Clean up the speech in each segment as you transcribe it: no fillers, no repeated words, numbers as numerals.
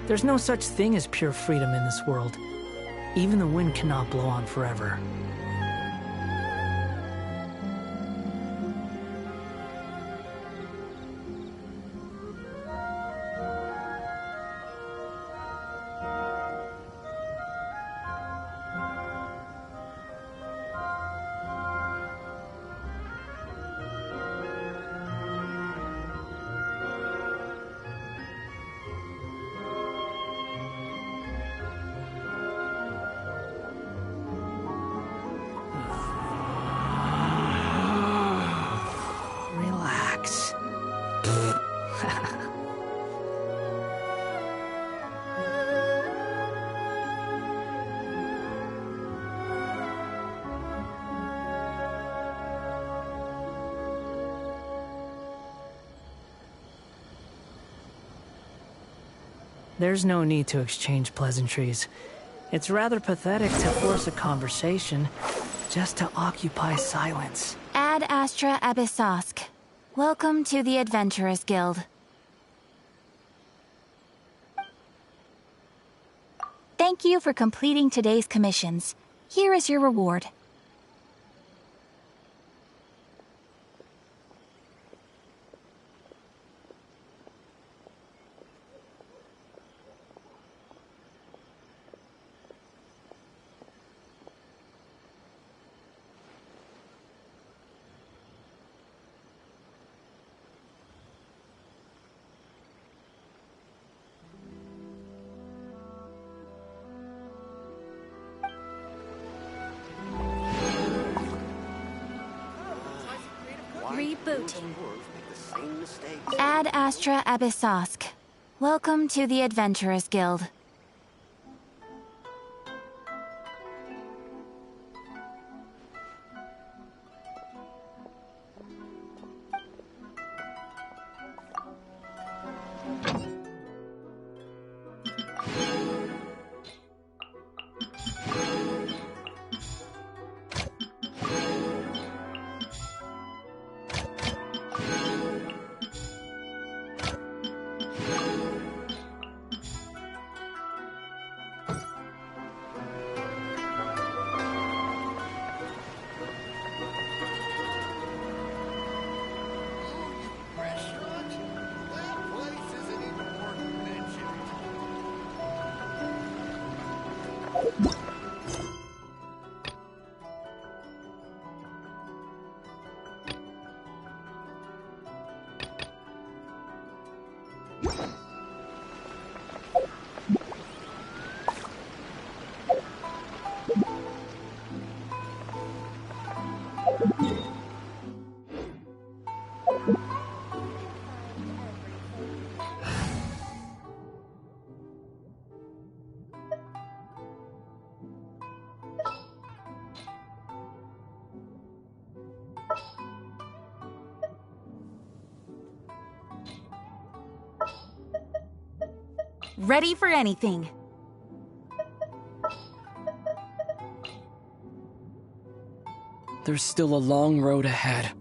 There's no such thing as pure freedom in this world. Even the wind cannot blow on forever. Relax. There's no need to exchange pleasantries. It's rather pathetic to force a conversation just to occupy silence. Ad Astra Abyssosk. Welcome to the Adventurers Guild. Thank you for completing today's commissions. Here is your reward. Rebooting. Ad Astra Abyssosk. Welcome to the Adventurers Guild. Ready for anything. There's still a long road ahead.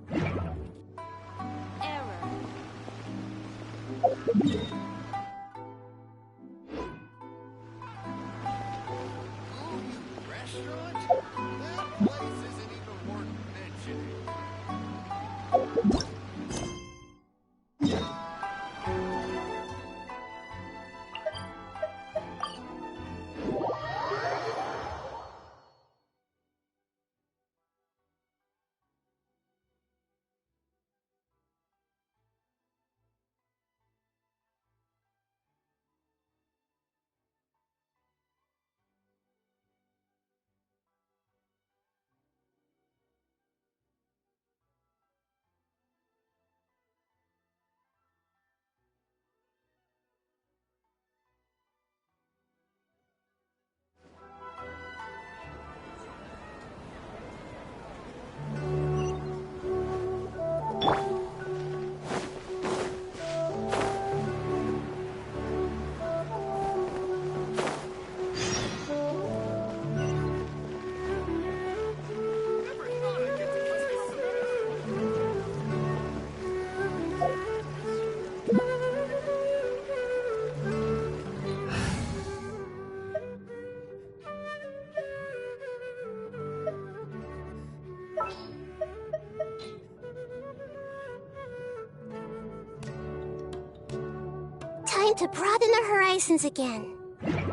time to broaden our horizons again. Commit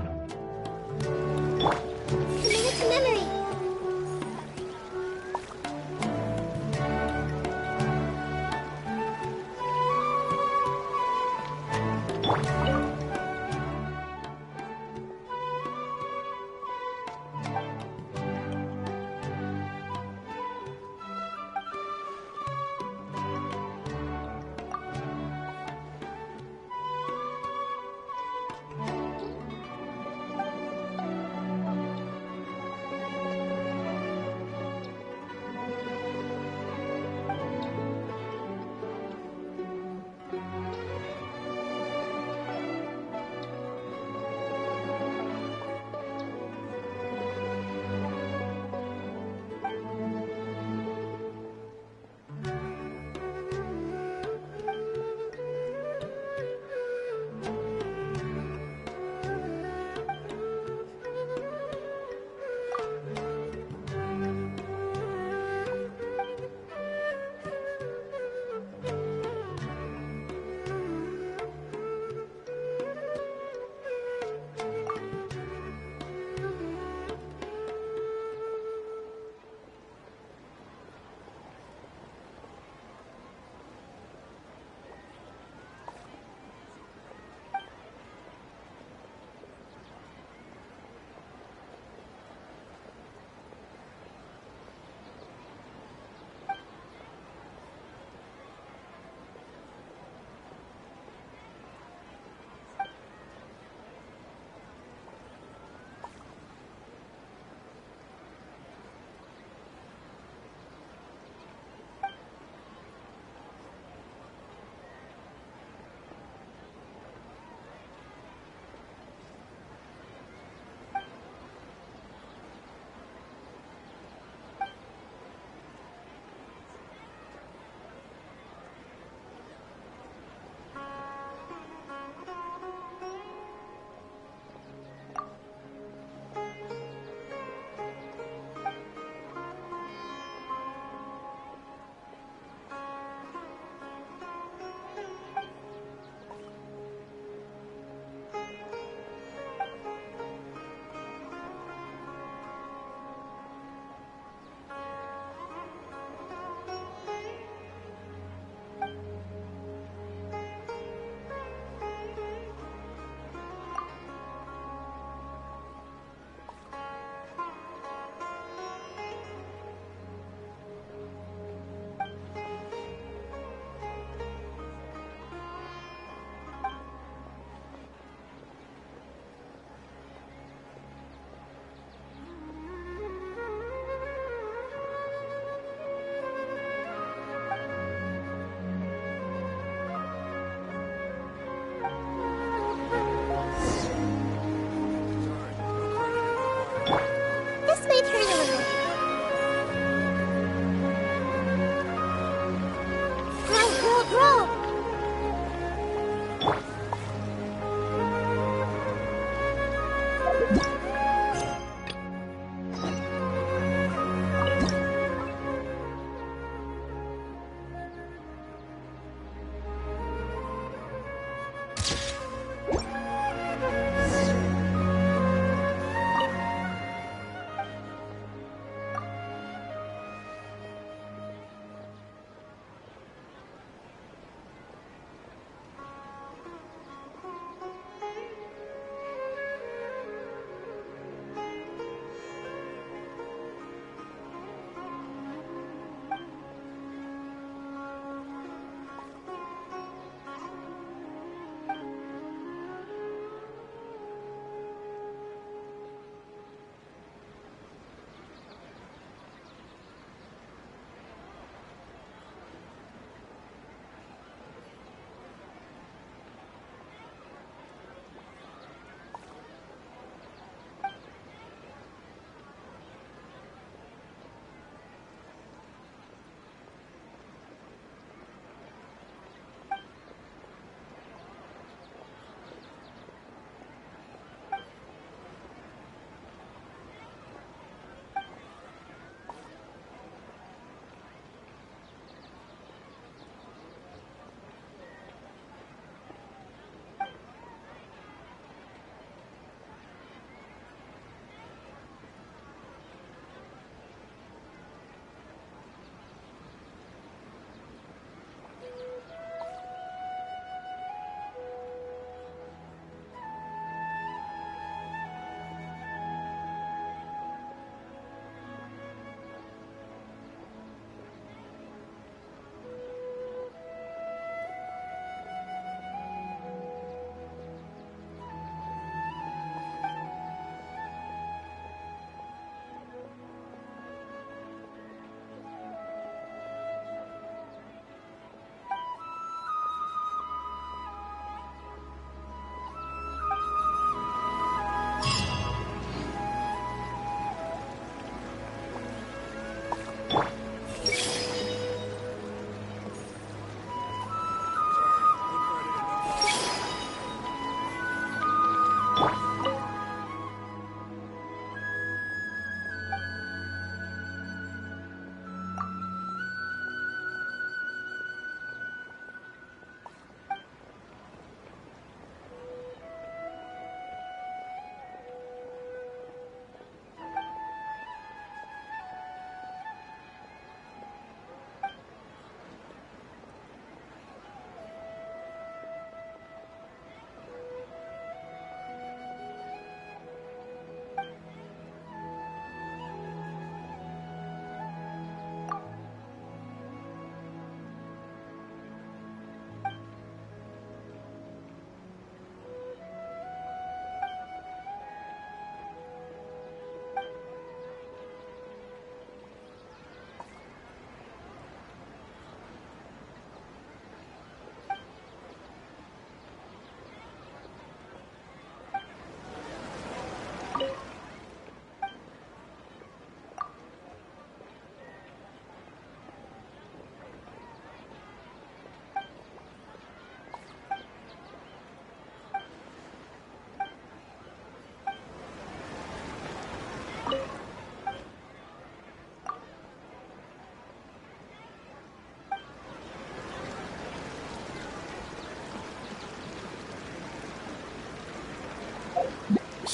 it to memory.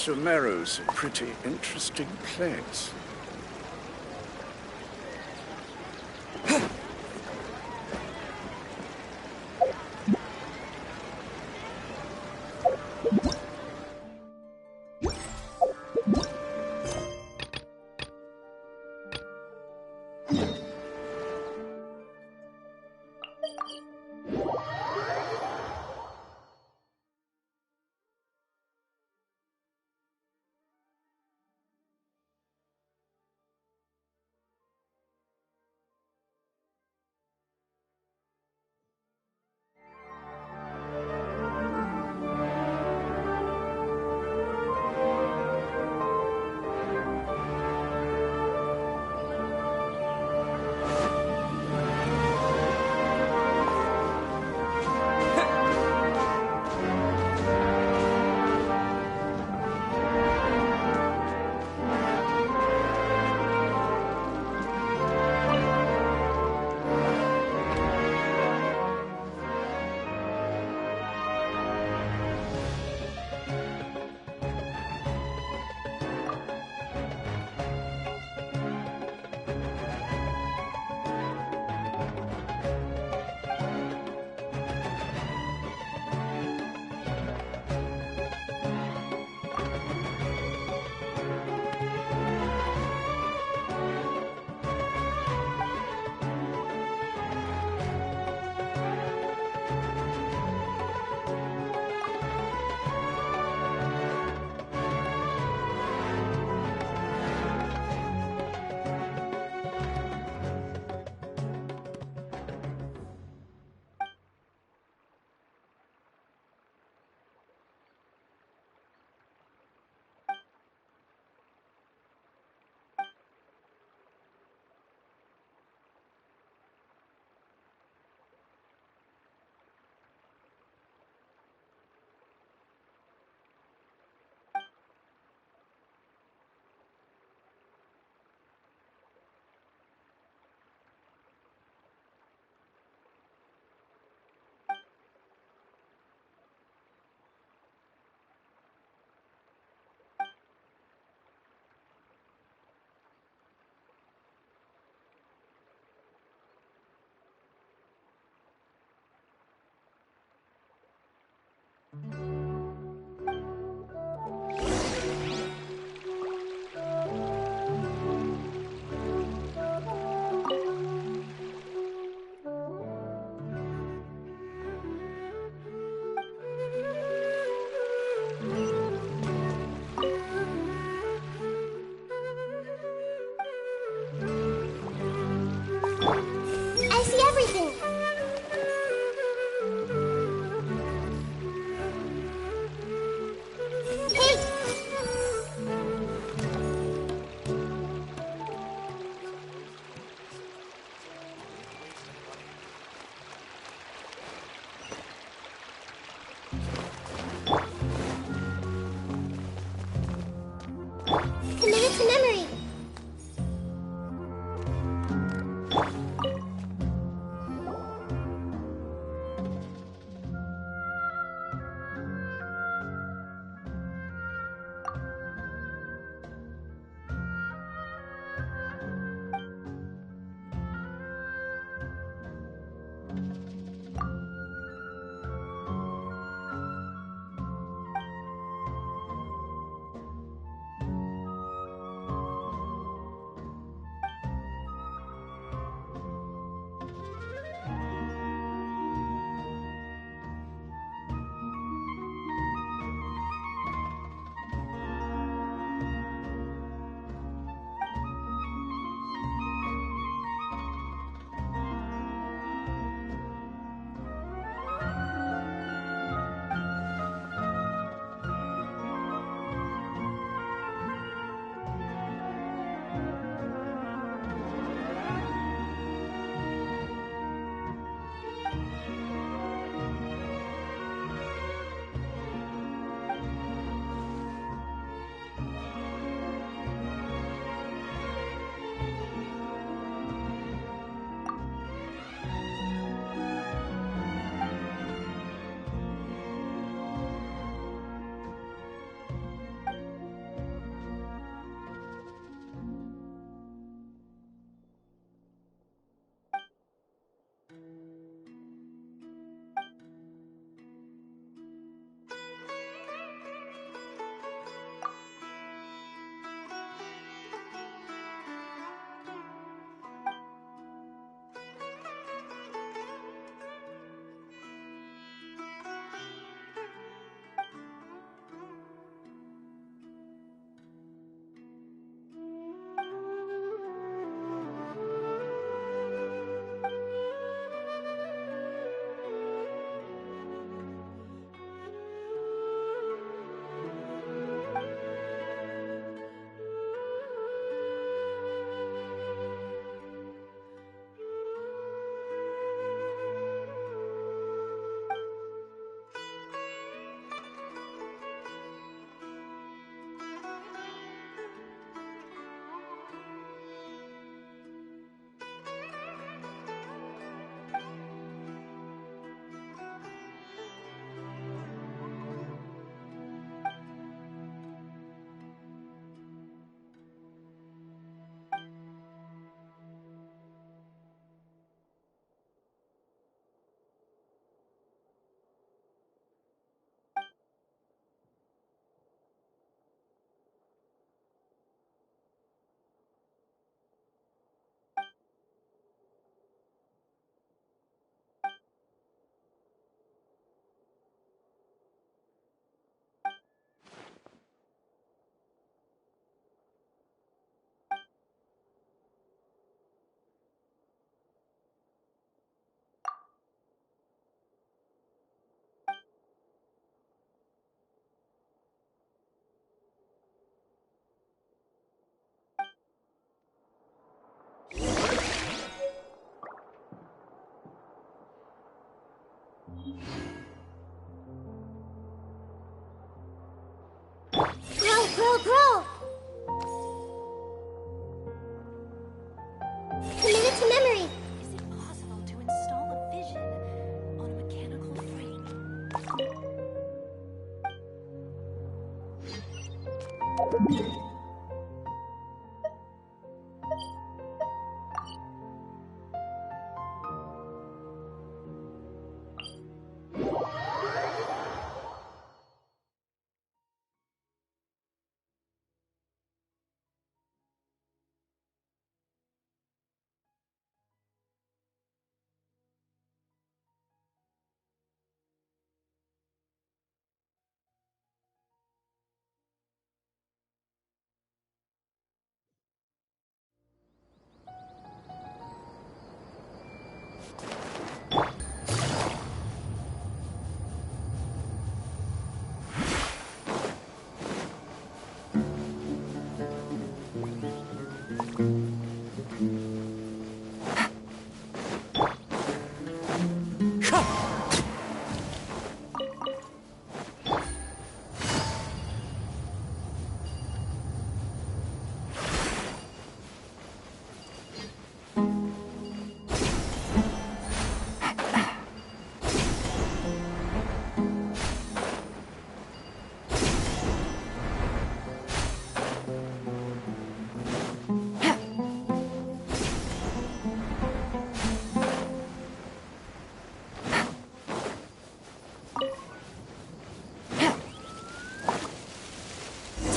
Sumeru's a pretty interesting place.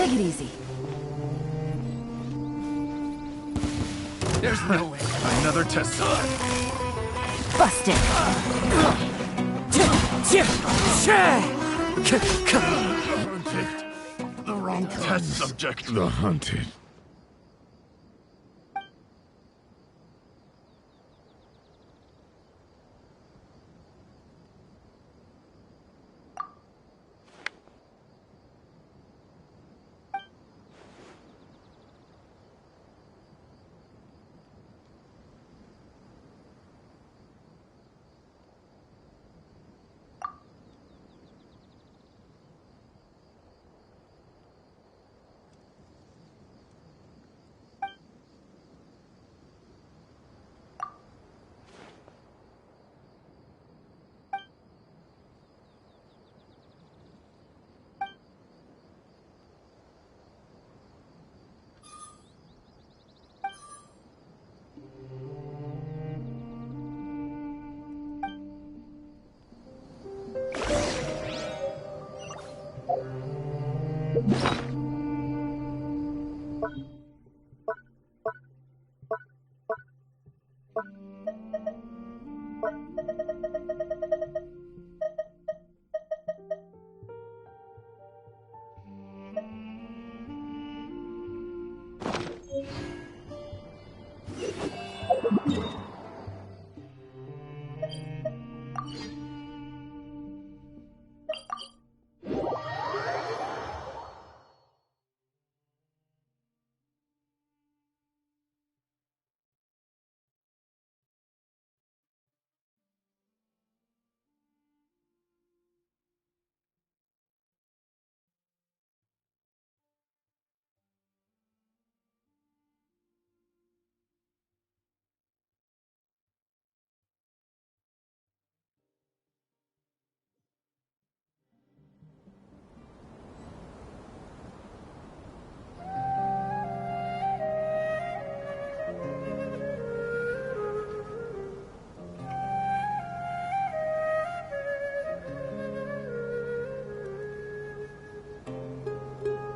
Take it easy. There's no way. Another test side. Busted. Hunted. The wrong test subject. The hunted.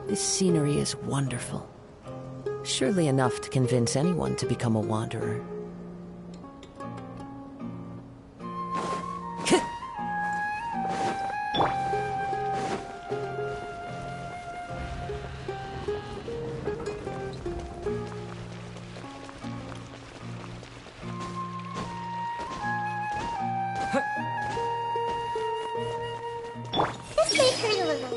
This scenery is wonderful. Surely enough to convince anyone to become a wanderer. This may hurt a little.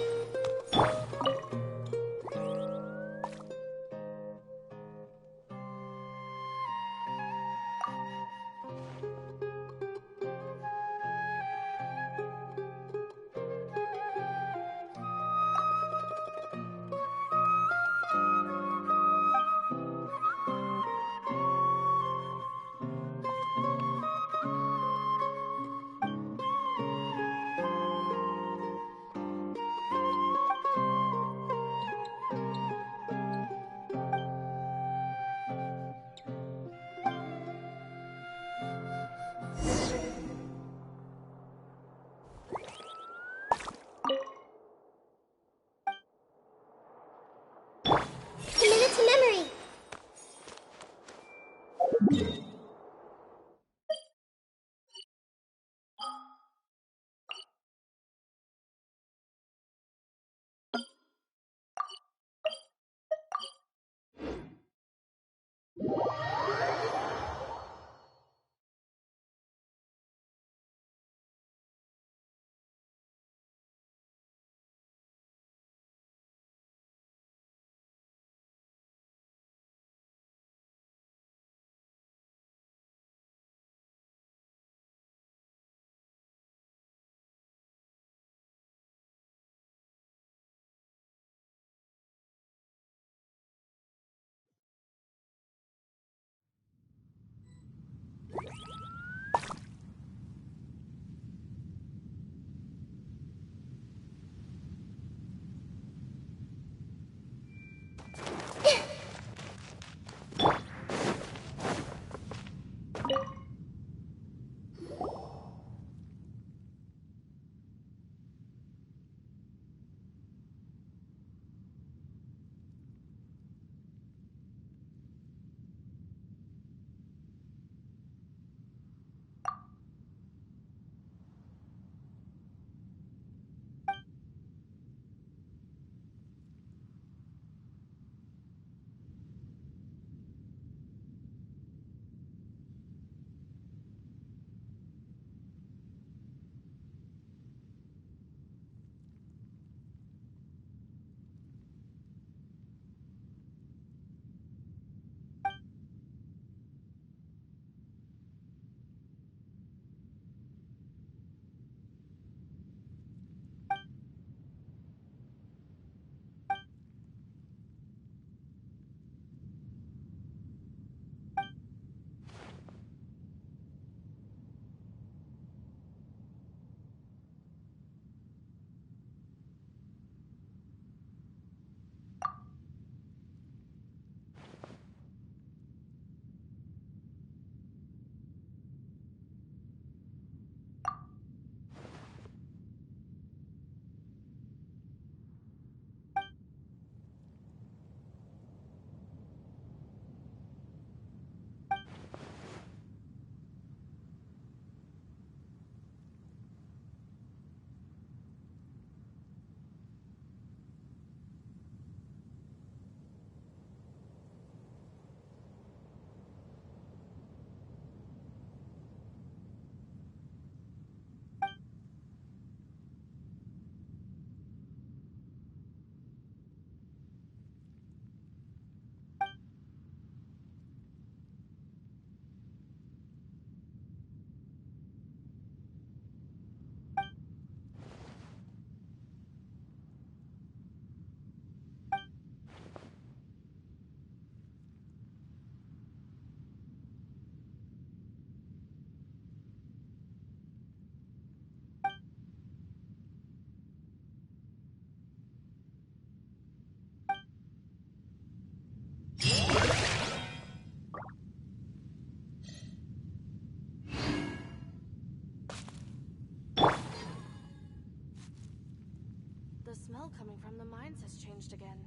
The smell coming from the mines has changed again.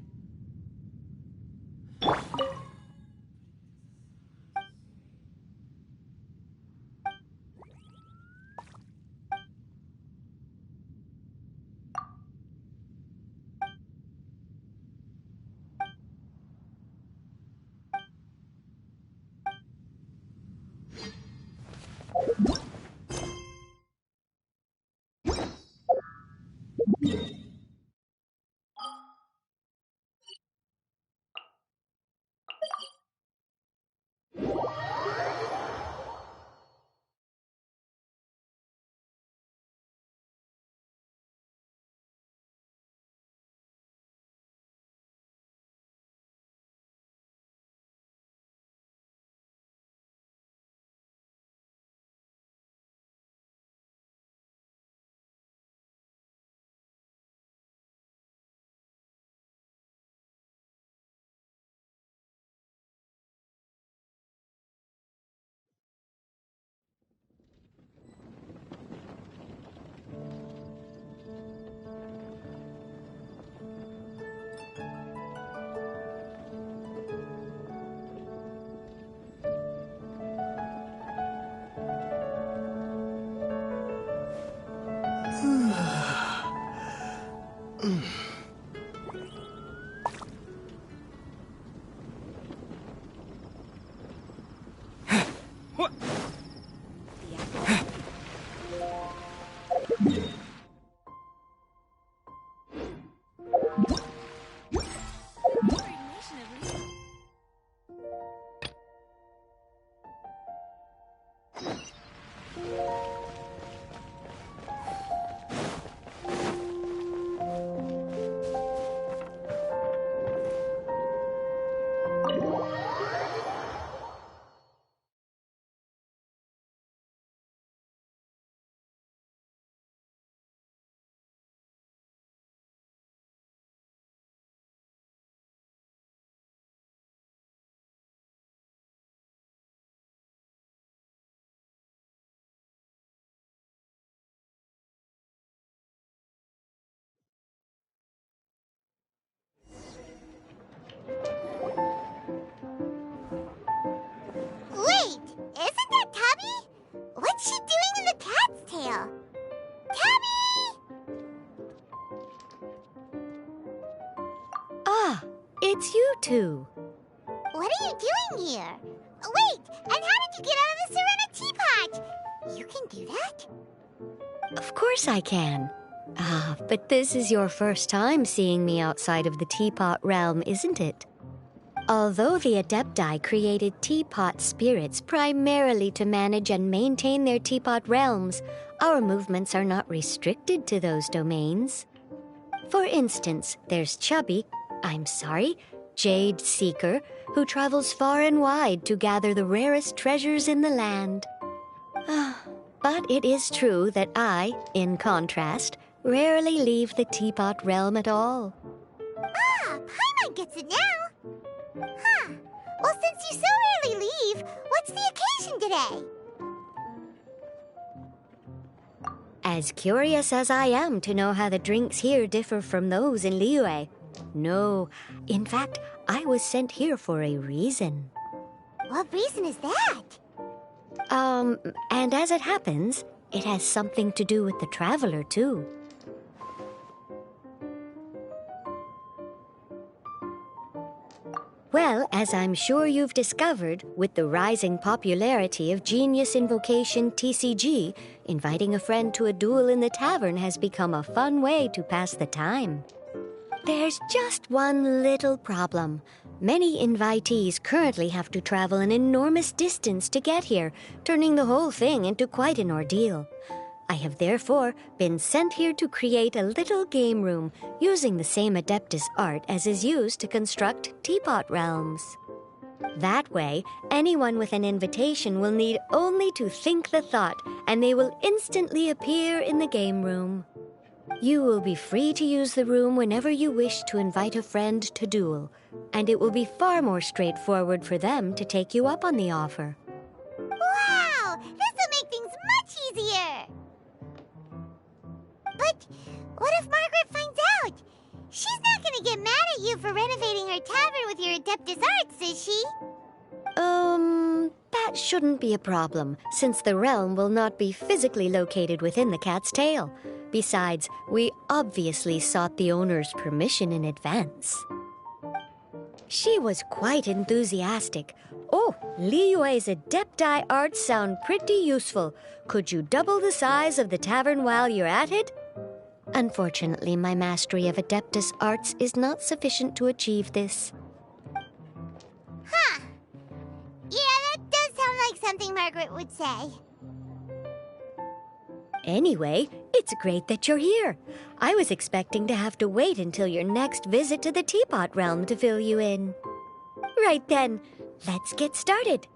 Wait, isn't that Tabby? What's she doing in the cat's tail? Tabby! Ah, it's you two. What are you doing here? Wait, and how did you get out of the Serena teapot? You can do that? Of course I can. Ah, but this is your first time seeing me outside of the teapot realm, isn't it? Although the Adepti created teapot spirits primarily to manage and maintain their teapot realms, our movements are not restricted to those domains. For instance, there's Jade Seeker, who travels far and wide to gather the rarest treasures in the land. But it is true that I, in contrast, rarely leave the teapot realm at all. Ah, Paimon gets it now. Huh. Well, since you so rarely leave, what's the occasion today? As curious as I am to know how the drinks here differ from those in Liyue. No, in fact, I was sent here for a reason. What reason is that? And as it happens, it has something to do with the Traveler, too. Well, as I'm sure you've discovered, with the rising popularity of Genius Invocation TCG, inviting a friend to a duel in the tavern has become a fun way to pass the time. There's just one little problem. Many invitees currently have to travel an enormous distance to get here, turning the whole thing into quite an ordeal. I have therefore been sent here to create a little game room using the same Adeptus art as is used to construct teapot realms. That way, anyone with an invitation will need only to think the thought, and they will instantly appear in the game room. You will be free to use the room whenever you wish to invite a friend to duel, and it will be far more straightforward for them to take you up on the offer. Wow! This will make things much easier! But what if Margaret finds out? She's not gonna get mad at you for renovating her tavern with your Adeptus arts, is she? That shouldn't be a problem, since the realm will not be physically located within the cat's tail. Besides, we obviously sought the owner's permission in advance. She was quite enthusiastic. Oh, Liyue's Adepti arts sound pretty useful. Could you double the size of the tavern while you're at it? Unfortunately, my mastery of Adeptus arts is not sufficient to achieve this. Huh. Yeah, that does sound like something Margaret would say. Anyway, it's great that you're here. I was expecting to have to wait until your next visit to the Teapot Realm to fill you in. Right then, let's get started.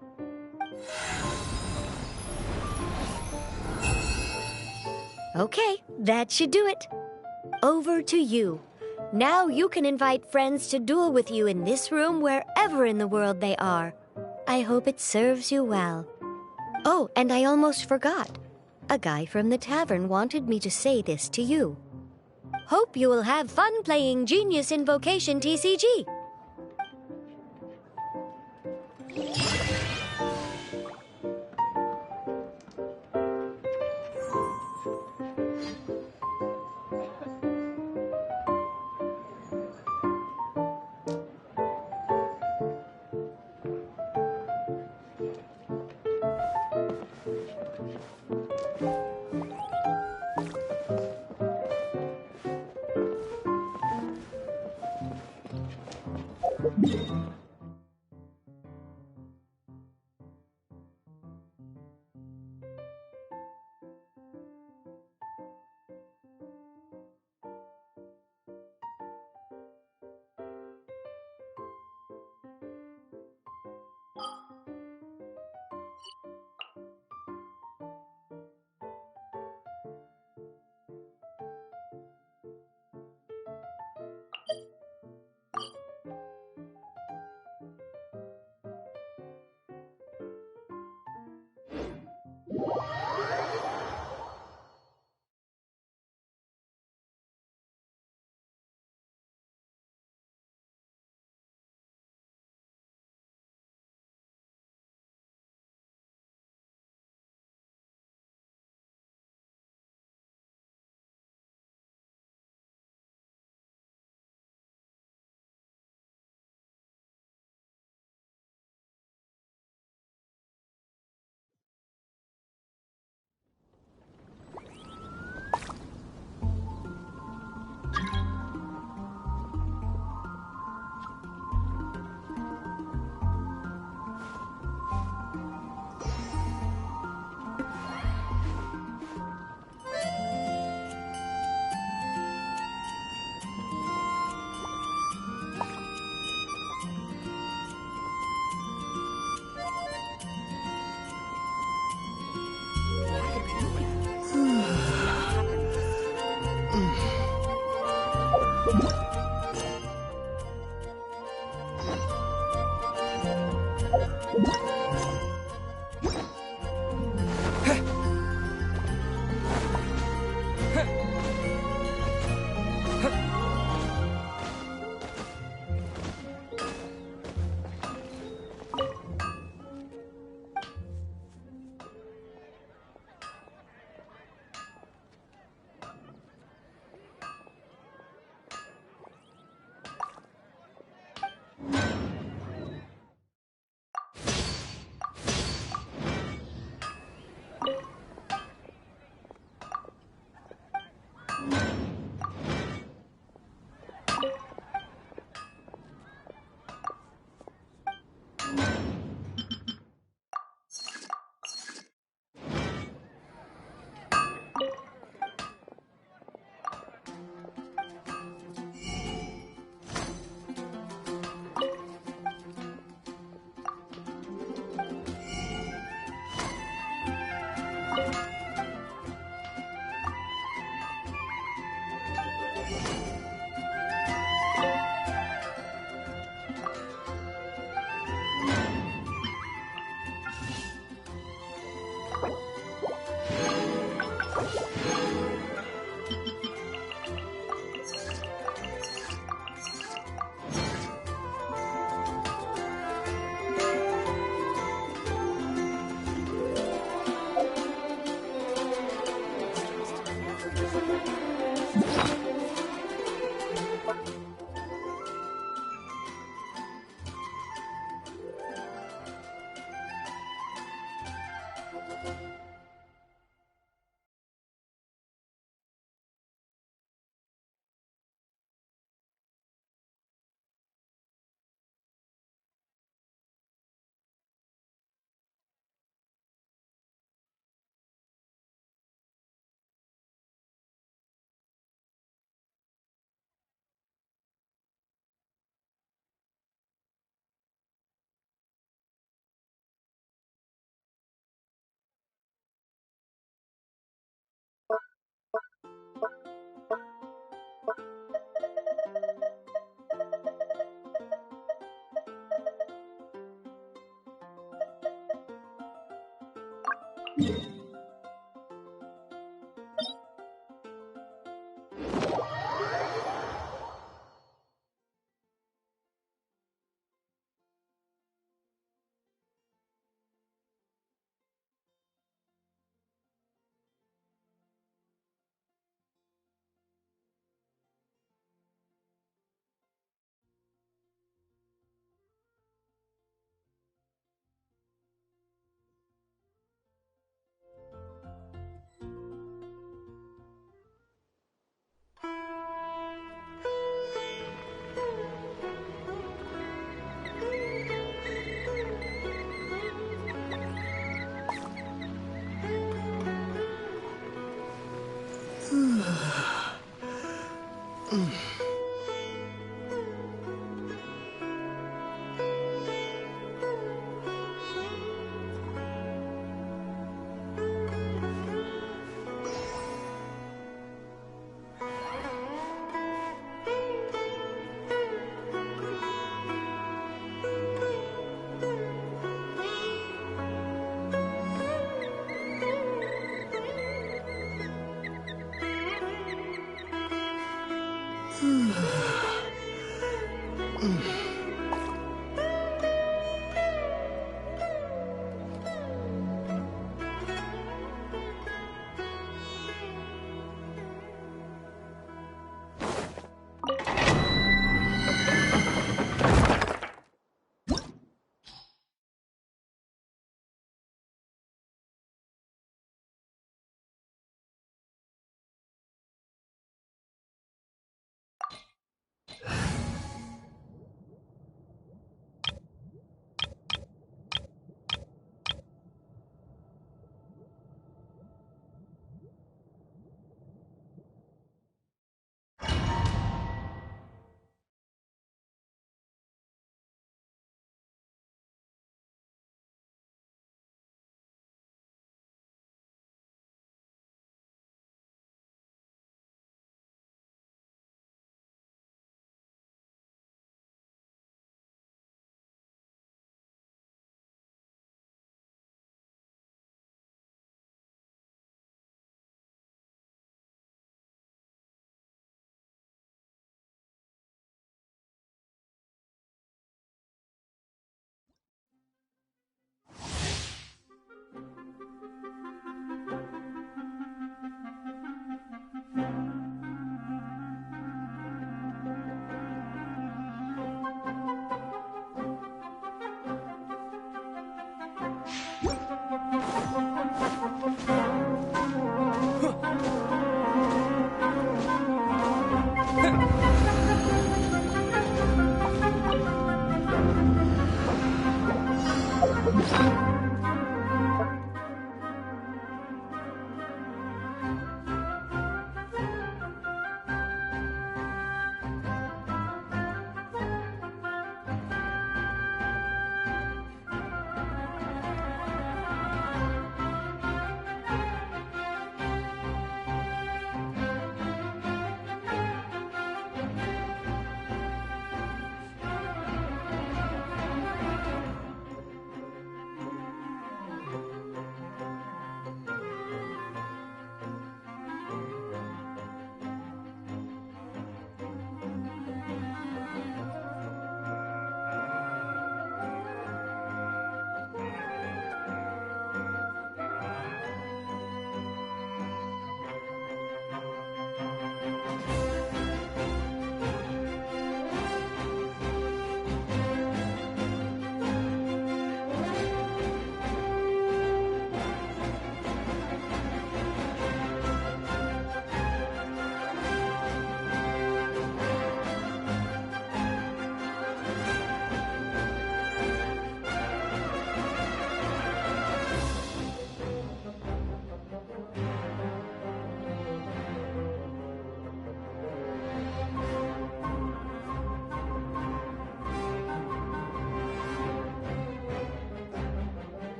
Okay, that should do it. Over to you. Now you can invite friends to duel with you in this room wherever in the world they are. I hope it serves you well. Oh, and I almost forgot. A guy from the tavern wanted me to say this to you. Hope you will have fun playing Genius Invocation TCG.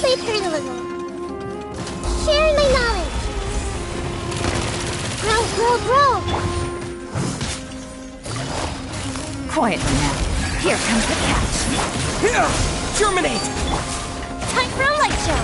Translate her a little. Share my knowledge. Grow. Quietly now. Here comes the catch. Here! Germinate! Time for a light show.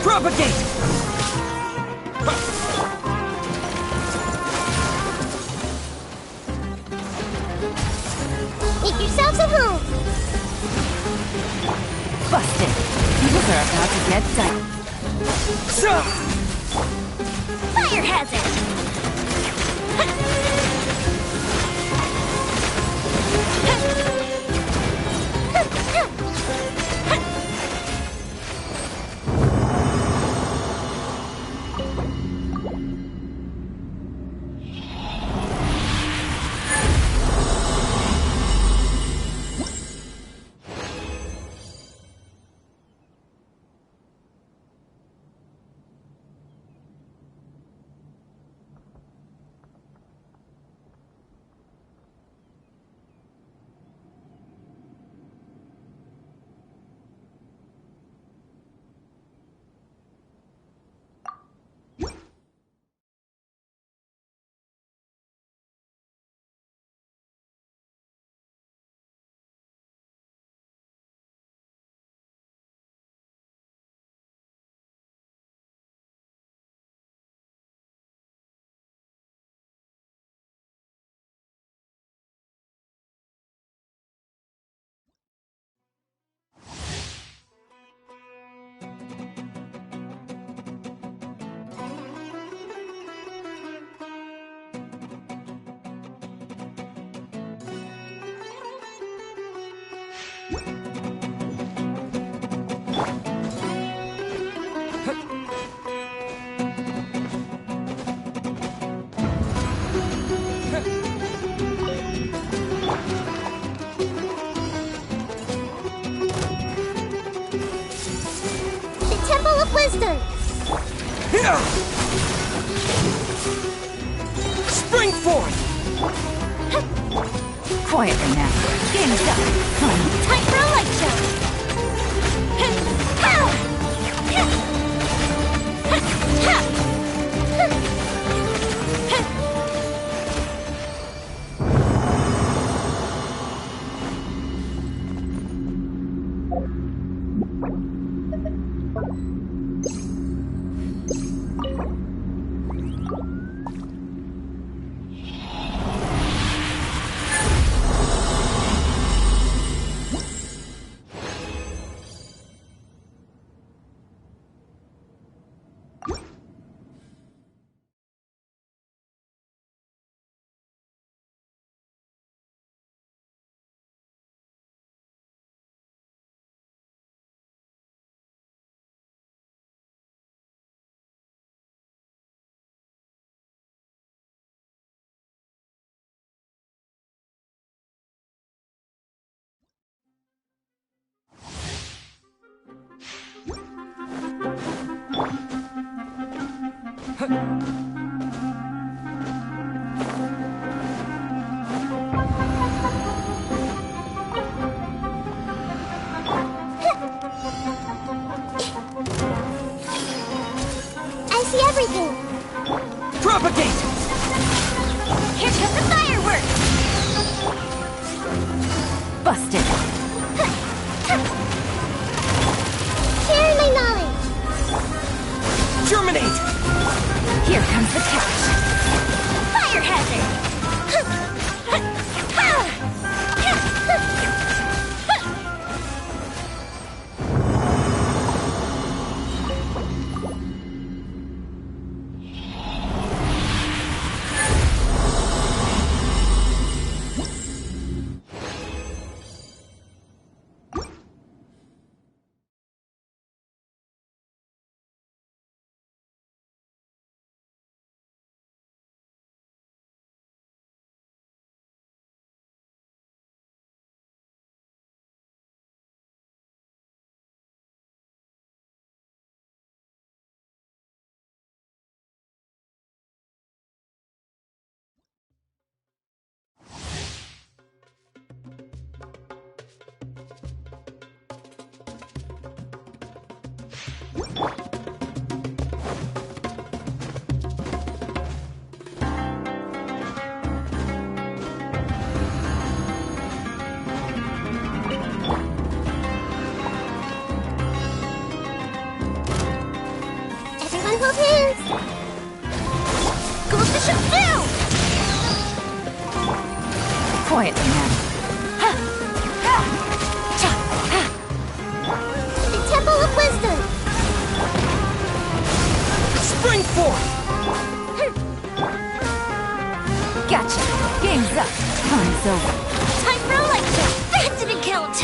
Propagate! Make yourselves a home. Busted. These are about to get done. Fire hazard. Wisdom! Here! Spring forth! Quietly now. Game's done. Time for a light show! I see everything. Propagate! Here comes the fireworks! Busted. Share my knowledge. Germinate! Here comes the catch. Fire hazard! Everyone hold hands. Goes to ship through! Quietly now. The Temple of Wisdom. Spring forth! Gotcha. Game's up. Time's over. Time for a light show! That didn't count!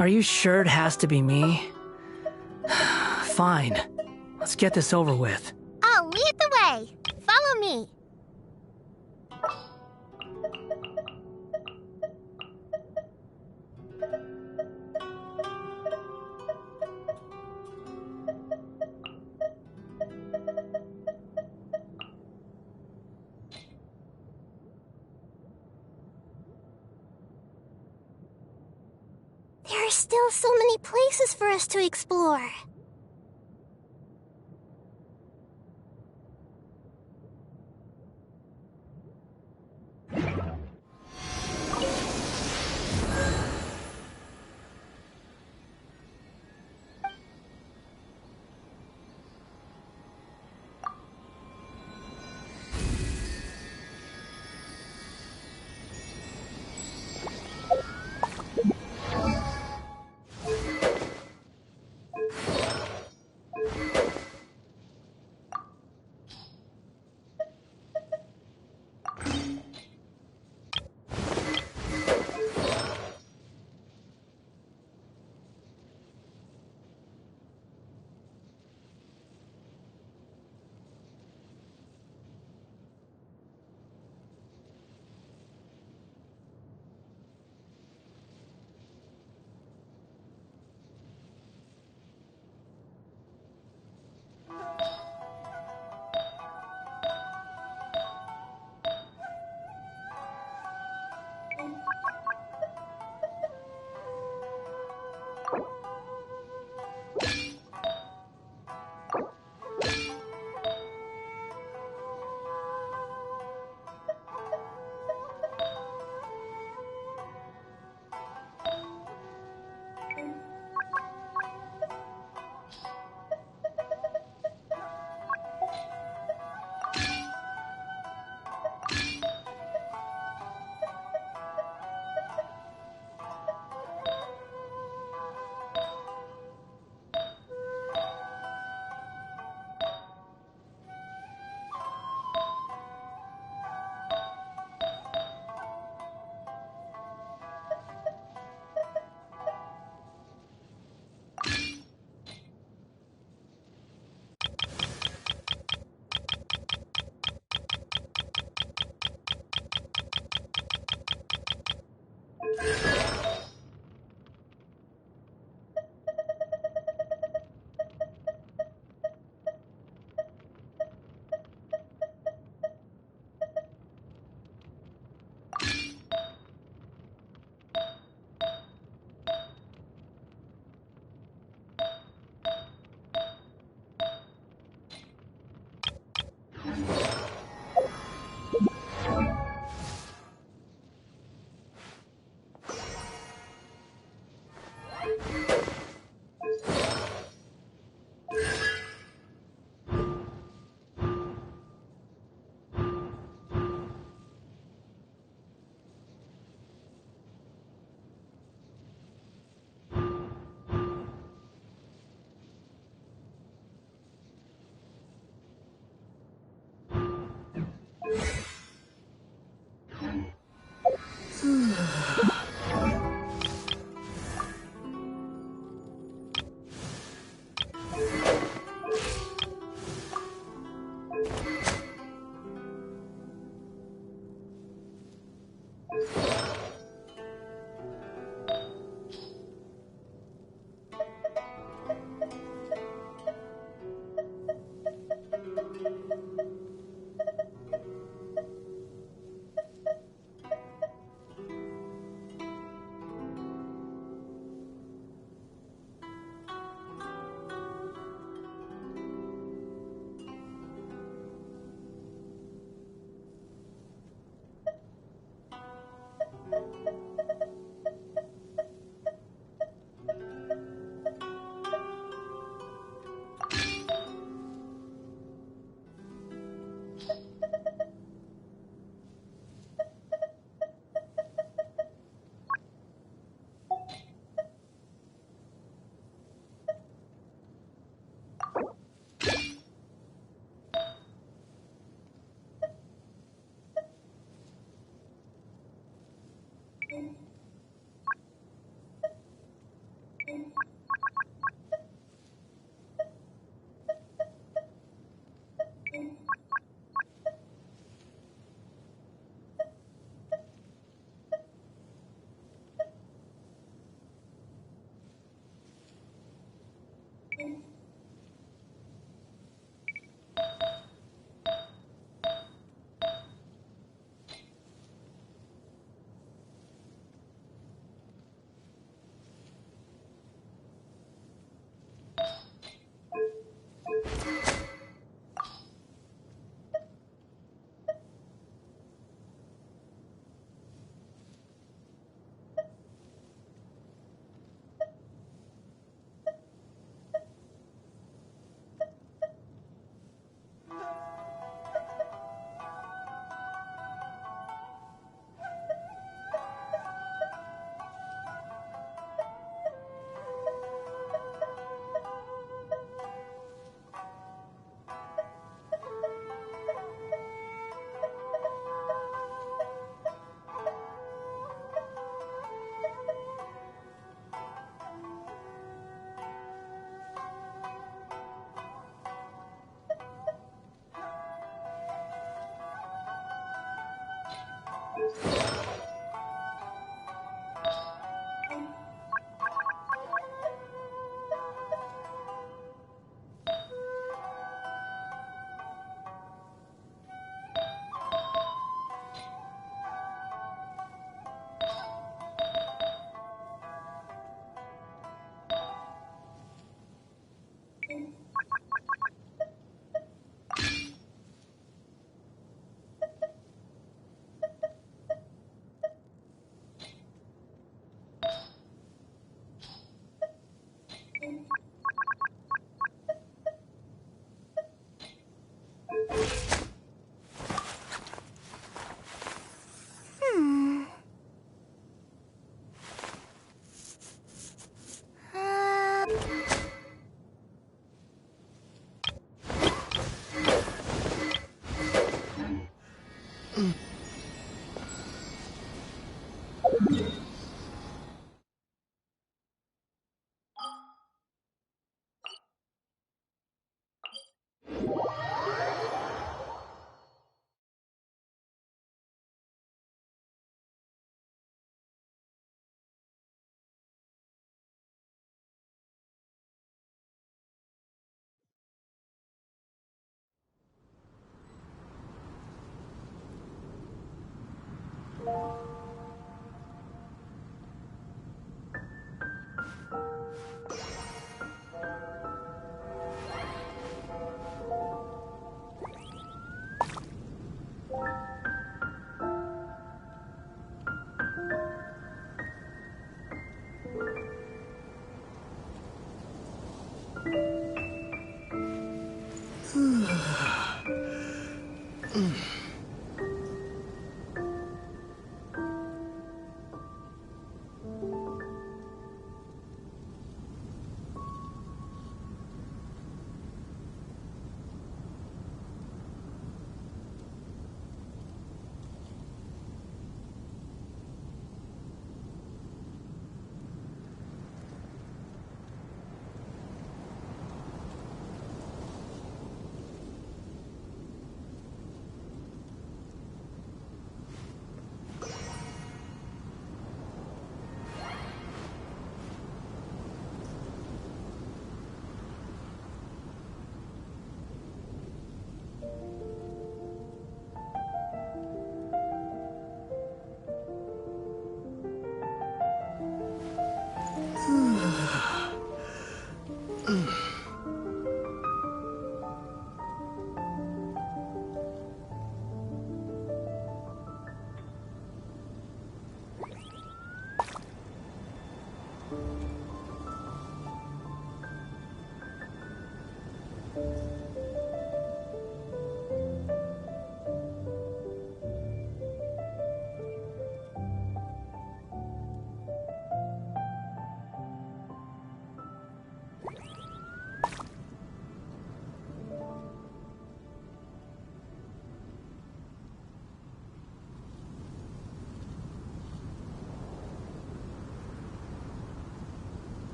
Are you sure it has to be me? Fine. Let's get this over with. I'll lead the way. Follow me. There are still so many places for us to explore.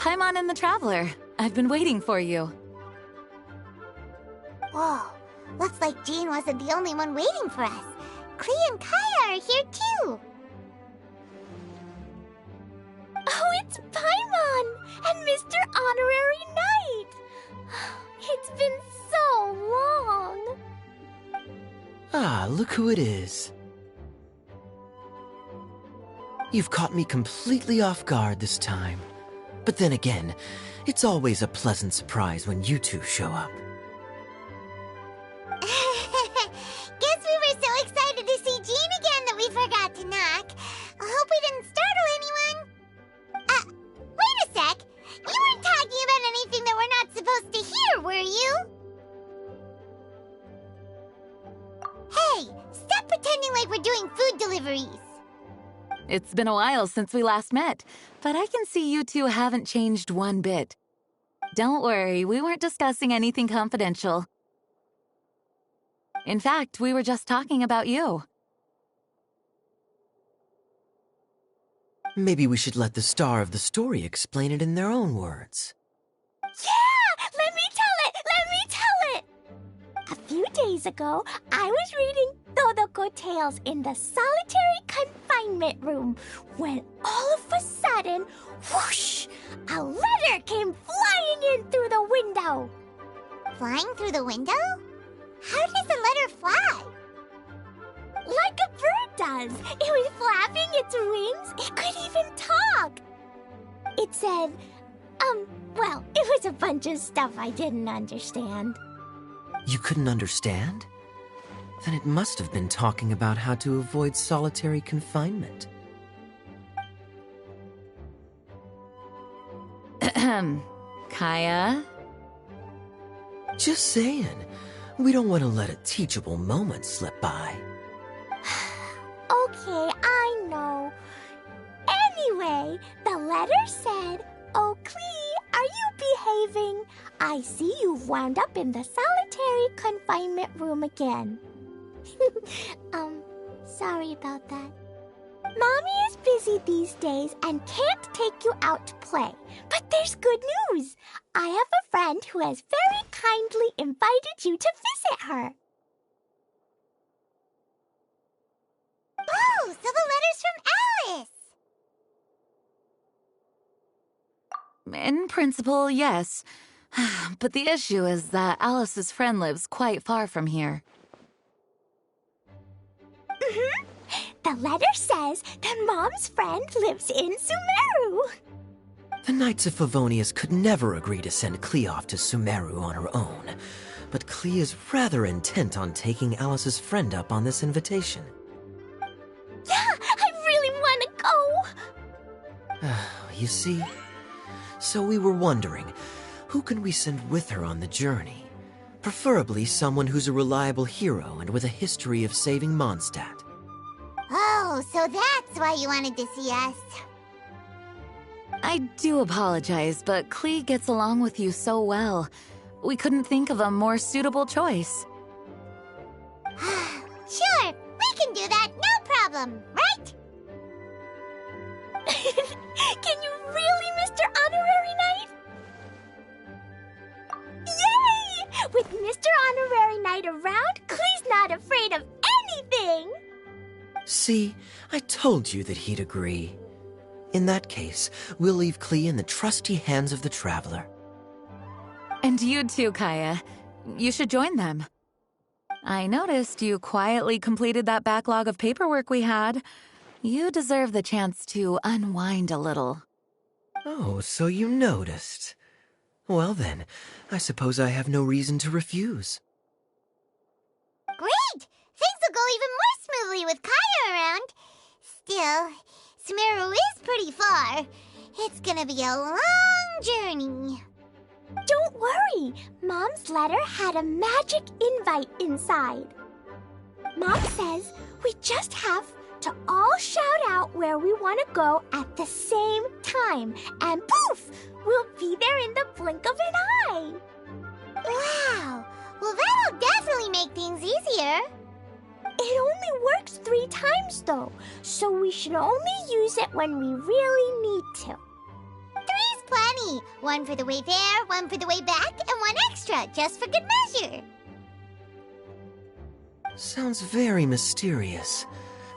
Paimon and the Traveler. I've been waiting for you. Whoa, looks like Jean wasn't the only one waiting for us. Klee and Kaya are here too. Oh, it's Paimon and Mr. Honorary Knight. It's been so long. Ah, look who it is. You've caught me completely off guard this time. But then again, it's always a pleasant surprise when you two show up. Guess we were so excited to see Jean again that we forgot to knock. I hope we didn't startle anyone. like we're doing food deliveries. It's been a while since we last met, but I can see you two haven't changed one bit. Don't worry, we weren't discussing anything confidential. In fact, we were just talking about you. Maybe we should let the star of the story explain it in their own words. Yeah! Let me tell it! Let me tell it! A few days ago, I was reading Todoko Tales in the solitary confinement room when all of a sudden, whoosh! A letter came flying in through the window. Flying through the window? How does a letter fly? Like a bird does. It was flapping its wings. It could even talk. It said, well, it was a bunch of stuff I didn't understand. You couldn't understand? Then it must have been talking about how to avoid solitary confinement. Kaya? Just saying. We don't want to let a teachable moment slip by. Okay, I know. Anyway, the letter said, "Oh, Klee, are you behaving? I see you've wound up in the solitary confinement room again." Sorry about that. Mommy is busy these days and can't take you out to play. But there's good news. I have a friend who has very kindly invited you to visit her. Oh, so the letter's from Alice. In principle, yes. But the issue is that Alice's friend lives quite far from here. The letter says that Mom's friend lives in Sumeru. The Knights of Favonius could never agree to send Klee off to Sumeru on her own, but Klee is rather intent on taking Alice's friend up on this invitation. Yeah, I really want to go. You see? So we were wondering, who can we send with her on the journey? Preferably someone who's a reliable hero and with a history of saving Mondstadt. Oh, so that's why you wanted to see us. I do apologize, but Klee gets along with you so well. We couldn't think of a more suitable choice. Sure, we can do that, no problem, right? Can you really, Mr. Honorary Knight? Yay! With Mr. Honorary Knight around, Klee's not afraid of anything! See, I told you that he'd agree. In that case, we'll leave Klee in the trusty hands of the Traveler. And you too, Kaya. You should join them. I noticed you quietly completed that backlog of paperwork we had. You deserve the chance to unwind a little. Oh, so you noticed. Well then, I suppose I have no reason to refuse. Great! Things will go even more smoothly with Kaya around. Still, Sumeru is pretty far. It's gonna be a long journey. Don't worry. Mom's letter had a magic invite inside. Mom says we just have to all shout out where we want to go at the same time. And poof! We'll be there in the blink of an eye. Wow! Well, that'll definitely make things easier. It only works 3 times, though, so we should only use it when we really need to. 3's plenty. 1 for the way there, 1 for the way back, and 1 extra, just for good measure. Sounds very mysterious.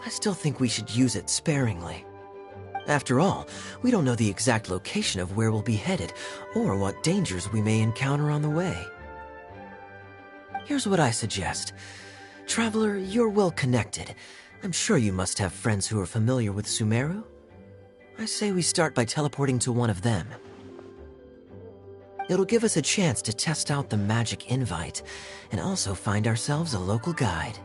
I still think we should use it sparingly. After all, we don't know the exact location of where we'll be headed, or what dangers we may encounter on the way. Here's what I suggest. Traveler, you're well connected. I'm sure you must have friends who are familiar with Sumeru. I say we start by teleporting to one of them. It'll give us a chance to test out the magic invite, and also find ourselves a local guide.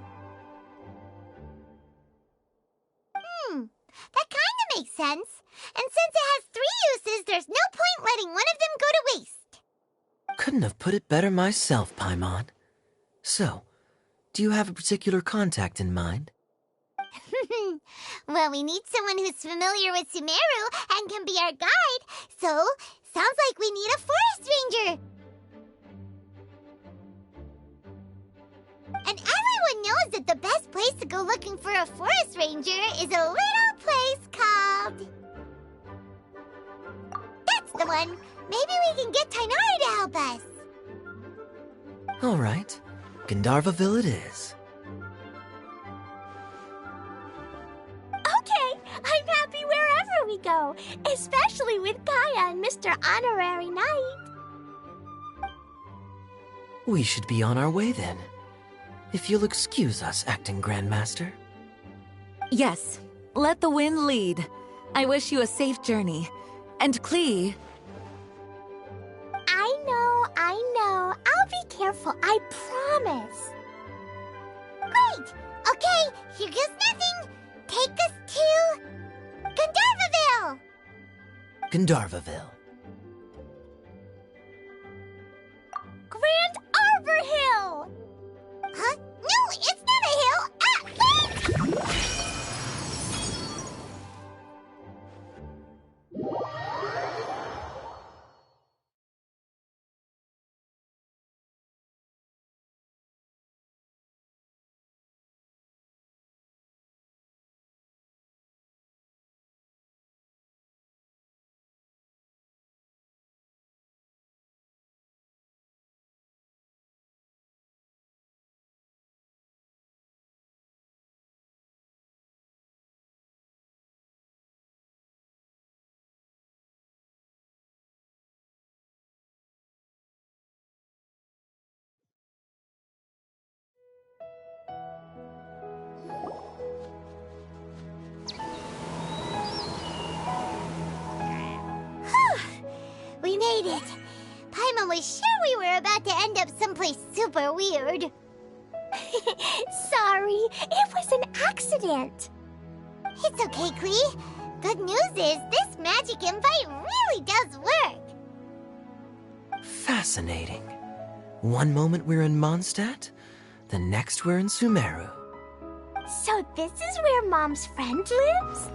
That kinda makes sense. And since it has 3 uses, there's no point letting one of them go to waste. Couldn't have put it better myself, Paimon. So, do you have a particular contact in mind? Well, we need someone who's familiar with Sumeru and can be our guide. So, sounds like we need a forest ranger. And everyone knows that the best place to go looking for a forest ranger is a little place called... That's the one. Maybe we can get Tainari to help us. All right. Gandharvaville it is. Okay, I'm happy wherever we go, especially with Kaya and Mr. Honorary Knight. We should be on our way then. If you'll excuse us, Acting Grandmaster. Yes, let the wind lead. I wish you a safe journey. And Klee... I know. I'll be careful, I promise. Great! Okay, here goes nothing. Take us to... Gandharvaville! Gandharvaville. Grand Arbor Hill! Huh? No, it's not a hill! Ah, wait! We made it. Paimon was sure we were about to end up someplace super weird. Sorry, it was an accident. It's okay, Klee. Good news is this magic invite really does work. Fascinating. One moment we're in Mondstadt, the next we're in Sumeru. So this is where Mom's friend lives?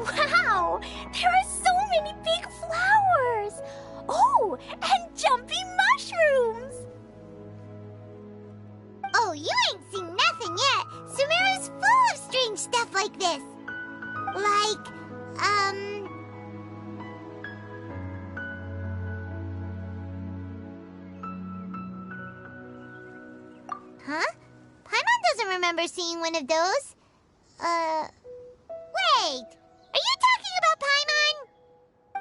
Wow, there are so many big flowers. Oh, and jumpy mushrooms. Oh, you ain't seen nothing yet. Sumeru's full of strange stuff like this. Like, Huh? Paimon doesn't remember seeing one of those. Wait! Are you talking about Paimon?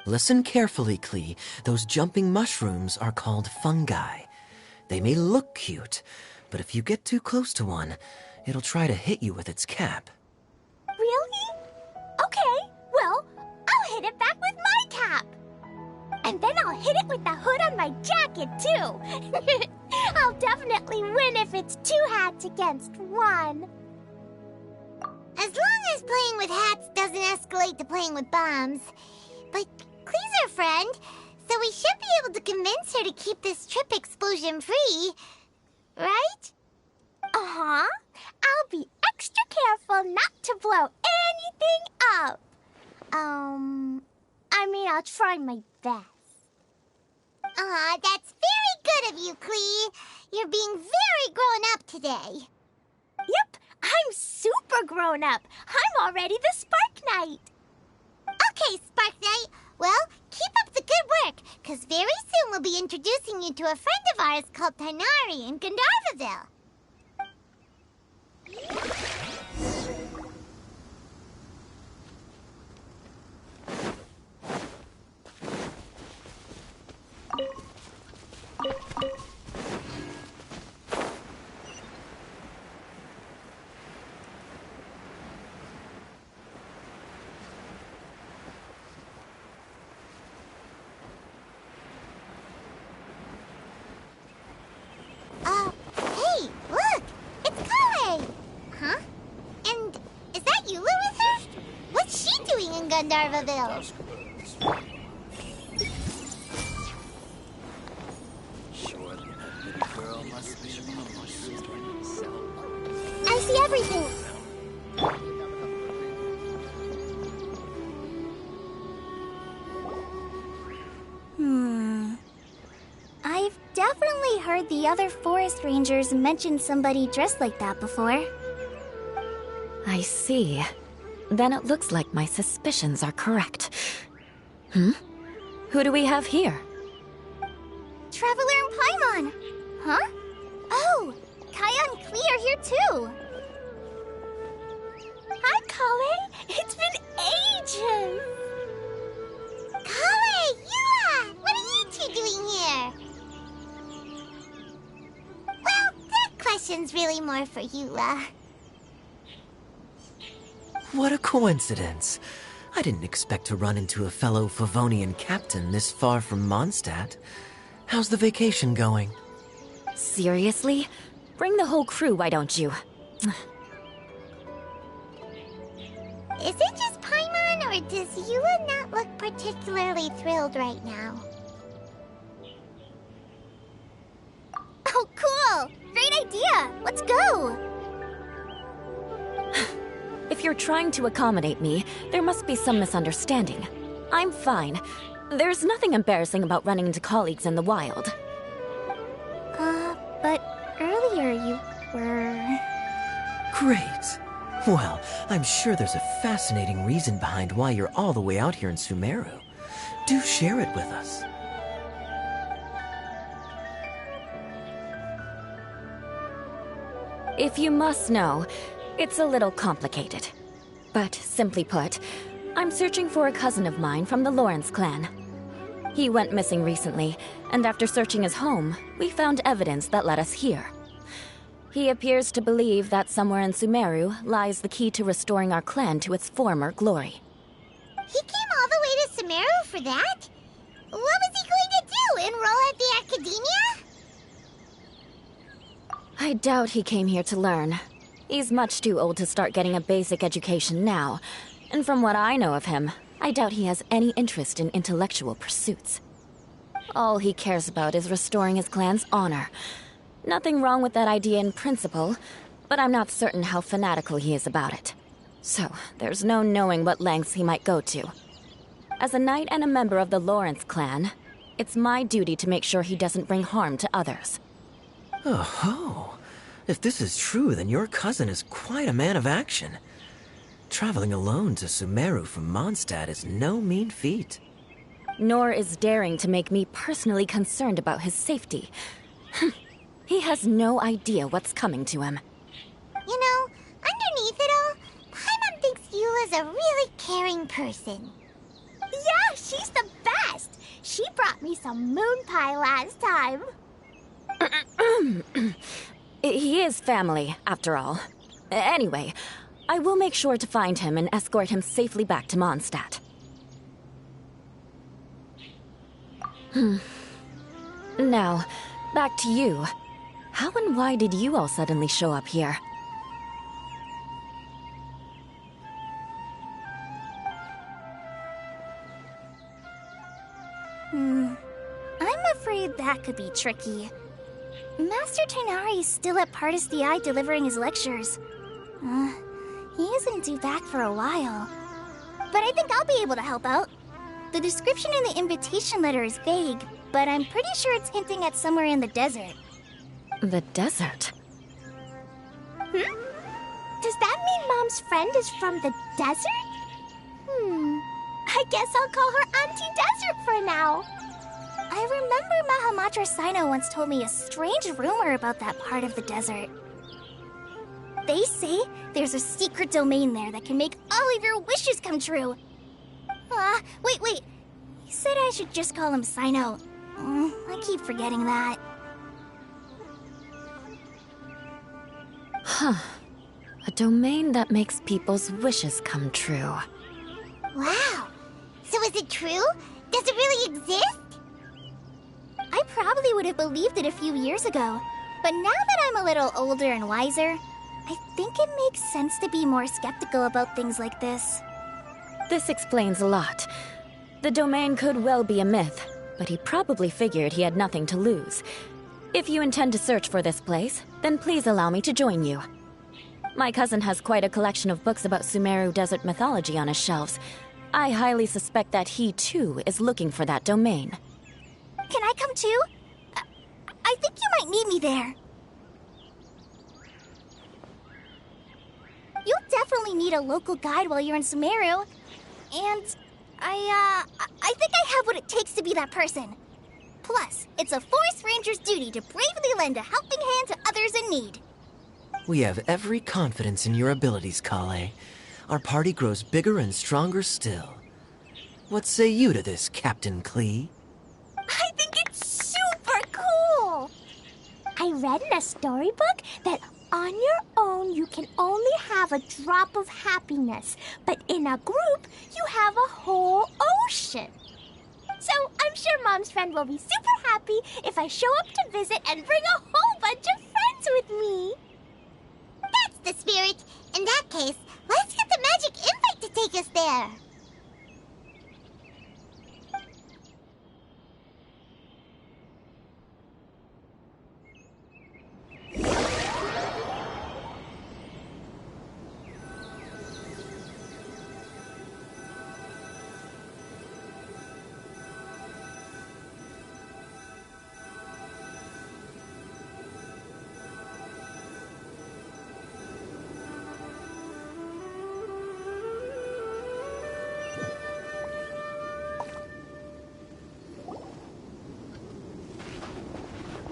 Listen carefully, Klee. Those jumping mushrooms are called fungi. They may look cute, but if you get too close to one, it'll try to hit you with its cap. Really? Okay, well, I'll hit it back with my cap. And then I'll hit it with the hood on my jacket, too. I'll definitely win if it's 2 hats against 1. As long as playing with hats doesn't escalate to playing with bombs. But Klee's our friend, so we should be able to convince her to keep this trip explosion-free. Right? Uh-huh. I'll be extra careful not to blow anything up. I mean, I'll try my best. Aw, that's very good of you, Klee. You're being very grown up today. Yep, I'm super grown up. I'm already the Spark Knight. Okay, Spark Knight. Well, keep up the good work, because very soon we'll be introducing you to a friend of ours called Tainari in Gandharvaville. Hey, look! It's Kale! Huh? And is that Yula with her? What's she doing in Gandharvaville? I see everything. heard the other forest rangers mention somebody dressed like that before. I see. Then it looks like my suspicions are correct. Who do we have here? Traveler and Paimon! Huh? Oh! Kaya and Klee are here too! Hi, Kale! It's been ages! Kale! Yua! What are you two doing here? Well, that question's really more for Yua. What a coincidence. I didn't expect to run into a fellow Favonian captain this far from Mondstadt. How's the vacation going? Seriously? Bring the whole crew, why don't you? Is it just Paimon, or does Yua not look particularly thrilled right now? Oh, cool! Great idea! Let's go! If you're trying to accommodate me, there must be some misunderstanding. I'm fine. There's nothing embarrassing about running into colleagues in the wild. But earlier you were... Great. Well, I'm sure there's a fascinating reason behind why you're all the way out here in Sumeru. Do share it with us. If you must know, it's a little complicated. But simply put, I'm searching for a cousin of mine from the Lawrence clan. He went missing recently, and after searching his home, we found evidence that led us here. He appears to believe that somewhere in Sumeru lies the key to restoring our clan to its former glory. He came all the way to Sumeru for that? What was he going to do, enroll at the academia? I doubt he came here to learn. He's much too old to start getting a basic education now, and from what I know of him, I doubt he has any interest in intellectual pursuits. All he cares about is restoring his clan's honor. Nothing wrong with that idea in principle, but I'm not certain how fanatical he is about it. So, there's no knowing what lengths he might go to. As a knight and a member of the Lawrence clan, it's my duty to make sure he doesn't bring harm to others. Oh-ho! If this is true, then your cousin is quite a man of action. Traveling alone to Sumeru from Mondstadt is no mean feat. Nor is daring to make me personally concerned about his safety. He has no idea what's coming to him. You know, underneath it all, Paimon thinks Yula's a really caring person. Yeah, she's the best! She brought me some moon pie last time. He is family, after all. Anyway, I will make sure to find him and escort him safely back to Mondstadt. Now, back to you. How and why did you all suddenly show up here? I'm afraid that could be tricky. Master Tighnari's still at Pardus Eye delivering his lectures. He isn't due back for a while. But I think I'll be able to help out. The description in the invitation letter is vague, but I'm pretty sure it's hinting at somewhere in the desert. The desert? Does that mean Mom's friend is from the desert? I guess I'll call her Auntie Desert for now. I remember Mahamatra Sino once told me a strange rumor about that part of the desert. They say there's a secret domain there that can make all of your wishes come true. Wait. He said I should just call him Sino. I keep forgetting that. Huh. A domain that makes people's wishes come true. Wow. So is it true? Does it really exist? I probably would have believed it a few years ago. But now that I'm a little older and wiser, I think it makes sense to be more skeptical about things like this. This explains a lot. The domain could well be a myth, but he probably figured he had nothing to lose. If you intend to search for this place, then please allow me to join you. My cousin has quite a collection of books about Sumeru desert mythology on his shelves. I highly suspect that he, too, is looking for that domain. Can I come too? I I think you might need me there. You'll definitely need a local guide while you're in Sumeru. And I think I have what it takes to be that person. Plus, it's a Forest Ranger's duty to bravely lend a helping hand to others in need. We have every confidence in your abilities, Kale. Our party grows bigger and stronger still. What say you to this, Captain Klee? I think it's super cool! I read in a storybook that on your own you can only have a drop of happiness, but in a group you have a whole ocean. So I'm sure Mom's friend will be super happy if I show up to visit and bring a whole bunch of friends with me. That's the spirit. In that case, let's get the magic invite to take us there.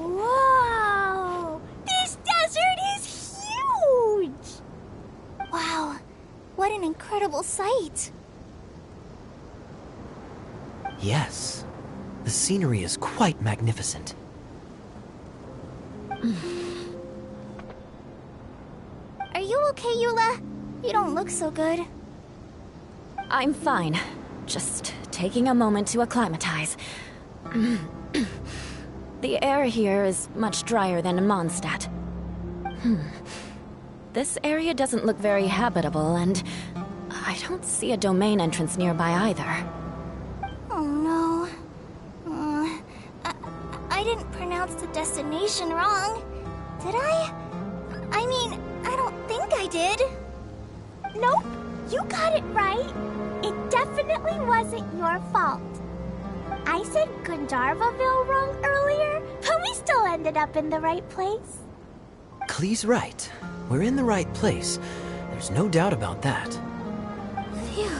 Whoa! This desert is huge! Wow, what an incredible sight. Yes. The scenery is quite magnificent. Are you okay, Eula? You don't look so good. I'm fine. Just taking a moment to acclimatize. The air here is much drier than in Mondstadt. This area doesn't look very habitable, and I don't see a domain entrance nearby either. Oh no. I didn't pronounce the destination wrong, did I? I mean, I don't think I did. Nope, you got it right. It definitely wasn't your fault. I said Gandharvaville wrong earlier, but we still ended up in the right place. Klee's right. We're in the right place. There's no doubt about that. Phew.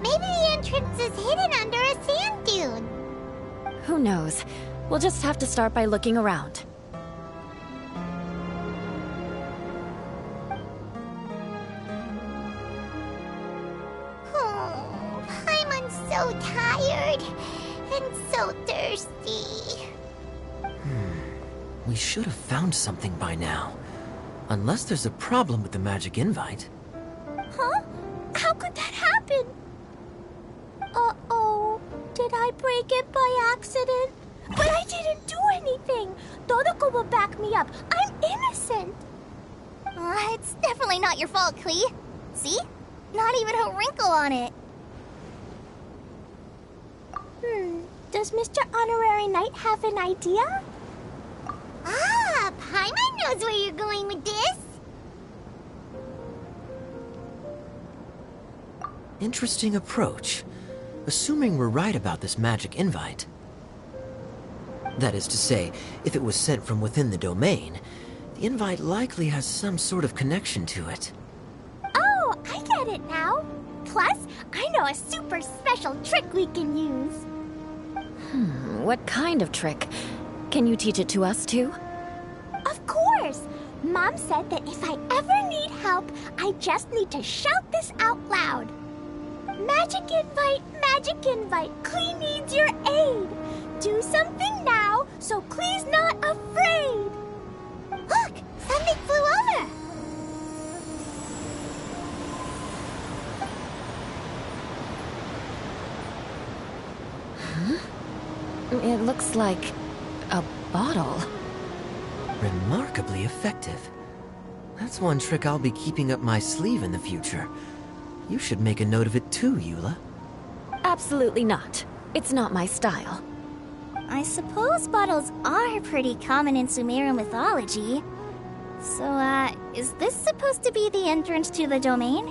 Maybe the entrance is hidden under a sand dune. Who knows? We'll just have to start by looking around. Oh, Paimon's so tired and so thirsty. We should have found something by now. Unless there's a problem with the magic invite. Huh? How could that happen? Uh-oh. Did I break it by accident? But I didn't do anything. Todoko will back me up. I'm innocent. It's definitely not your fault, Klee. See? Not even a wrinkle on it. Does Mr. Honorary Knight have an idea? Ah, Paimon knows where you're going with this. Interesting approach. Assuming we're right about this magic invite. That is to say, if it was sent from within the domain, the invite likely has some sort of connection to it. Oh, I get it now. Plus, I know a super special trick we can use. What kind of trick? Can you teach it to us too? Of course! Mom said that if I ever need help, I just need to shout this out loud. Magic invite, Klee needs your aid. Do something now, so Klee's not afraid. Look, something flew over. It looks like a bottle. Remarkably effective. That's one trick I'll be keeping up my sleeve in the future. You should make a note of it too, Eula. Absolutely not. It's not my style. I suppose bottles are pretty common in Sumeru mythology. So, is this supposed to be the entrance to the domain?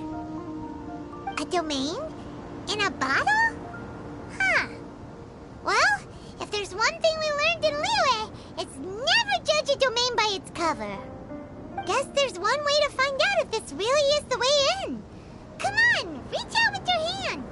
A domain? In a bottle? Huh. Well, one thing we learned in Liyue, it's never judge a domain by its cover. Guess there's one way to find out if this really is the way in. Come on, reach out with your hand.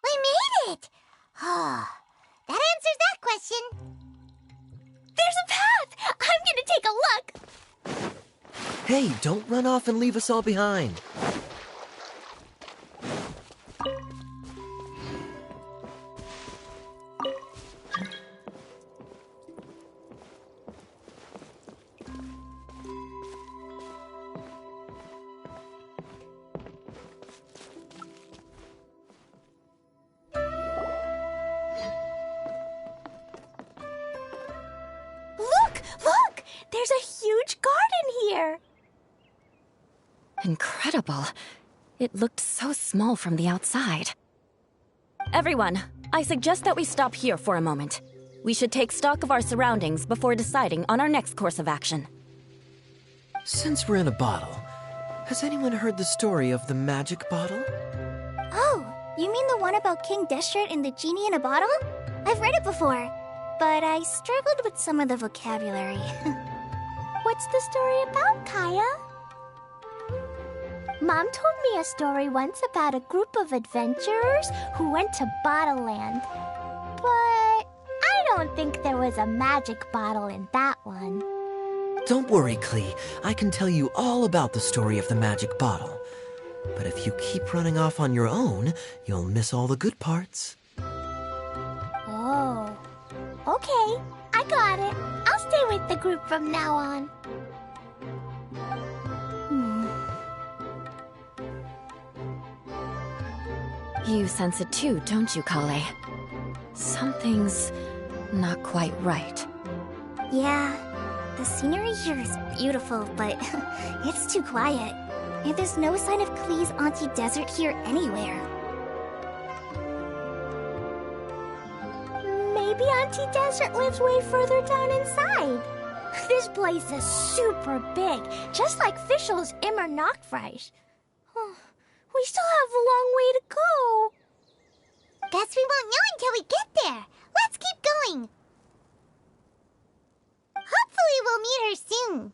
We made it! Oh, that answers that question. There's a path! I'm gonna take a look! Hey, don't run off and leave us all behind. Look! There's a huge garden here! Incredible. It looked so small from the outside. Everyone, I suggest that we stop here for a moment. We should take stock of our surroundings before deciding on our next course of action. Since we're in a bottle, has anyone heard the story of the magic bottle? Oh, you mean the one about King Deshret and the genie in a bottle? I've read it before, but I struggled with some of the vocabulary. What's the story about, Kaya? Mom told me a story once about a group of adventurers who went to Bottleland. But I don't think there was a magic bottle in that one. Don't worry, Klee. I can tell you all about the story of the magic bottle. But if you keep running off on your own, you'll miss all the good parts. Oh. Okay, I got it. I'll stay with the group from now on. You sense it too, don't you, Kale? Something's not quite right. Yeah, the scenery here is beautiful, but it's too quiet. And there's no sign of Klee's Auntie Desert here anywhere. Maybe Auntie Desert lives way further down inside. This place is super big, just like Fischl's Immer Nachtreich. We still have a long way to go. Guess we won't know until we get there. Let's keep going. Hopefully we'll meet her soon.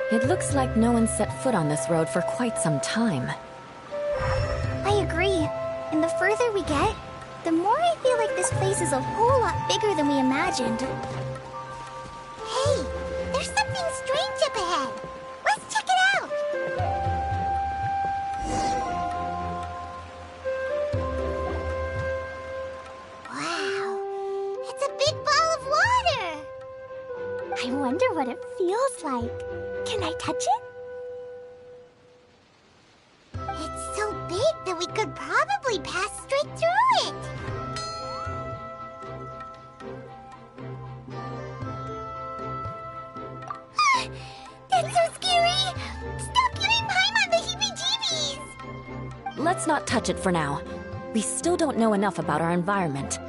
It looks like no one set foot on this road for quite some time. I agree. And the further we get, the more I feel like this place is a whole lot bigger than we imagined. Hey, there's something strange up ahead. Let's check it out. Wow, it's a big ball of water. I wonder what it feels like. Can I touch it? It's so big that we could probably pass straight through it. That's so scary! Stop giving Paimon the heebie-jeebies! Let's not touch it for now. We still don't know enough about our environment.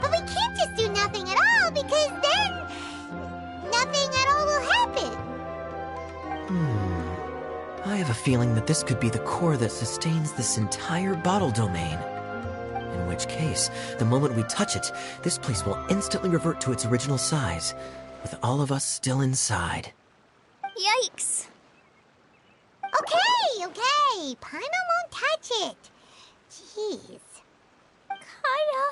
But we can't just do nothing at all, because then nothing at all will happen. I have a feeling that this could be the core that sustains this entire bottle domain. In which case, the moment we touch it, this place will instantly revert to its original size, with all of us still inside. Yikes. Okay. Paimon won't touch it. Jeez. Kaya,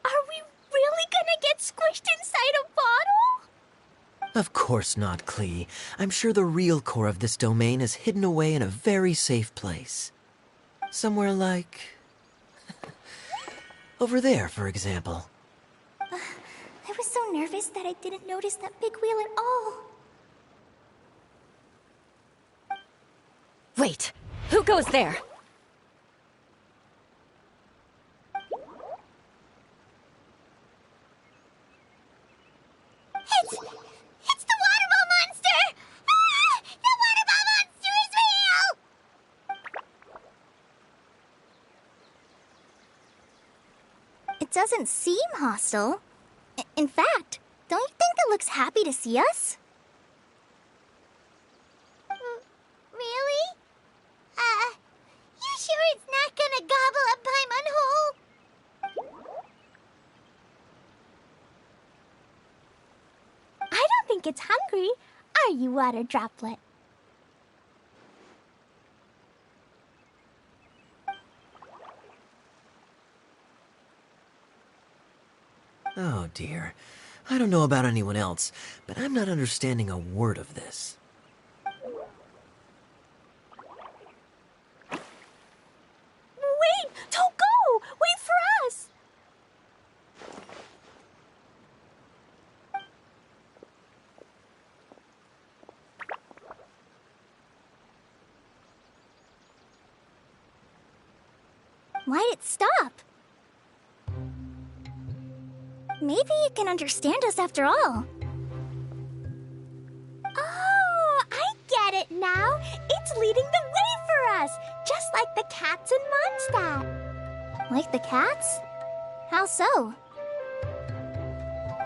are we really gonna get squished inside a bottle? Of course not, Klee. I'm sure the real core of this domain is hidden away in a very safe place. Somewhere like... over there, for example. I was so nervous that I didn't notice that big wheel at all. Wait, who goes there? It's the water ball monster! Ah! The water ball monster is real! It doesn't seem hostile. In fact, don't you think it looks happy to see us? Really? You sure it's not gonna gobble up Paimon whole? I don't think it's hungry. Are you, water droplet? Oh dear. I don't know about anyone else, but I'm not understanding a word of this. Wait! Don't go! Wait for us! Why'd it stop? Maybe it can understand us after all. Oh, I get it now. It's leading the way for us, just like the cats in Mondstadt. Like the cats? How so?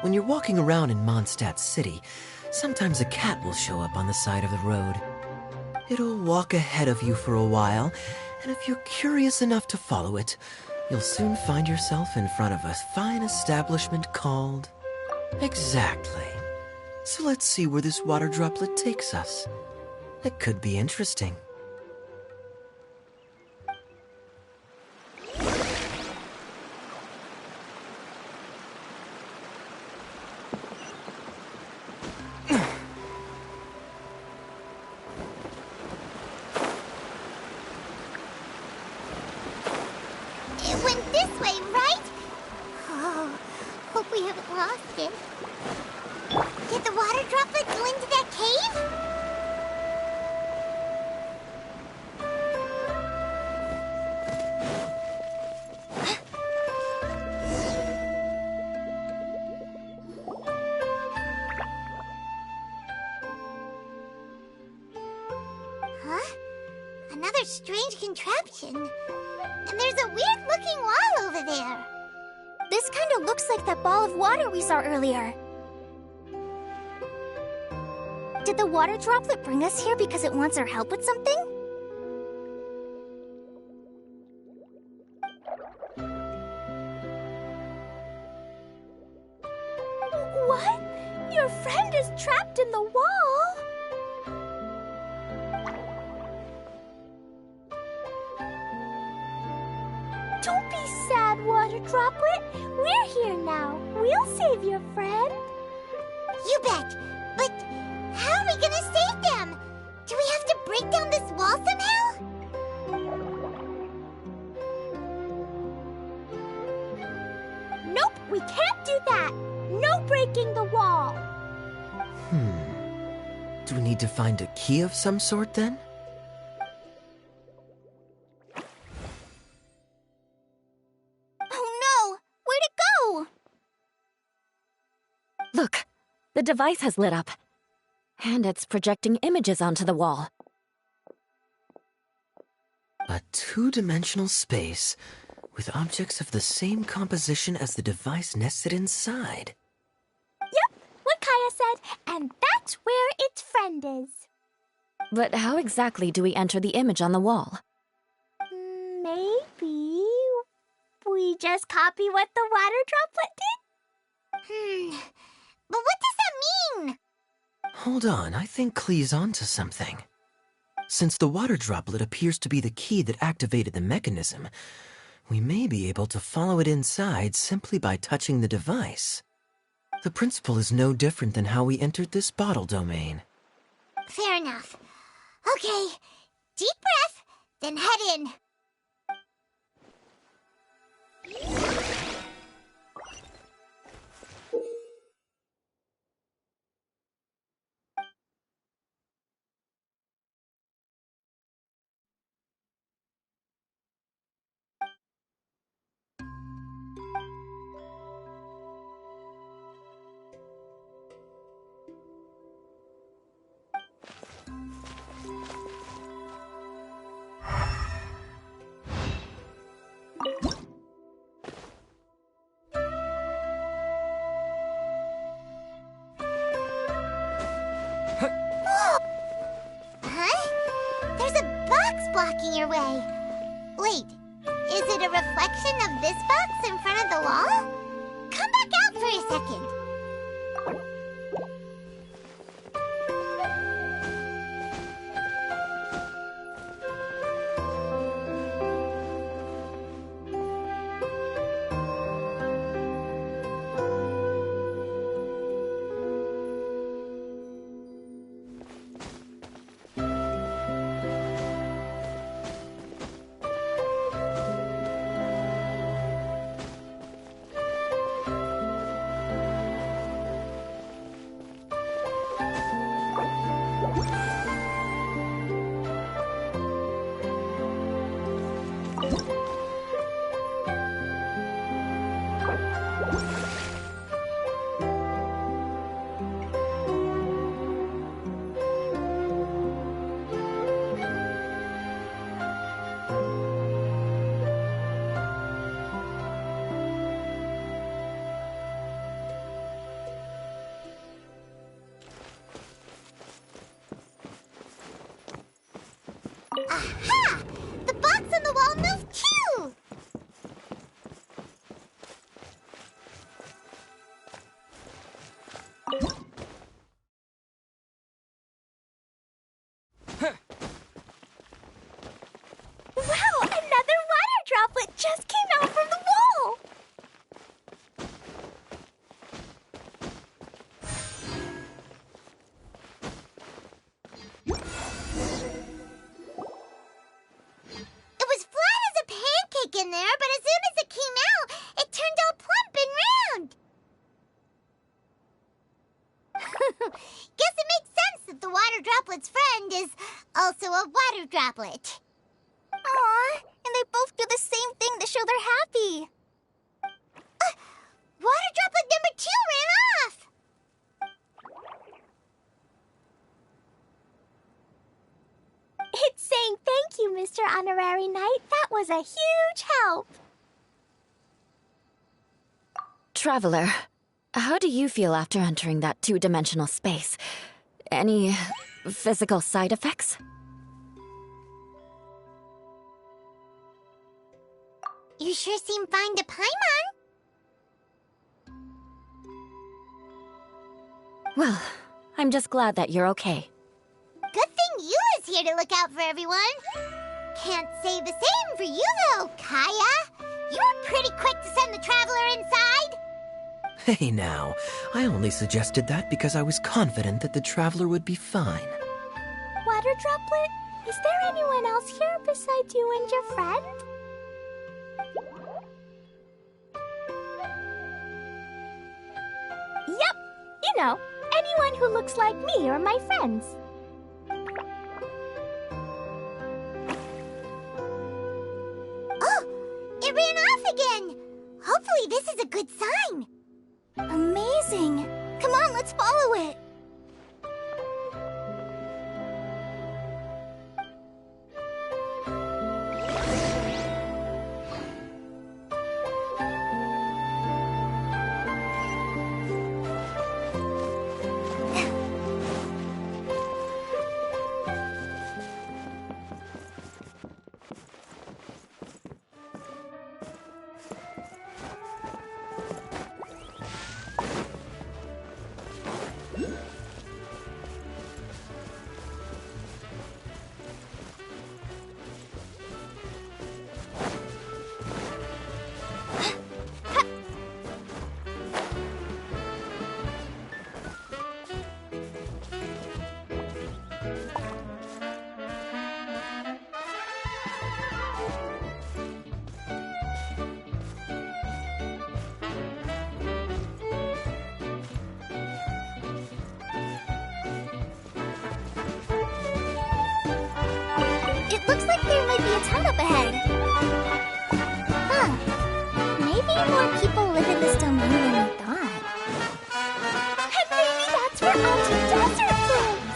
When you're walking around in Mondstadt City, sometimes a cat will show up on the side of the road. It'll walk ahead of you for a while, and if you're curious enough to follow it, you'll soon find yourself in front of a fine establishment called... Exactly. So let's see where this water droplet takes us. It could be interesting. It went this way, right? Oh, hope we haven't lost it. Did the water droplet go into that cave? Huh? Another strange contraption. And there's a weird-looking wall over there. This kind of looks like that ball of water we saw earlier. Did the water droplet bring us here because it wants our help with something? What? Your friend is trapped in the wall? Droplet. We're here now. We'll save your friend. You bet. But how are we gonna save them? Do we have to break down this wall somehow? Nope, we can't do that. No breaking the wall. Do we need to find a key of some sort then? Oh no! Where'd it go? Look, the device has lit up. And it's projecting images onto the wall. A two-dimensional space with objects of the same composition as the device nested inside. Yep, what Kaya said, and that's where its friend is. But how exactly do we enter the image on the wall? Maybe we just copy what the water droplet did? But what does that mean? Hold on, I think Klee's onto something. Since the water droplet appears to be the key that activated the mechanism, we may be able to follow it inside simply by touching the device. The principle is no different than how we entered this bottle domain. Fair enough. Okay, deep breath, then head in. Blocking your way. Wait, is it a reflection of this box in front of the wall? Come back out for a second. Aha! The box on the wall moved too! Wow! Another water droplet just came out from the wall! In there, but as soon as it came out, it turned all plump and round. Guess it makes sense that the water droplet's friend is also a water droplet. Aw, and they both do the same thing to show they're happy. Water droplet number 2 ran off. It's saying thank you, Mr. Honorary Knight. That was a huge help. Traveler, how do you feel after entering that two-dimensional space? Any physical side effects? You sure seem fine to Paimon. Well, I'm just glad that you're okay. Good thing Yula's here to look out for everyone. Can't say the same for you, though, Kaya. You were pretty quick to send the Traveler inside. Hey now, I only suggested that because I was confident that the Traveler would be fine. Water Droplet, is there anyone else here besides you and your friend? Yep, you know, anyone who looks like me or my friends. Oh, it ran off again. Hopefully this is a good sign. Amazing. Come on, let's follow it. Looks like there might be a town up ahead. Huh. Maybe more people live in this domain than we thought. And maybe that's where Auntie Desert lives.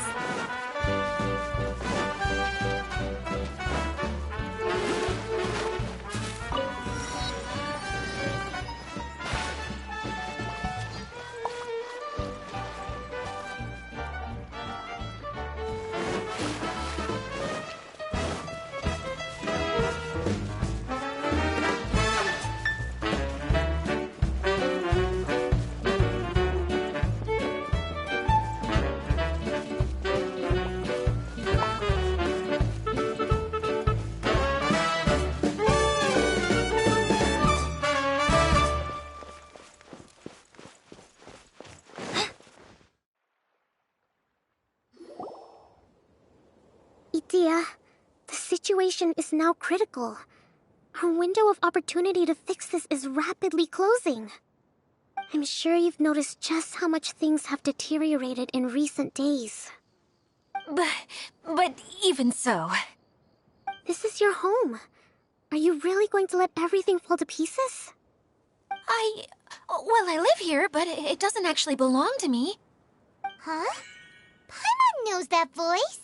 Idea, the situation is now critical. Our window of opportunity to fix this is rapidly closing. I'm sure you've noticed just how much things have deteriorated in recent days. But even so... This is your home. Are you really going to let everything fall to pieces? Well, I live here, but it doesn't actually belong to me. Huh? Paimon knows that voice.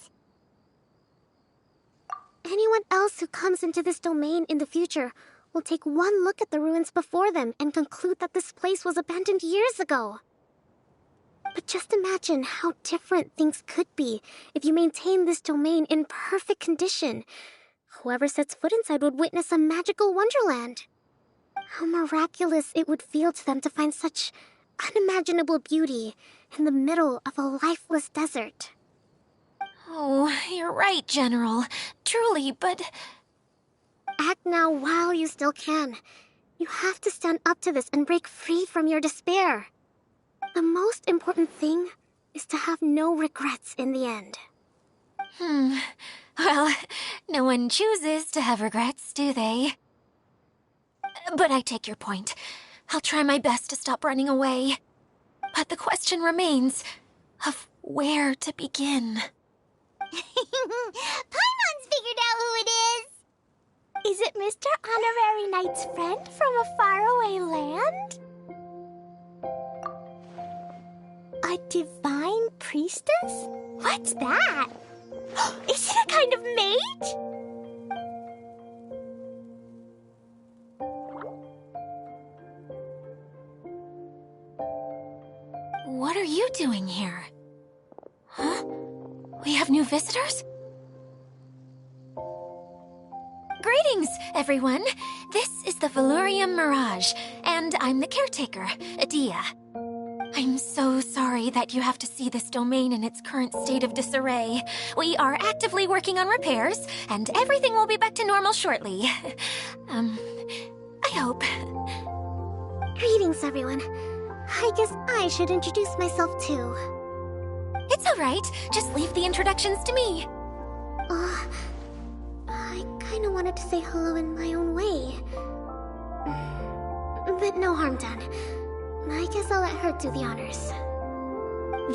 Anyone else who comes into this domain in the future will take one look at the ruins before them and conclude that this place was abandoned years ago. But just imagine how different things could be if you maintain this domain in perfect condition. Whoever sets foot inside would witness a magical wonderland. How miraculous it would feel to them to find such unimaginable beauty in the middle of a lifeless desert. Oh, you're right, General. Truly, but... Act now while you still can. You have to stand up to this and break free from your despair. The most important thing is to have no regrets in the end. Well, no one chooses to have regrets, do they? But I take your point. I'll try my best to stop running away. But the question remains of where to begin. Paimon's figured out who it is. Is it Mr. Honorary Knight's friend from a faraway land? A divine priestess? What's that? Is it a kind of mage? What are you doing here? Huh? We have new visitors? Greetings, everyone. This is the Valurium Mirage, and I'm the caretaker, Adia. I'm so sorry that you have to see this domain in its current state of disarray. We are actively working on repairs, and everything will be back to normal shortly. I hope. Greetings, everyone. I guess I should introduce myself too. It's alright. Just leave the introductions to me. I kinda wanted to say hello in my own way. But no harm done. I guess I'll let her do the honors.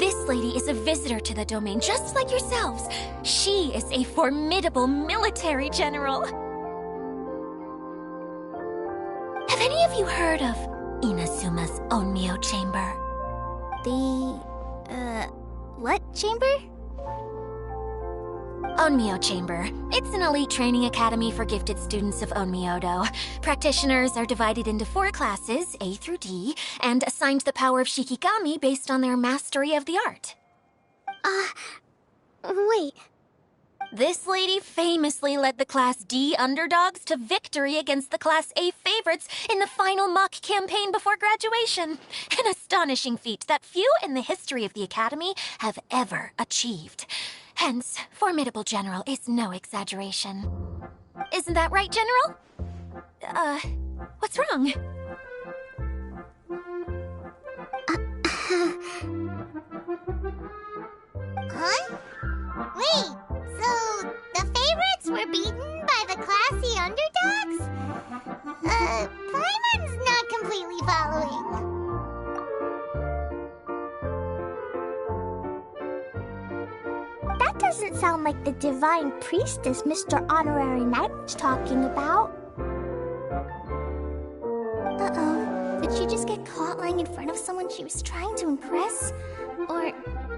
This lady is a visitor to the domain, just like yourselves. She is a formidable military general. Have any of you heard of Inazuma's Onmyo Chamber? What chamber? Onmyo Chamber. It's an elite training academy for gifted students of Onmyodo. Practitioners are divided into 4 classes, A through D, and assigned the power of Shikigami based on their mastery of the art. Wait. This lady famously led the Class D underdogs to victory against the Class A favorites in the final mock campaign before graduation. An astonishing feat that few in the history of the academy have ever achieved. Hence, formidable general is no exaggeration. Isn't that right, General? What's wrong? Huh? Wait, so the favorites were beaten by the classy underdogs? Paimon's not completely following. That doesn't sound like the divine priestess Mr. Honorary Knight was talking about. Uh-oh. Did she just get caught lying in front of someone she was trying to impress? Or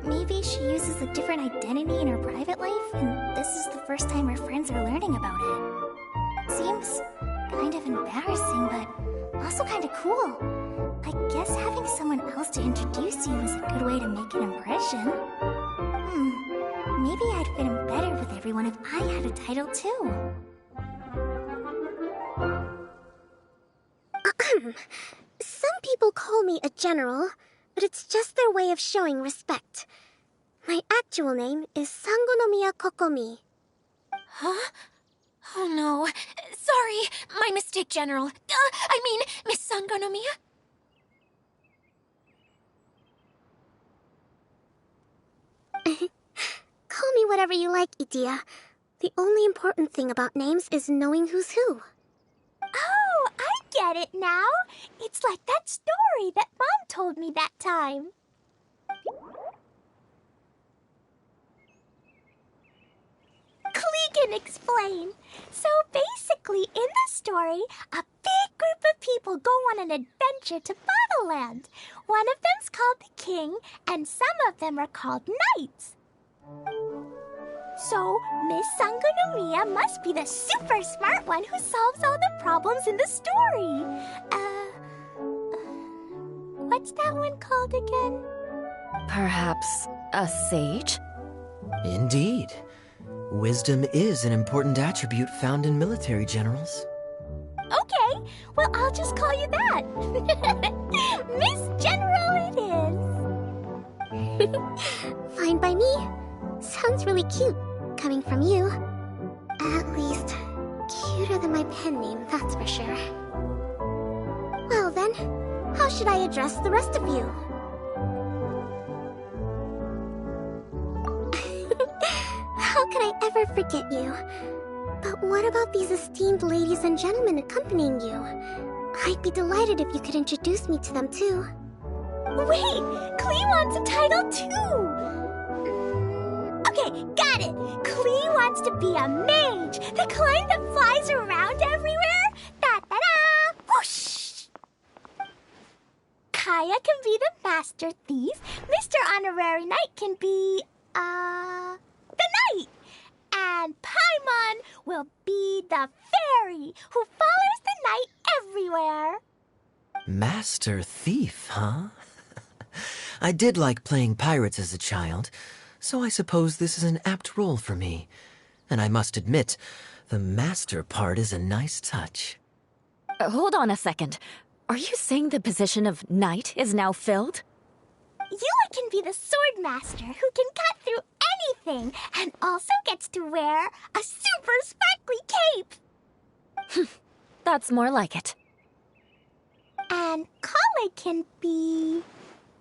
maybe she uses a different identity in her private life, and this is the first time her friends are learning about it. Seems kind of embarrassing, but also kind of cool. I guess having someone else to introduce you is a good way to make an impression. Maybe I'd fit in better with everyone if I had a title too. Some people call me a general, but it's just their way of showing respect. My actual name is Sangonomiya Kokomi. Huh? Oh no. Sorry, my mistake, General. I mean, Miss Sangonomiya? Call me whatever you like, Idia. The only important thing about names is knowing who's who. Oh, I get it now. It's like that story that Mom told me that time. Klee can explain. So basically, in the story, a big group of people go on an adventure to Bottleland. One of them's called the King, and some of them are called Knights. So, Miss Sangonomiya must be the super smart one who solves all the problems in the story. What's that one called again? Perhaps a sage? Indeed. Wisdom is an important attribute found in military generals. Okay, well, I'll just call you that. Miss General it is. Fine by me. Sounds really cute, coming from you. At least, cuter than my pen name, that's for sure. Well then, how should I address the rest of you? How could I ever forget you? But what about these esteemed ladies and gentlemen accompanying you? I'd be delighted if you could introduce me to them too. Wait, Klee wants a title too! Okay, got it! Klee wants to be a mage! The kind that flies around everywhere! Da-da-da! Whoosh! Kaya can be the master thief. Mr. Honorary Knight can be, the knight. And Paimon will be the fairy who follows the knight everywhere. Master Thief, huh? I did like playing pirates as a child, so I suppose this is an apt role for me. And I must admit, the master part is a nice touch. Hold on a second. Are you saying the position of knight is now filled? Yua can be the sword master who can cut through anything and also gets to wear a super sparkly cape. That's more like it. And Kale can be...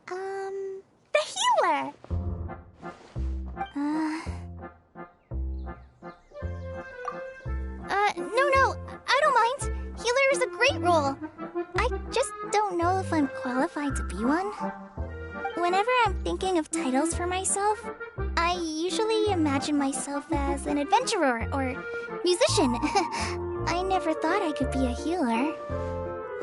the healer. No, I don't mind. Healer is a great role. I just don't know if I'm qualified to be one. Whenever I'm thinking of titles for myself, I usually imagine myself as an adventurer or musician. I never thought I could be a healer.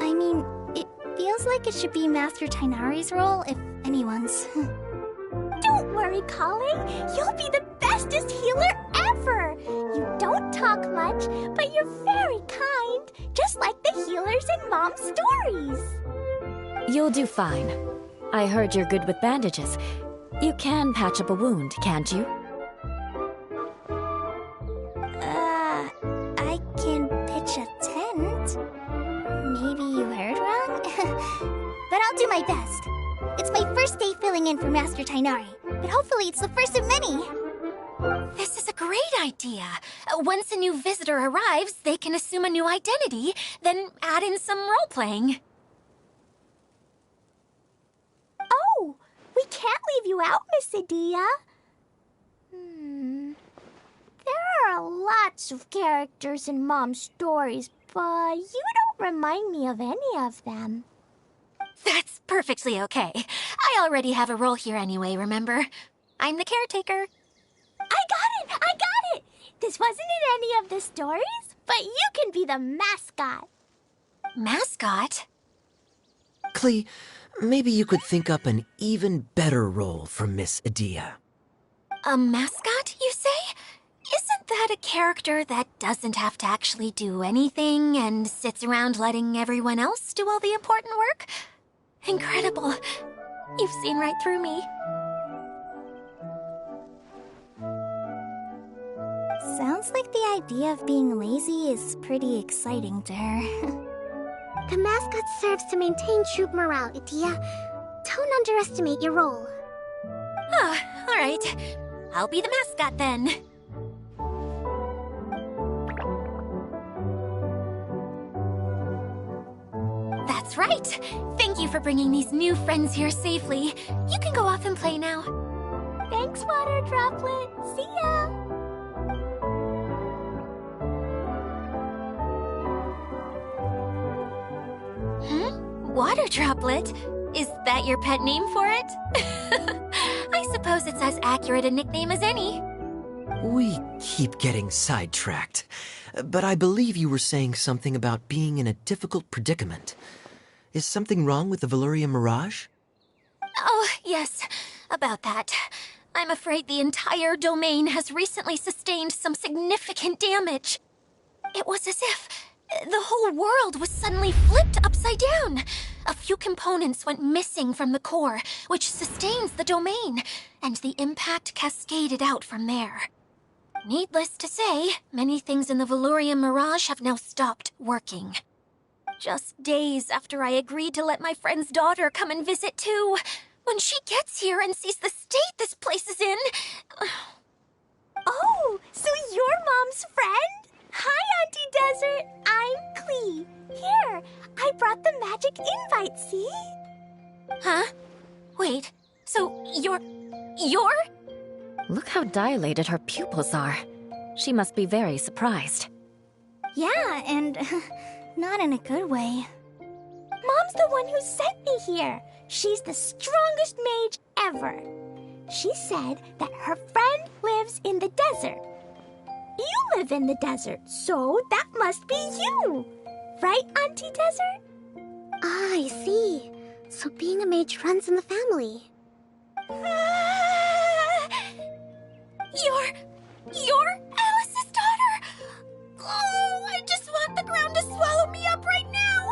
I mean, it feels like it should be Master Tainari's role, if anyone's. Don't worry, Kale. You'll be the bestest healer ever. You don't talk much, but you're very kind, just like the healers in Mom's stories. You'll do fine. I heard you're good with bandages. You can patch up a wound, can't you? I can pitch a tent. Maybe you heard wrong? But I'll do my best. It's my first day filling in for Master Tainari, but hopefully it's the first of many. This is a great idea. Once a new visitor arrives, they can assume a new identity, then add in some role-playing. Oh, we can't leave you out, Miss Adia. There are lots of characters in Mom's stories, but you don't remind me of any of them. That's perfectly okay. I already have a role here anyway, remember? I'm the caretaker. I got it! This wasn't in any of the stories, but you can be the mascot. Mascot? Klee, maybe you could think up an even better role for Miss Adia. A mascot, you say? Isn't that a character that doesn't have to actually do anything and sits around letting everyone else do all the important work? Incredible. You've seen right through me. Sounds like the idea of being lazy is pretty exciting to her. The mascot serves to maintain troop morale, Adia. Don't underestimate your role. Ah, all right. I'll be the mascot then. That's right. Thank you for bringing these new friends here safely. You can go off and play now. Thanks, Water Droplet. See ya. Water Droplet? Is that your pet name for it? I suppose it's as accurate a nickname as any. We keep getting sidetracked, but I believe you were saying something about being in a difficult predicament. Is something wrong with the Valyria Mirage? Oh, yes, about that. I'm afraid the entire domain has recently sustained some significant damage. It was as if the whole world was suddenly flipped upside down. A few components went missing from the core, which sustains the domain, and the impact cascaded out from there. Needless to say, many things in the Valyria Mirage have now stopped working. Just days after I agreed to let my friend's daughter come and visit too. When she gets here and sees the state this place is in... Oh, so you're Mom's friend? Hi, Auntie Desert. I'm Klee. Here, I brought the magic invite, see? Huh? Wait, so you're... Look how dilated her pupils are. She must be very surprised. Yeah, and not in a good way. Mom's the one who sent me here. She's the strongest mage ever. She said that her friend lives in the desert. You live in the desert, so that must be you. Right, Auntie Desert? Ah, I see. So being a mage runs in the family. You're Alice's daughter? Oh, I just want the ground to swallow me up right now.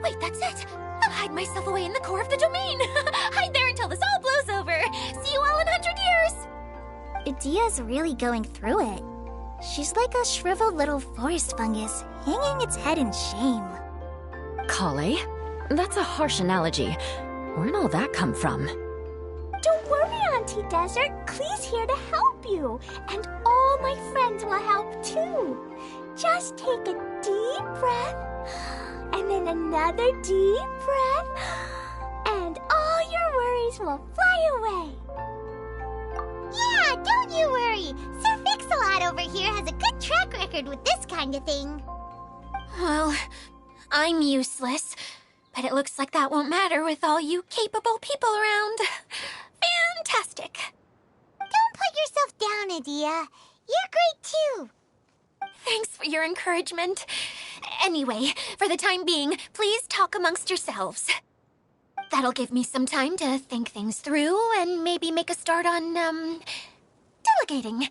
Wait, that's it. I'll hide myself away in the core of the domain. Hide there until this all blows over. See you all in 100 years. Adia's really going through it. She's like a shriveled little forest fungus, hanging its head in shame. Kale? That's a harsh analogy. Where'd all that come from? Don't worry, Auntie Desert. Klee's here to help you. And all my friends will help too. Just take a deep breath. And then another deep breath. And all your worries will fly away. Yeah, don't you worry. Sir Fix-a-Lot over here has a good track record with this kind of thing. Well, I'm useless. But it looks like that won't matter with all you capable people around. Fantastic. Don't put yourself down, Adia. You're great too. Thanks for your encouragement. Anyway, for the time being, please talk amongst yourselves. That'll give me some time to think things through and maybe make a start on, delegating.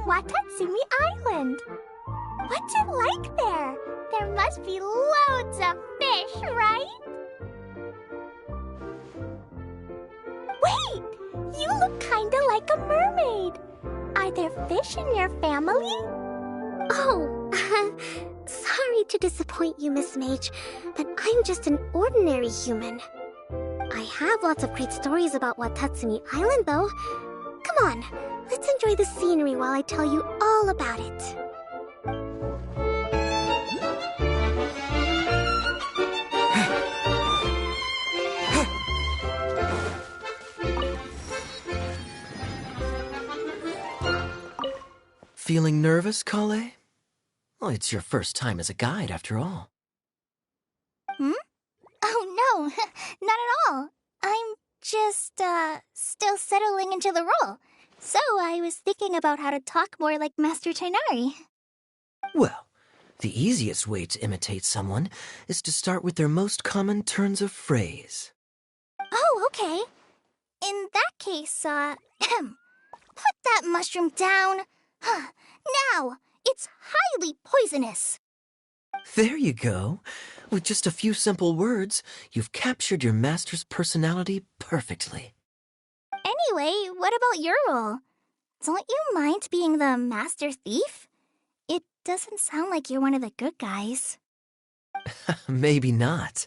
Watatsumi Island. What's it like there? There must be loads of fish, right? Wait! You look kinda like a mermaid. Are there fish in your family? Oh, sorry to disappoint you, Miss Mage, but I'm just an ordinary human. I have lots of great stories about Watatsumi Island, though. Come on, let's enjoy the scenery while I tell you all about it. Feeling nervous, Kale? Well, it's your first time as a guide, after all. Hmm? Oh, no, not at all. I'm just, still settling into the role. So I was thinking about how to talk more like Master Tighnari. Well, the easiest way to imitate someone is to start with their most common turns of phrase. Oh, okay. In that case, put that mushroom down. Now, it's highly poisonous. There you go. With just a few simple words, you've captured your master's personality perfectly. Anyway, what about your role? Don't you mind being the master thief? It doesn't sound like you're one of the good guys. Maybe not.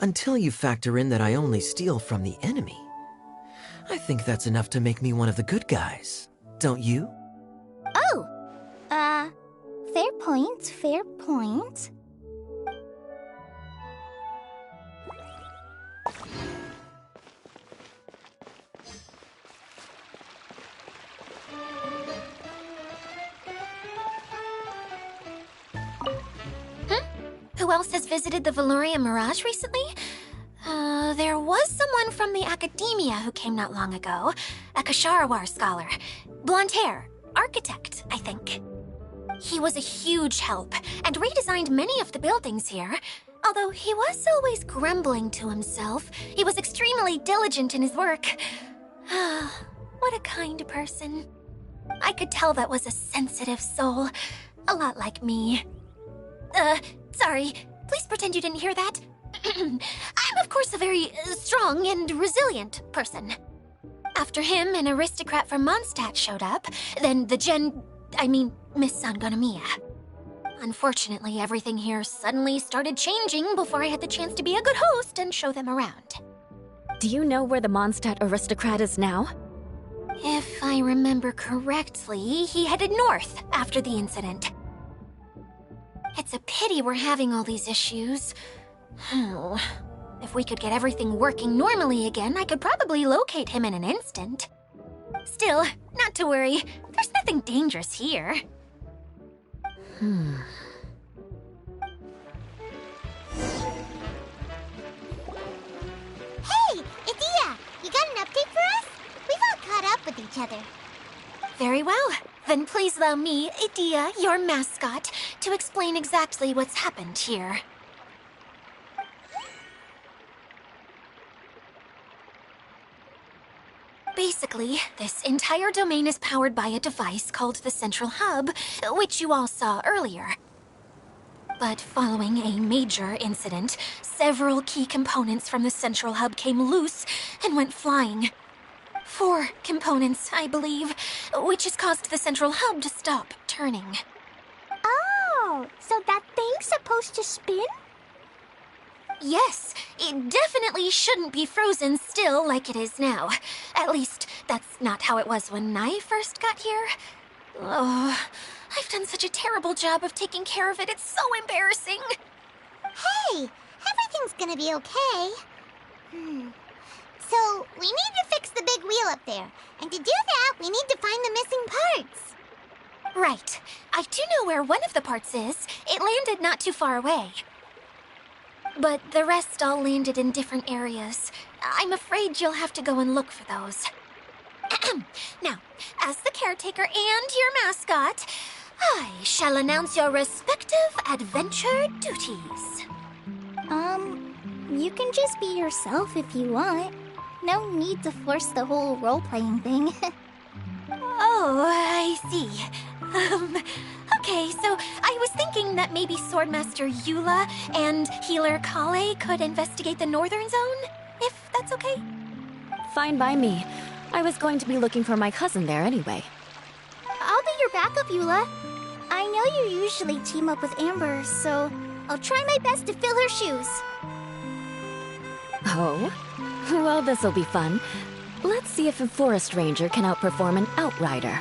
Until you factor in that I only steal from the enemy. I think that's enough to make me one of the good guys, don't you? Oh! Fair point, fair point. Who else has visited the Veloria Mirage recently? There was someone from the academia who came not long ago. A Kasharawar scholar. Blonde hair. Architect, I think. He was a huge help and redesigned many of the buildings here. Although he was always grumbling to himself, he was extremely diligent in his work. What a kind person. I could tell that was a sensitive soul. A lot like me. Sorry. Please pretend you didn't hear that. I'm, of course, a very strong and resilient person. After him, an aristocrat from Mondstadt showed up. Then Miss Sangonomiya. Unfortunately, everything here suddenly started changing before I had the chance to be a good host and show them around. Do you know where the Mondstadt aristocrat is now? If I remember correctly, he headed north after the incident. It's a pity we're having all these issues. If we could get everything working normally again, I could probably locate him in an instant. Still, not to worry. There's nothing dangerous here. Hey, Idia! You got an update for us? We've all caught up with each other. Very well. Then please allow me, Idia, your mascot, to explain exactly what's happened here. Basically, this entire domain is powered by a device called the Central Hub, which you all saw earlier. But following a major incident, several key components from the central hub came loose and went flying. 4 components, I believe, which has caused the central hub to stop turning. Oh, so that thing's supposed to spin? Yes, it definitely shouldn't be frozen still like it is now. At least, that's not how it was when I first got here. Oh, I've done such a terrible job of taking care of it. It's so embarrassing. Hey, everything's gonna be okay. So, we need to fix the big wheel up there. And to do that, we need to find the missing parts. Right. I do know where one of the parts is. It landed not too far away. But the rest all landed in different areas. I'm afraid you'll have to go and look for those. Now, as the caretaker and your mascot, I shall announce your respective adventure duties. You can just be yourself if you want. No need to force the whole role-playing thing. Oh, I see. Okay, so I was thinking that maybe Swordmaster Eula and Healer Kale could investigate the northern zone, if that's okay? Fine by me. I was going to be looking for my cousin there anyway. I'll be your backup, Eula. I know you usually team up with Amber, so I'll try my best to fill her shoes. Oh? Well, this'll be fun. Let's see if a forest ranger can outperform an outrider.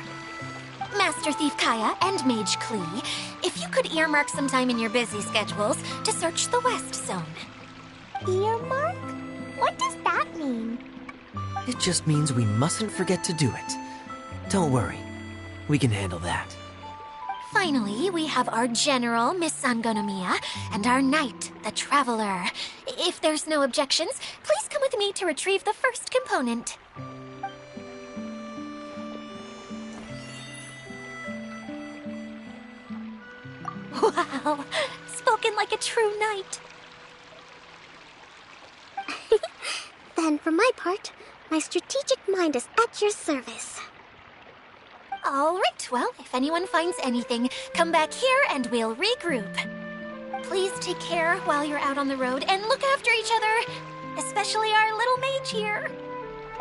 Master Thief Kaya and Mage Klee, if you could earmark some time in your busy schedules to search the West Zone. Earmark? What does that mean? It just means we mustn't forget to do it. Don't worry. We can handle that. Finally, we have our General, Miss Sangonomiya, and our Knight, the Traveler. If there's no objections, please come with me to retrieve the first component. Wow, spoken like a true knight. Then, for my part, my strategic mind is at your service. All right, well, if anyone finds anything, come back here and we'll regroup. Please take care while you're out on the road and look after each other, especially our little mage here.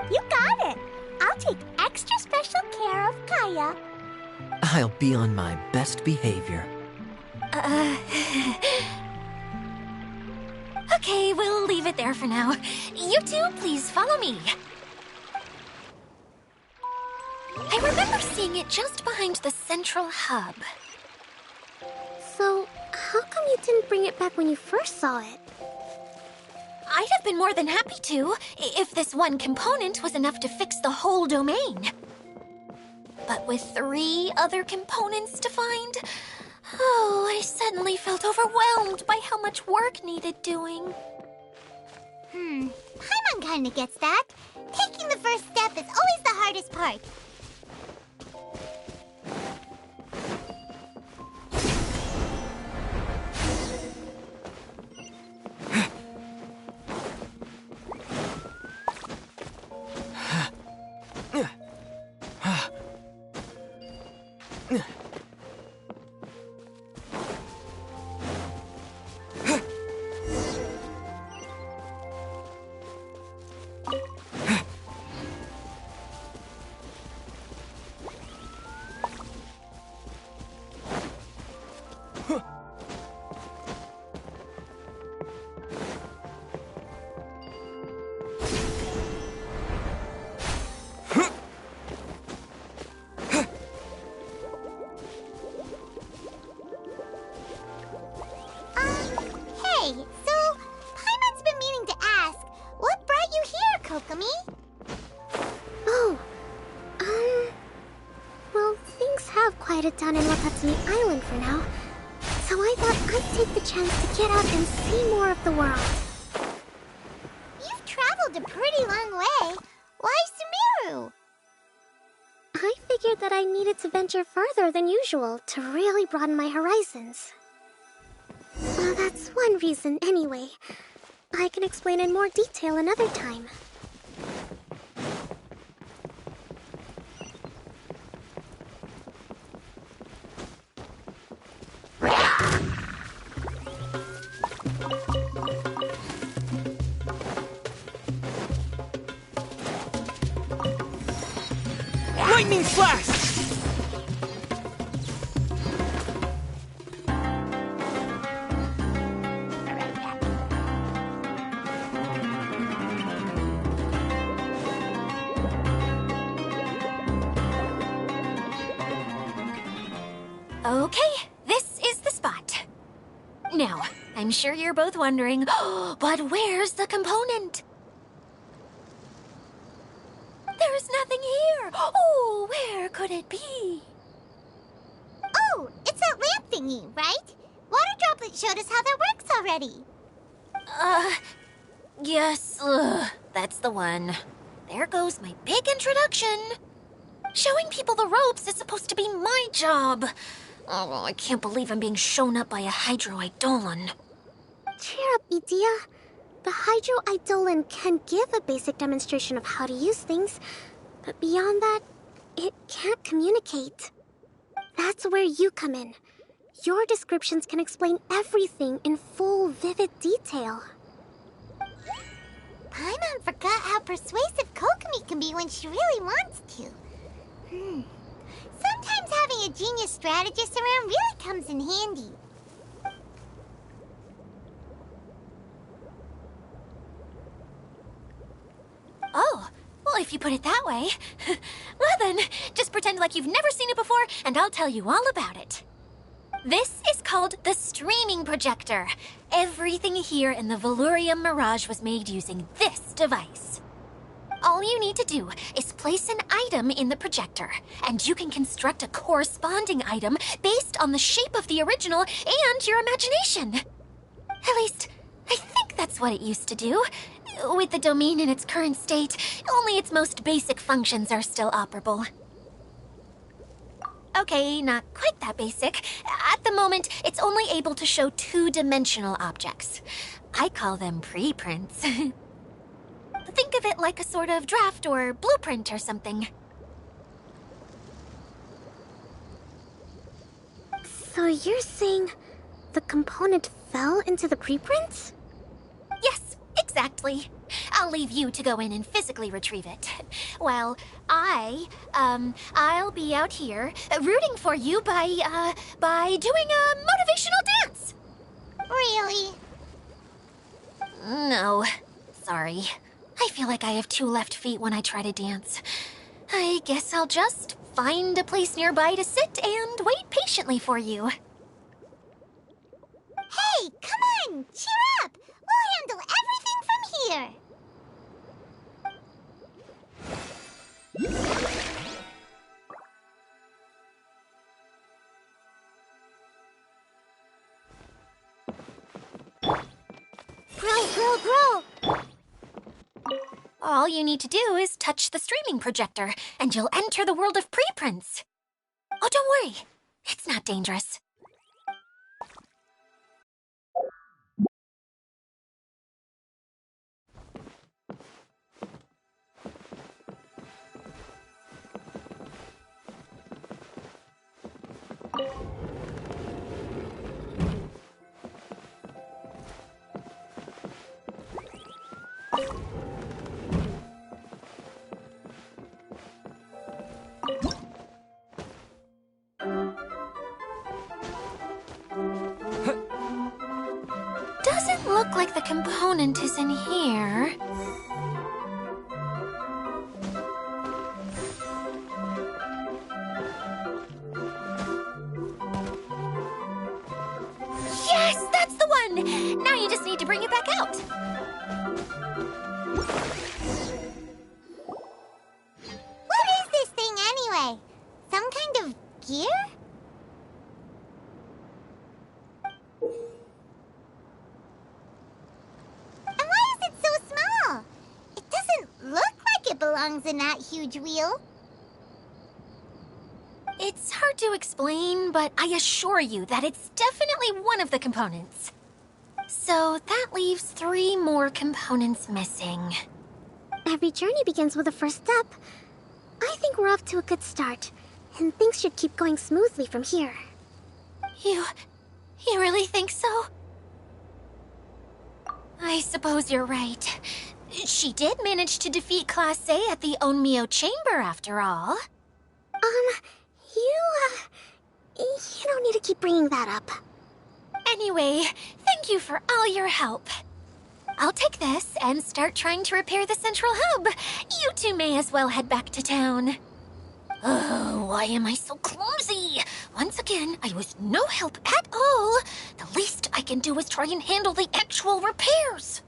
You got it. I'll take extra special care of Kaya. I'll be on my best behavior. Okay, we'll leave it there for now. You two, please follow me. I remember seeing it just behind the central hub. So, how come you didn't bring it back when you first saw it? I'd have been more than happy to, if this one component was enough to fix the whole domain. But with 3 other components to find, oh, I suddenly felt overwhelmed by how much work needed doing. Paimon kinda gets that. Taking the first step is always the hardest part. Hey, so Paimon's been meaning to ask, what brought you here, Kokomi? Oh, well, things have quieted down in Watatsumi Island for now. So I thought I'd take the chance to get out and see more of the world. You've traveled a pretty long way. Why Sumeru? I figured that I needed to venture further than usual to really broaden my horizons. Well, that's one reason anyway. I can explain in more detail another time. Lightning flash! Okay, this is the spot. Now, I'm sure you're both wondering, but where's the component? There's nothing here. Oh, where could it be? Oh, it's that lamp thingy, right? Water Droplet showed us how that works already. Yes, that's the one. There goes my big introduction. Showing people the ropes is supposed to be my job. Oh, I can't believe I'm being shown up by a Hydro Eidolon. Cheer up, Edea. The Hydro Eidolon can give a basic demonstration of how to use things, but beyond that, it can't communicate. That's where you come in. Your descriptions can explain everything in full, vivid detail. Paimon forgot how persuasive Kokomi can be when she really wants to. Sometimes having a genius strategist around really comes in handy. Oh, well, if you put it that way. Well then, just pretend like you've never seen it before, and I'll tell you all about it. This is called the streaming projector. Everything here in the Velurium Mirage was made using this device. All you need to do is place an item in the projector, and you can construct a corresponding item based on the shape of the original and your imagination. At least, I think that's what it used to do. With the domain in its current state, only its most basic functions are still operable. Okay, not quite that basic. At the moment, it's only able to show two-dimensional objects. I call them preprints. Think of it like a sort of draft or blueprint or something. So you're saying the component fell into the preprints? Yes, exactly. I'll leave you to go in and physically retrieve it. Well, I'll be out here rooting for you by doing a motivational dance. Really? No, sorry. I feel like I have two left feet when I try to dance. I guess I'll just find a place nearby to sit and wait patiently for you. Hey, come on! Cheer up! We'll handle everything from here! Grow! All you need to do is touch the streaming projector, and you'll enter the world of preprints. Oh, don't worry. It's not dangerous. Doesn't look like the component is in here. Yes, that's the one! Now you just need to bring it back out. What is this thing anyway? Some kind of gear? And why is it so small? It doesn't look like it belongs in that huge wheel. It's hard to explain, but I assure you that it's definitely one of the components. So that leaves 3 more components missing. Every journey begins with a first step. I think we're off to a good start, and things should keep going smoothly from here. You really think so? I suppose you're right. She did manage to defeat Class A at the Onmyo Chamber, after all. You don't need to keep bringing that up. Anyway, thank you for all your help. I'll take this and start trying to repair the central hub. You two may as well head back to town. Oh, why am I so clumsy? Once again, I was no help at all. The least I can do is try and handle the actual repairs.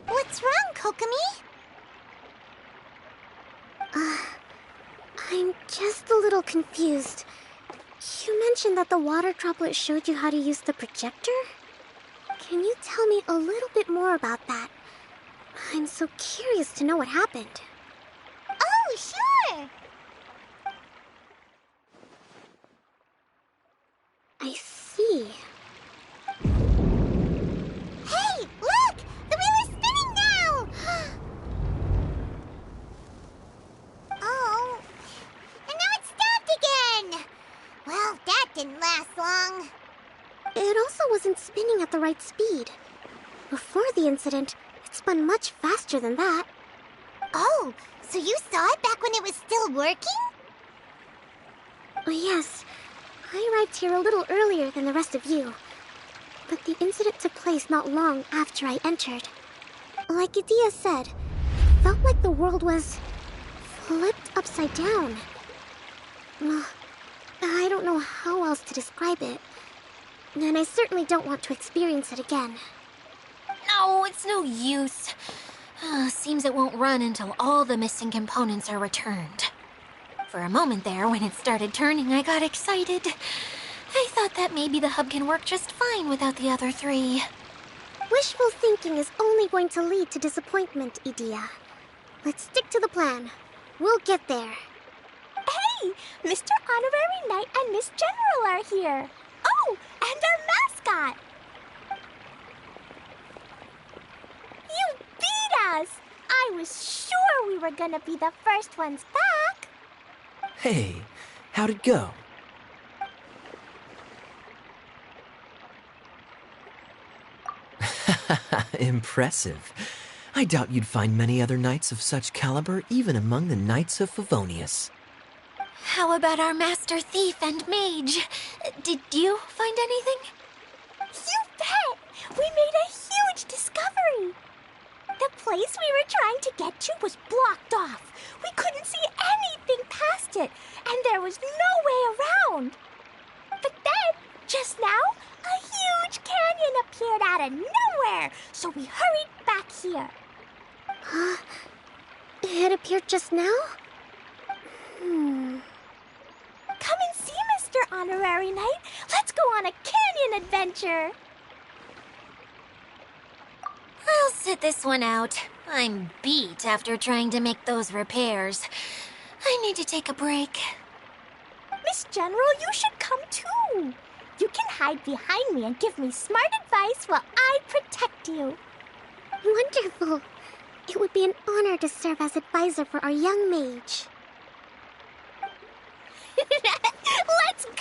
What's wrong, Kokomi? I'm just a little confused. You mentioned that the water droplet showed you how to use the projector? Can you tell me a little bit more about that? I'm so curious to know what happened. Oh, sure! I see. Hey, look! The wheel is spinning now! Oh, and now it's stopped again! Well, that didn't last long. It also wasn't spinning at the right speed. Before the incident, it spun much faster than that. Oh, so you saw it back when it was still working? Oh, yes. I arrived here a little earlier than the rest of you. But the incident took place not long after I entered. Like Idia said, it felt like the world was flipped upside down. I don't know how else to describe it. And I certainly don't want to experience it again. No, it's no use. Seems it won't run until all the missing components are returned. For a moment there, when it started turning, I got excited. I thought that maybe the hub can work just fine without the other three. Wishful thinking is only going to lead to disappointment, Idia. Let's stick to the plan. We'll get there. Hey! Mr. Honorary Knight and Miss General are here. Oh, and our mascot! You beat us! I was sure we were gonna be the first ones back. Hey, how'd it go? Impressive. I doubt you'd find many other knights of such caliber even among the Knights of Favonius. How about our master thief and mage? Did you find anything? You bet! We made a huge discovery! The place we were trying to get to was blocked off. We couldn't see anything past it, and there was no way around. But then, just now, a huge canyon appeared out of nowhere, so we hurried back here. It appeared just now? Come and see, Mr. Honorary Knight. Let's go on a canyon adventure. I'll sit this one out. I'm beat after trying to make those repairs. I need to take a break. Miss General, you should come too. You can hide behind me and give me smart advice while I protect you. Wonderful. It would be an honor to serve as advisor for our young mage. Let's go!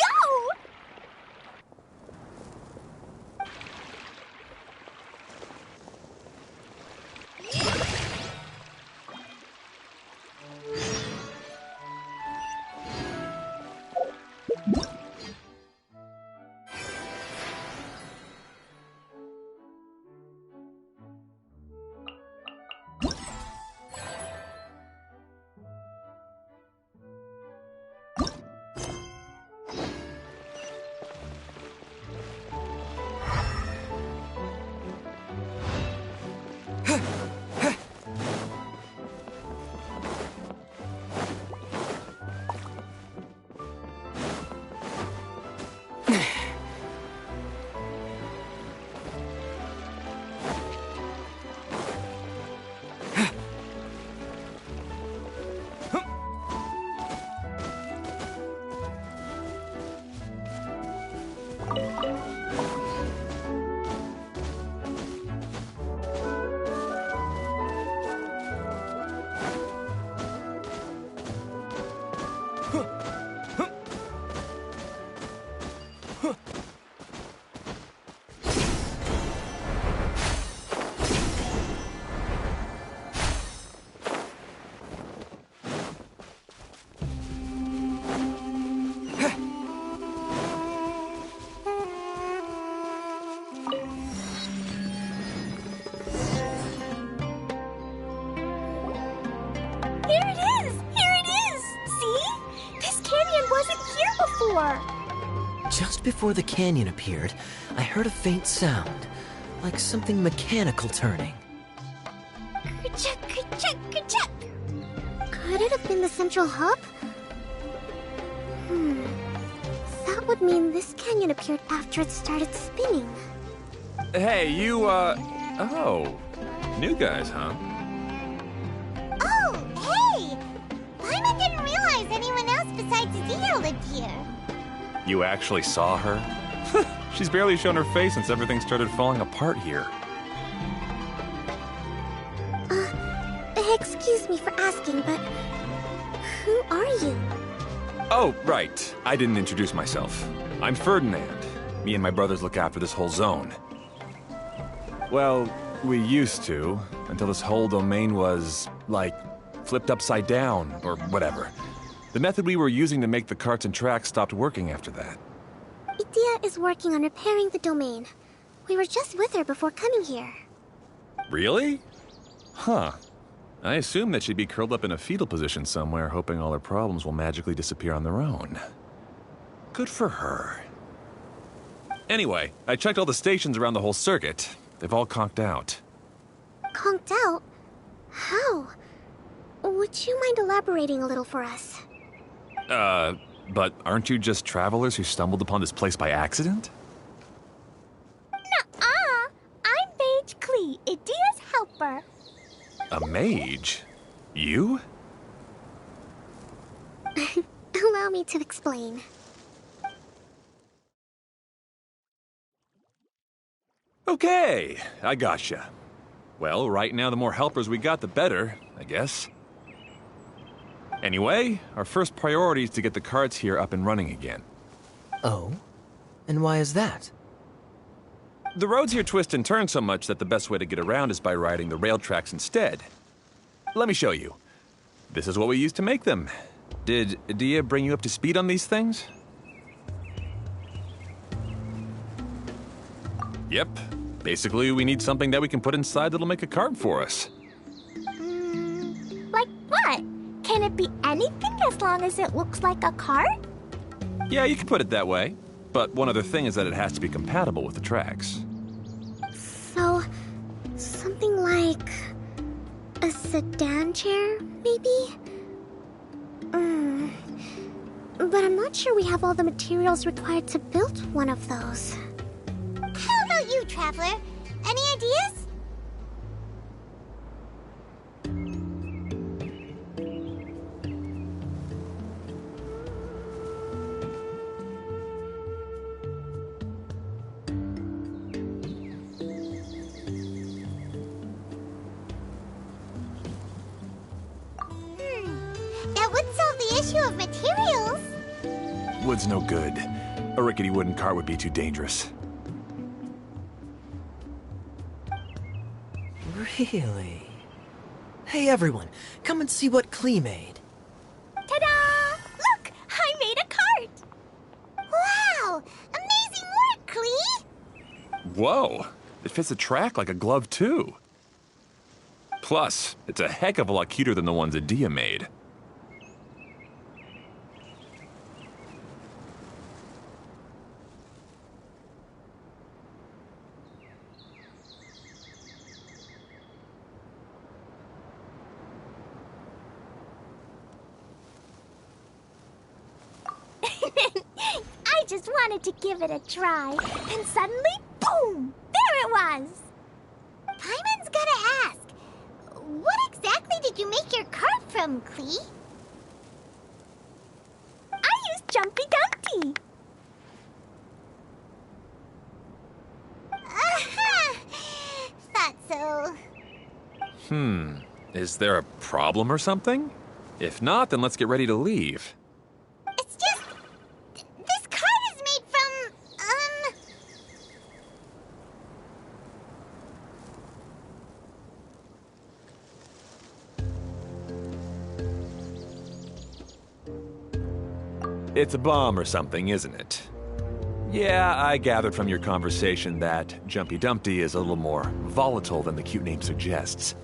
sewer. Just before the canyon appeared, I heard a faint sound, like something mechanical turning. Ka-chuck, ka-chuck, ka-chuck. Could it have been the central hub? That would mean this canyon appeared after it started spinning. Hey, you, oh. New guys, huh? Oh, hey! Paimon didn't realize anyone else besides Dia lived here. You actually saw her? She's barely shown her face since everything started falling apart here. Excuse me for asking, but who are you? Oh, right. I didn't introduce myself. I'm Ferdinand. Me and my brothers look after this whole zone. Well, we used to, until this whole domain was, like, flipped upside down, or whatever. The method we were using to make the carts and tracks stopped working after that. Idia is working on repairing the domain. We were just with her before coming here. Really? Huh. I assume that she'd be curled up in a fetal position somewhere, hoping all her problems will magically disappear on their own. Good for her. Anyway, I checked all the stations around the whole circuit. They've all conked out. Conked out? How? Would you mind elaborating a little for us? But aren't you just travelers who stumbled upon this place by accident? Nuh-uh! I'm Mage Klee, Idia's helper. A mage? You? Allow me to explain. Okay, I gotcha. Well, right now the more helpers we got, the better, I guess. Anyway, our first priority is to get the carts here up and running again. Oh? And why is that? The roads here twist and turn so much that the best way to get around is by riding the rail tracks instead. Let me show you. This is what we used to make them. Did Dia bring you up to speed on these things? Yep. Basically, we need something that we can put inside that'll make a cart for us. Like what? Can it be anything as long as it looks like a cart? Yeah, you can put it that way. But one other thing is that it has to be compatible with the tracks. So, something like a sedan chair, maybe? But I'm not sure we have all the materials required to build one of those. How about you, Traveler? Any ideas? That would solve the issue of materials. Wood's no good. A rickety wooden cart would be too dangerous. Really? Hey everyone, come and see what Klee made. Ta-da! Look! I made a cart! Wow! Amazing work, Klee! Whoa! It fits the track like a glove, too. Plus, it's a heck of a lot cuter than the ones Dia made. I just wanted to give it a try, and suddenly, boom! There it was! Paimon's gotta ask, what exactly did you make your cart from, Klee? I used Jumpy Dumpty! Thought so. Is there a problem or something? If not, then let's get ready to leave. It's just... this cart is made from, It's a bomb or something, isn't it? Yeah, I gathered from your conversation that Jumpy Dumpty is a little more volatile than the cute name suggests.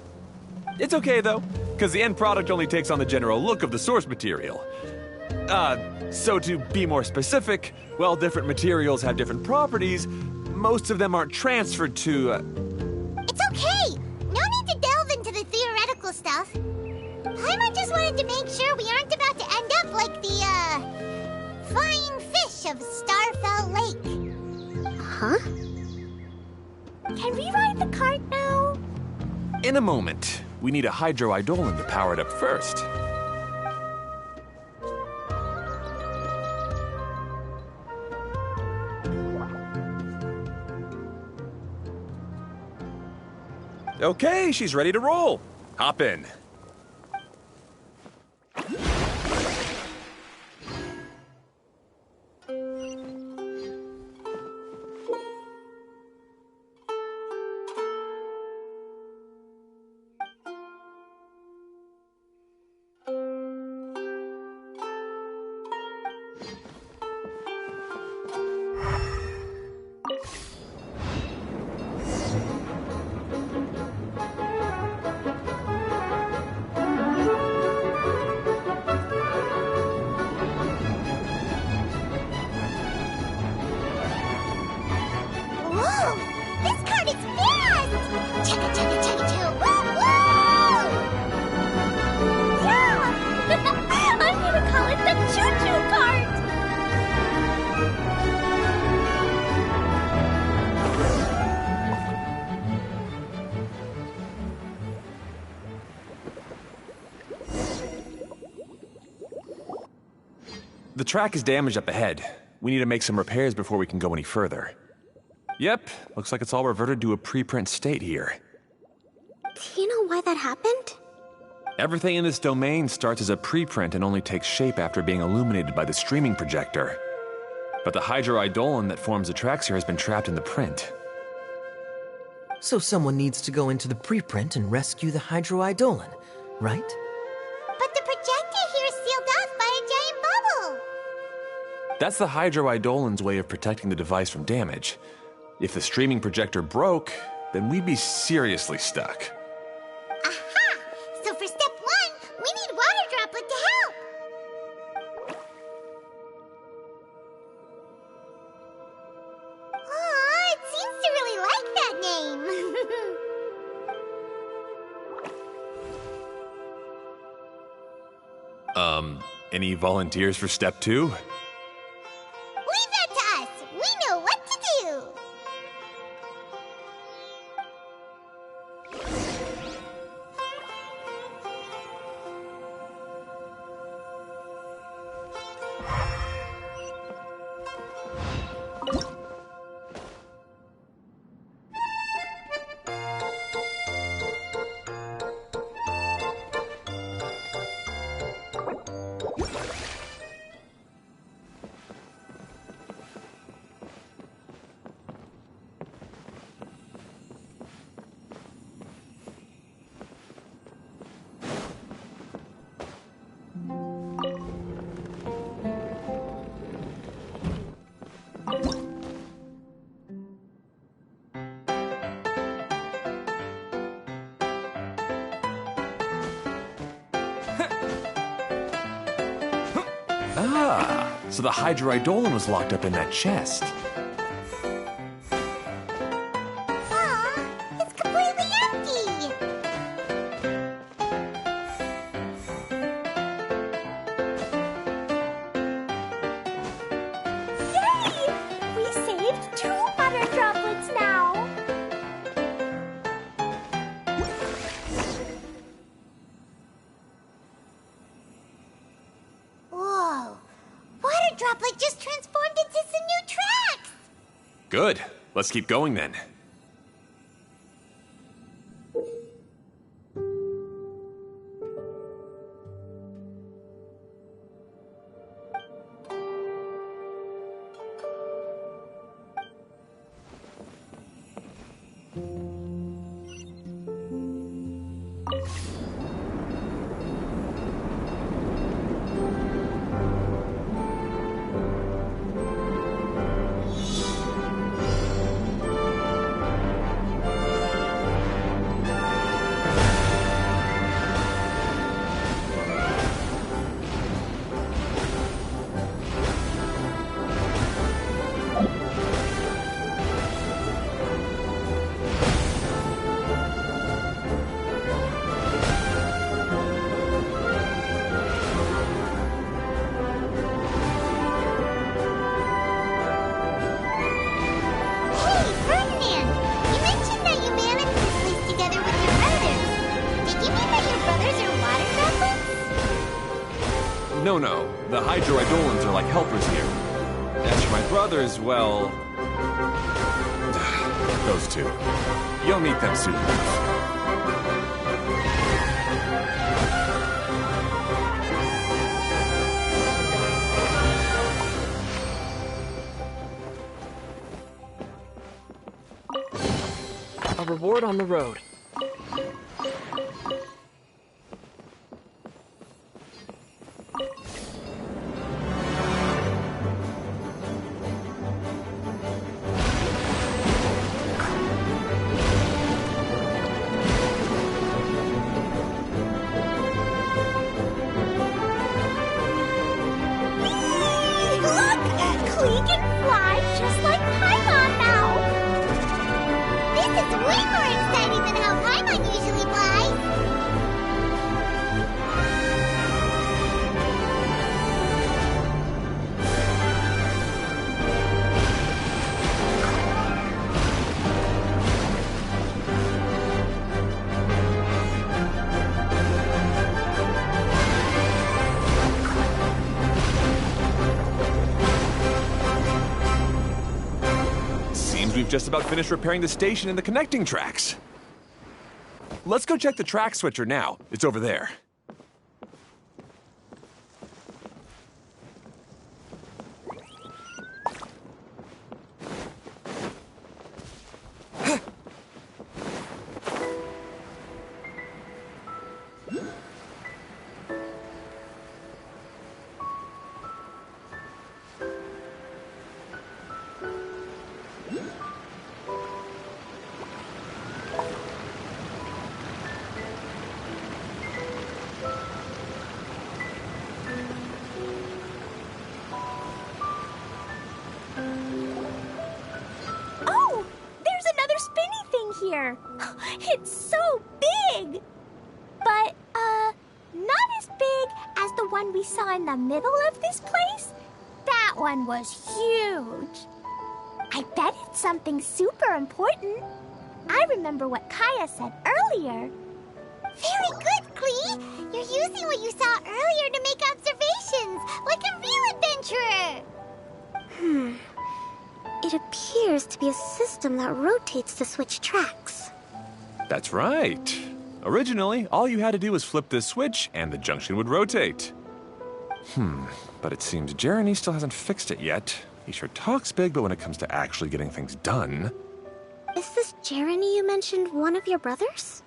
It's okay, though, because the end product only takes on the general look of the source material. So to be more specific, while different materials have different properties, most of them aren't transferred to, It's okay! No need to delve into the theoretical stuff. Paimon just wanted to make sure we aren't about to end up like the, flying fish of Starfell Lake. Huh? Can we ride the cart now? In a moment. We need a hydroidolin to power it up first. Okay, she's ready to roll. Hop in. Whoa! This cart is fast! Chugga chugga chugga choo! Woo woo! Yeah! I'm gonna call it the choo-choo cart! The track is damaged up ahead. We need to make some repairs before we can go any further. Yep, looks like it's all reverted to a preprint state here. Do you know why that happened? Everything in this domain starts as a preprint and only takes shape after being illuminated by the streaming projector. But the hydroidolin that forms the tracks here has been trapped in the print. So someone needs to go into the preprint and rescue the hydroidolin, right? But the projector here is sealed off by a giant bubble! That's the hydroidolin's way of protecting the device from damage. If the streaming projector broke, then we'd be seriously stuck. Aha! So for step 1, we need water droplet to help! Aw, it seems to really like that name! Any volunteers for step 2? Leave that to us! We know what to do! Ah, so the hydroidolin was locked up in that chest. Aw, it's completely empty! Yay! We saved 2 water droplets now! Whoa! Water droplet just transformed into some new tracks! Good. Let's keep going then. No. The hydroidolans are like helpers here. As for my brothers, well... those two. You'll meet them soon. A reward on the road. We've just about finished repairing the station and the connecting tracks. Let's go check the track switcher now. It's over there. It's so big! But, not as big as the one we saw in the middle of this place. That one was huge. I bet it's something super important. I remember what Kaya said earlier. Very good, Klee! You're using what you saw earlier to make observations, like a real adventurer! It appears to be a system that rotates to switch tracks. That's right. Originally, all you had to do was flip this switch and the junction would rotate. But it seems Jeremy still hasn't fixed it yet. He sure talks big, but when it comes to actually getting things done... Is this Jeremy you mentioned one of your brothers?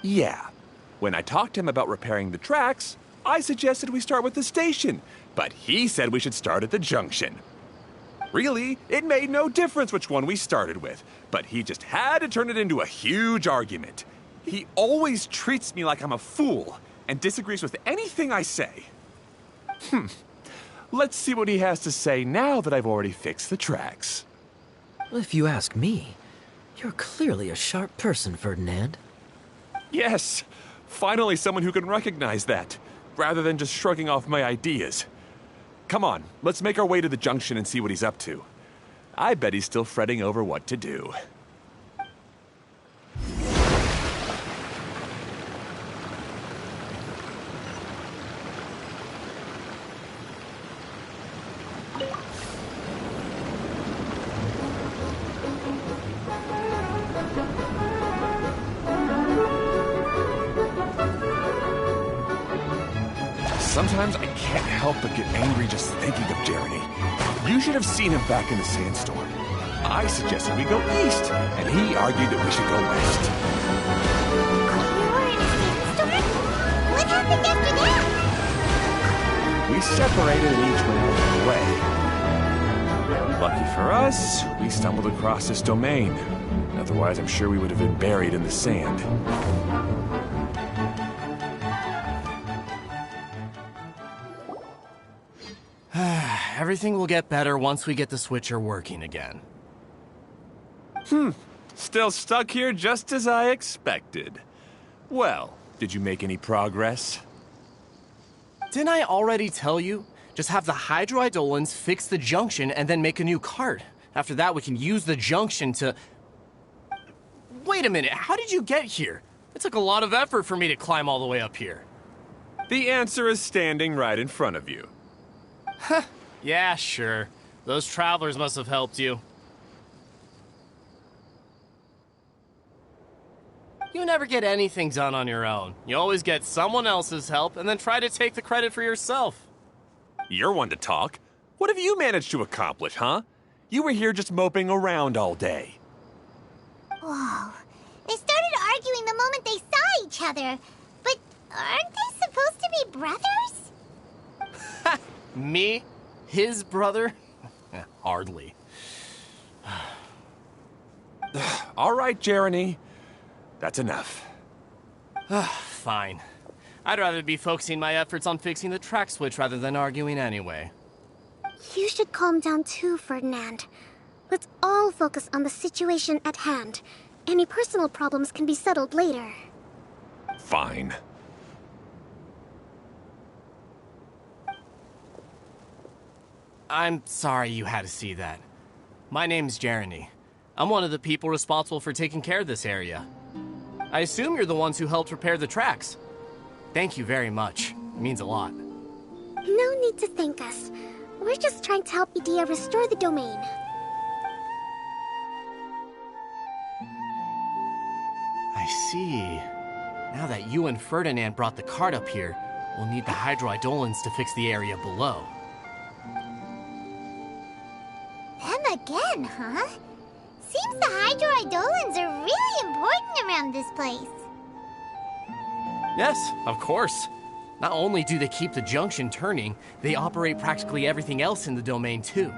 Yeah. When I talked to him about repairing the tracks, I suggested we start with the station, but he said we should start at the junction. Really, it made no difference which one we started with, but he just had to turn it into a huge argument. He always treats me like I'm a fool and disagrees with anything I say. Let's see what he has to say now that I've already fixed the tracks. If you ask me, you're clearly a sharp person, Ferdinand. Yes, finally someone who can recognize that, rather than just shrugging off my ideas. Come on, let's make our way to the junction and see what he's up to. I bet he's still fretting over what to do. Sometimes I can't help but get angry just thinking of Jeremy. You should have seen him back in the sandstorm. I suggested we go east, and he argued that we should go west. You were in a sandstorm? What happened after that? We separated and each went our own way. Lucky for us, we stumbled across this domain. Otherwise, I'm sure we would have been buried in the sand. Everything will get better once we get the switcher working again. Still stuck here just as I expected. Well, did you make any progress? Didn't I already tell you? Just have the hydroidolans fix the junction and then make a new cart. After that, we can use the junction to... Wait a minute, how did you get here? It took a lot of effort for me to climb all the way up here. The answer is standing right in front of you. Yeah, sure. Those travelers must have helped you. You never get anything done on your own. You always get someone else's help and then try to take the credit for yourself. You're one to talk. What have you managed to accomplish, huh? You were here just moping around all day. Whoa. They started arguing the moment they saw each other. But aren't they supposed to be brothers? Me? His brother? Hardly. All right, Jeremy. That's enough. Fine. I'd rather be focusing my efforts on fixing the track switch rather than arguing anyway. You should calm down too, Ferdinand. Let's all focus on the situation at hand. Any personal problems can be settled later. Fine. I'm sorry you had to see that. My name's Jeremy. I'm one of the people responsible for taking care of this area. I assume you're the ones who helped repair the tracks. Thank you very much. It means a lot. No need to thank us. We're just trying to help Edea restore the domain. I see. Now that you and Ferdinand brought the cart up here, we'll need the hydroidolins to fix the area below. Them again, huh? Seems the hydroidolins are really important around this place. Yes, of course. Not only do they keep the junction turning, they operate practically everything else in the domain too.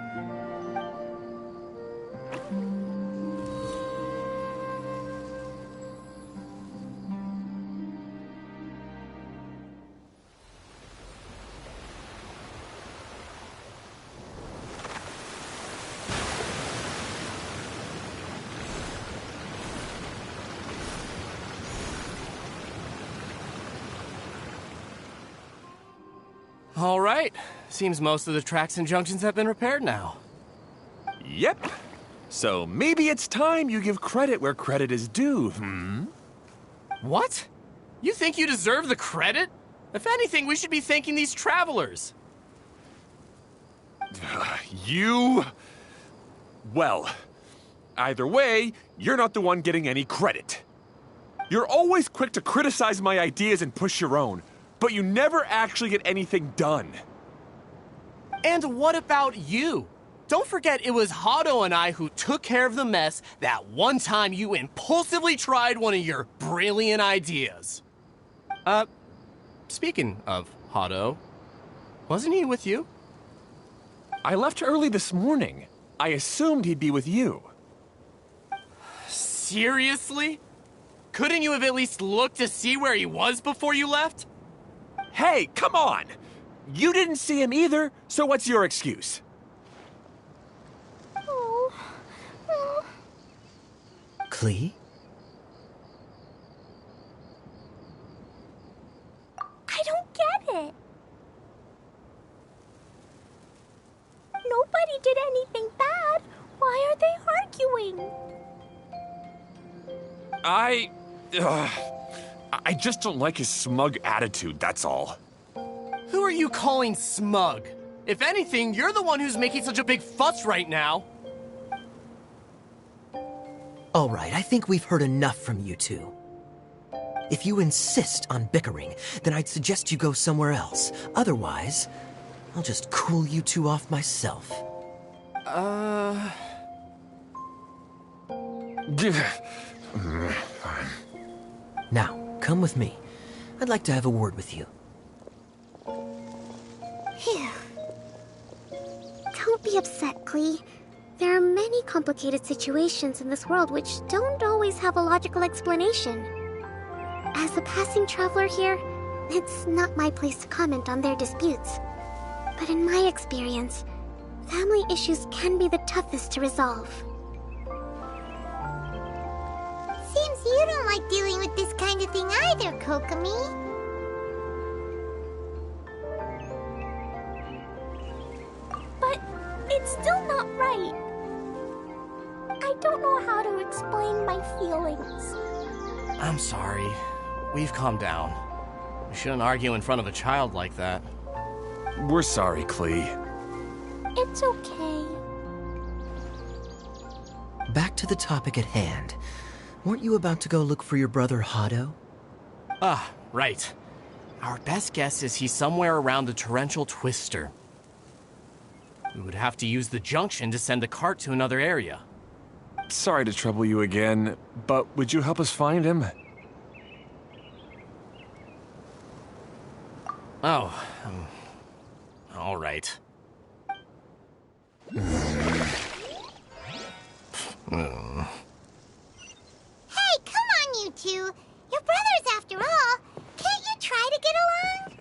All right. Seems most of the tracks and junctions have been repaired now. Yep. So maybe it's time you give credit where credit is due, What? You think you deserve the credit? If anything, we should be thanking these travelers. You... Well, either way, you're not the one getting any credit. You're always quick to criticize my ideas and push your own, but you never actually get anything done. And what about you? Don't forget it was Hado and I who took care of the mess that one time you impulsively tried one of your brilliant ideas. Speaking of Hado, wasn't he with you? I left early this morning. I assumed he'd be with you. Seriously? Couldn't you have at least looked to see where he was before you left? Hey, come on! You didn't see him either, so what's your excuse? Klee? I don't get it. Nobody did anything bad. Why are they arguing? I just don't like his smug attitude, that's all. Who are you calling smug? If anything, you're the one who's making such a big fuss right now. All right, I think we've heard enough from you two. If you insist on bickering, then I'd suggest you go somewhere else. Otherwise, I'll just cool you two off myself. Now, come with me. I'd like to have a word with you. Phew. Don't be upset, Klee. There are many complicated situations in this world which don't always have a logical explanation. As a passing traveler here, it's not my place to comment on their disputes. But in my experience, family issues can be the toughest to resolve. Seems you don't like dealing with this kind of thing either, Kokomi. But it's still not right. I don't know how to explain my feelings. I'm sorry. We've calmed down. You shouldn't argue in front of a child like that. We're sorry, Klee. It's okay. Back to the topic at hand. Weren't you about to go look for your brother Hado? Ah, right. Our best guess is he's somewhere around the torrential twister. We would have to use the junction to send the cart to another area. Sorry to trouble you again, but would you help us find him? Oh, all right. Hey, come on, you two. You're brothers after all. Can't you try to get along?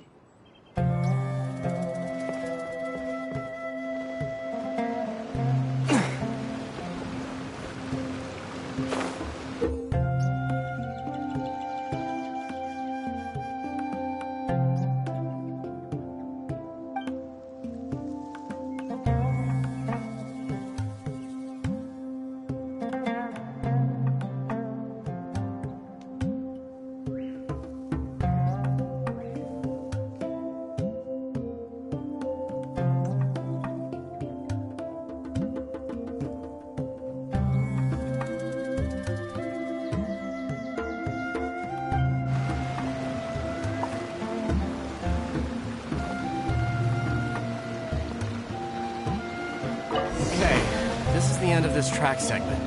This is the end of this track segment.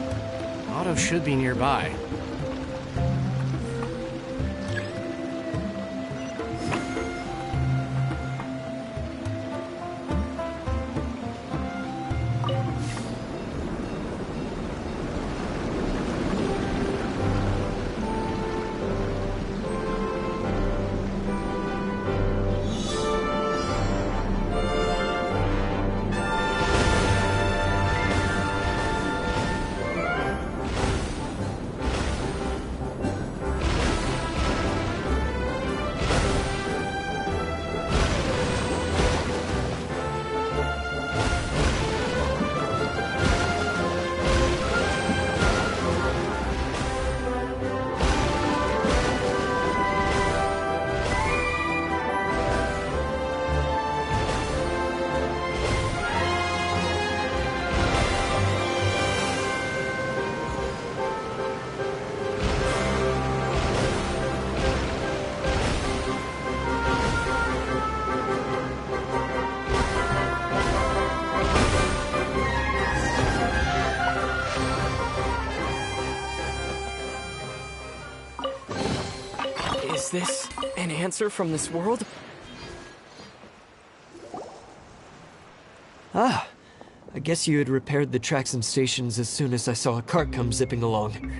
Otto should be nearby. Is this an answer from this world? Ah, I guess you had repaired the tracks and stations as soon as I saw a cart come zipping along.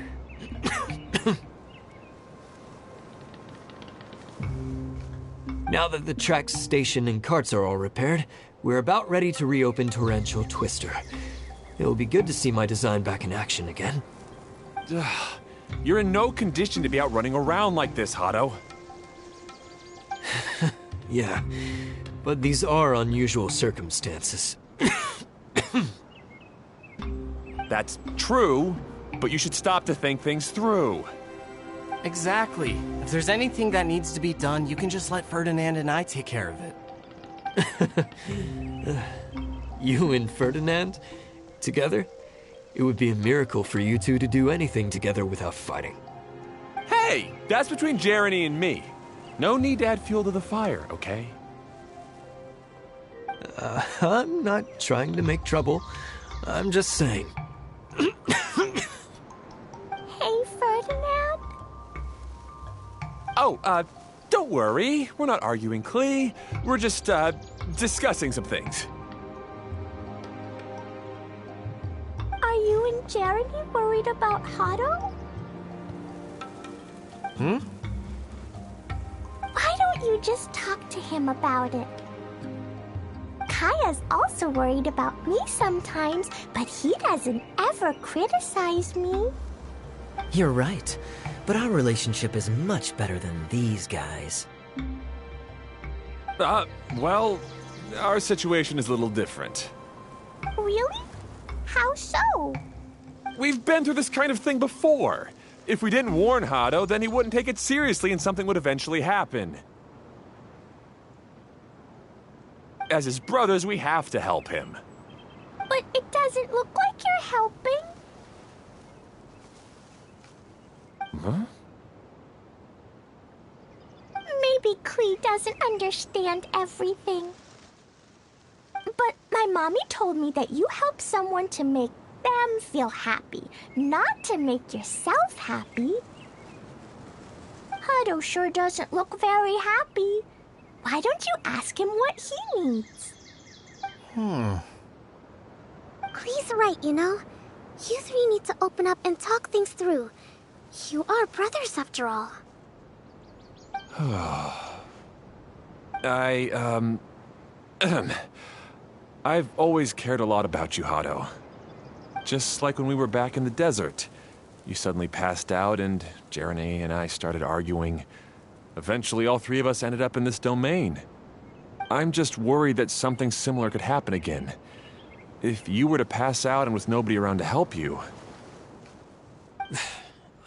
Now that the tracks, station, and carts are all repaired, we're about ready to reopen Torrential Twister. It will be good to see my design back in action again. You're in no condition to be out running around like this, Hado. Yeah, but these are unusual circumstances. That's true, but you should stop to think things through. Exactly. If there's anything that needs to be done, you can just let Ferdinand and I take care of it. You and Ferdinand? Together? It would be a miracle for you two to do anything together without fighting. Hey, that's between Jeremy and me. No need to add fuel to the fire, okay? I'm not trying to make trouble. I'm just saying. Hey, Ferdinand? Oh, don't worry. We're not arguing, Klee. We're just, discussing some things. Are you and Jeremy worried about Hado? Why don't you just talk to him about it? Kaya's also worried about me sometimes, but he doesn't ever criticize me. You're right, but our relationship is much better than these guys. Well, our situation is a little different. Really? How so? We've been through this kind of thing before. If we didn't warn Hado, then he wouldn't take it seriously and something would eventually happen. As his brothers, we have to help him. But it doesn't look like you're helping. Huh? Maybe Klee doesn't understand everything. But my mommy told me that you help someone to make them feel happy, not to make yourself happy. Hado sure doesn't look very happy. Why don't you ask him what he needs? Klee's right, you know. You three need to open up and talk things through. You are brothers after all. I've always cared a lot about you, Hado. Just like when we were back in the desert. You suddenly passed out and Jeremy and I started arguing. Eventually, all three of us ended up in this domain. I'm just worried that something similar could happen again. If you were to pass out and with nobody around to help you...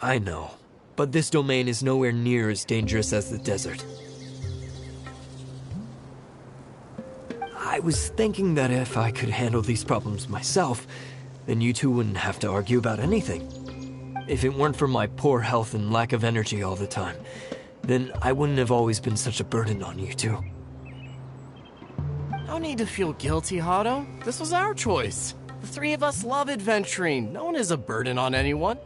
I know, but this domain is nowhere near as dangerous as the desert. I was thinking that if I could handle these problems myself, then you two wouldn't have to argue about anything. If it weren't for my poor health and lack of energy all the time, then I wouldn't have always been such a burden on you two. No need to feel guilty, Hado. This was our choice. The three of us love adventuring. No one is a burden on anyone.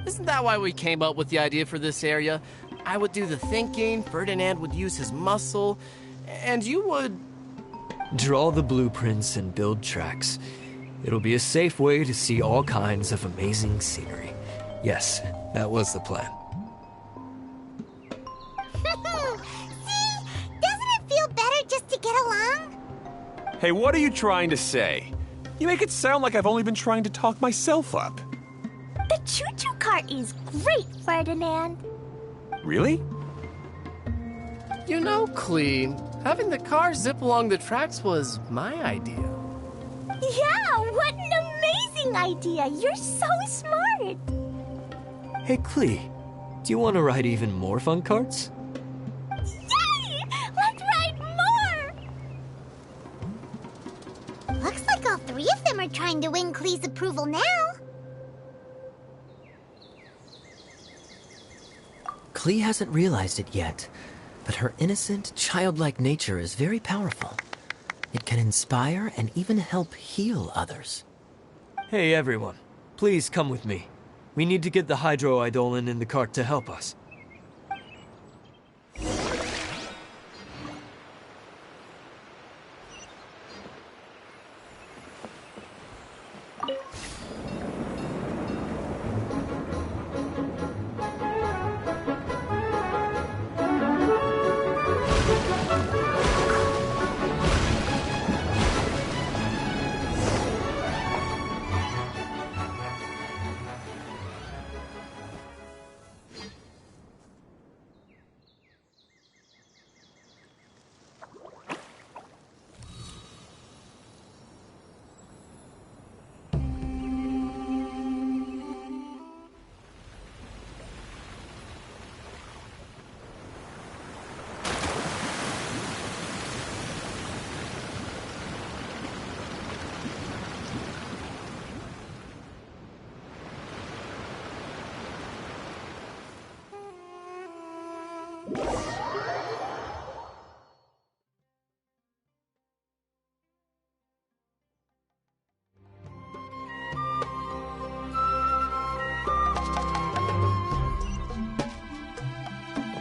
Isn't that why we came up with the idea for this area? I would do the thinking, Ferdinand would use his muscle, and you would... Draw the blueprints and build tracks. It'll be a safe way to see all kinds of amazing scenery. Yes, that was the plan. See? Doesn't it feel better just to get along? Hey, what are you trying to say? You make it sound like I've only been trying to talk myself up. The choo-choo cart is great, Ferdinand. Really? You know, Klee, having the car zip along the tracks was my idea. Yeah, what an amazing idea! You're so smart! Hey, Klee, do you want to ride even more fun carts? Yay! Let's ride more! Looks like all three of them are trying to win Klee's approval now. Klee hasn't realized it yet, but her innocent, childlike nature is very powerful. It can inspire and even help heal others. Hey everyone, please come with me. We need to get the hydroidolin in the cart to help us.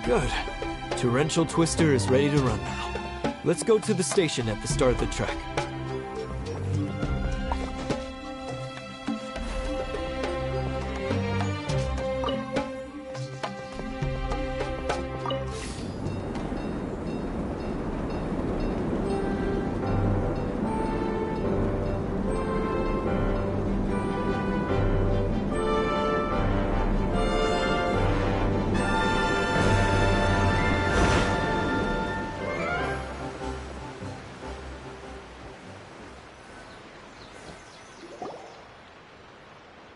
Good. Torrential Twister is ready to run now. Let's go to the station at the start of the track.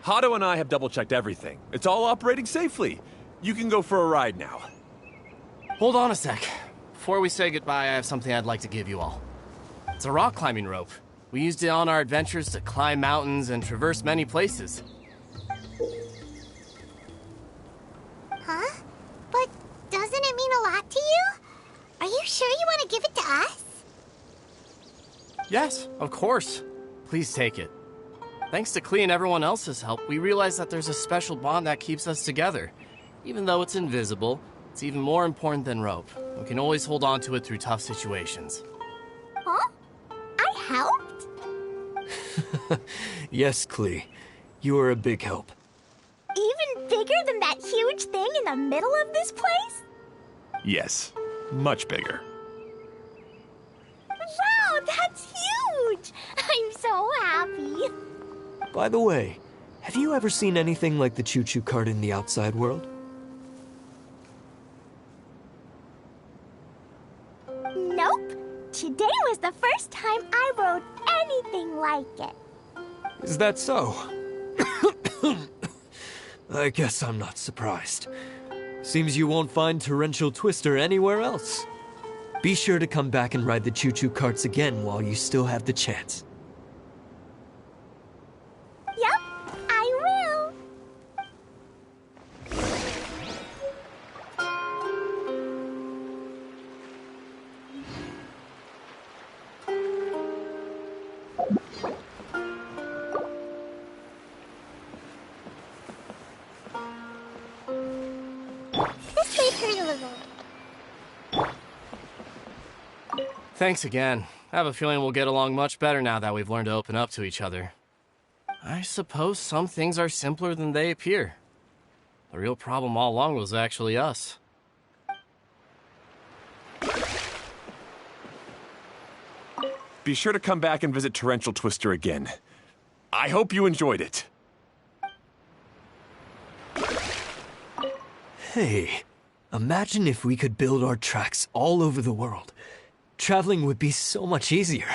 Hado and I have double-checked everything. It's all operating safely. You can go for a ride now. Hold on a sec. Before we say goodbye, I have something I'd like to give you all. It's a rock climbing rope. We used it on our adventures to climb mountains and traverse many places. Huh? But doesn't it mean a lot to you? Are you sure you want to give it to us? Yes, of course. Please take it. Thanks to Klee and everyone else's help, we realized that there's a special bond that keeps us together. Even though it's invisible, it's even more important than rope. We can always hold on to it through tough situations. Huh? I helped? Yes, Klee. You are a big help. Even bigger than that huge thing in the middle of this place? Yes, much bigger. Wow, that's huge! I'm so happy. By the way, have you ever seen anything like the choo-choo cart in the outside world? Nope. Today was the first time I rode anything like it. Is that so? I guess I'm not surprised. Seems you won't find Torrential Twister anywhere else. Be sure to come back and ride the choo-choo carts again while you still have the chance. Yep, I will. This may hurt a little. Thanks again. I have a feeling we'll get along much better now that we've learned to open up to each other. I suppose some things are simpler than they appear. The real problem all along was actually us. Be sure to come back and visit Torrential Twister again. I hope you enjoyed it. Hey, imagine if we could build our tracks all over the world. Traveling would be so much easier.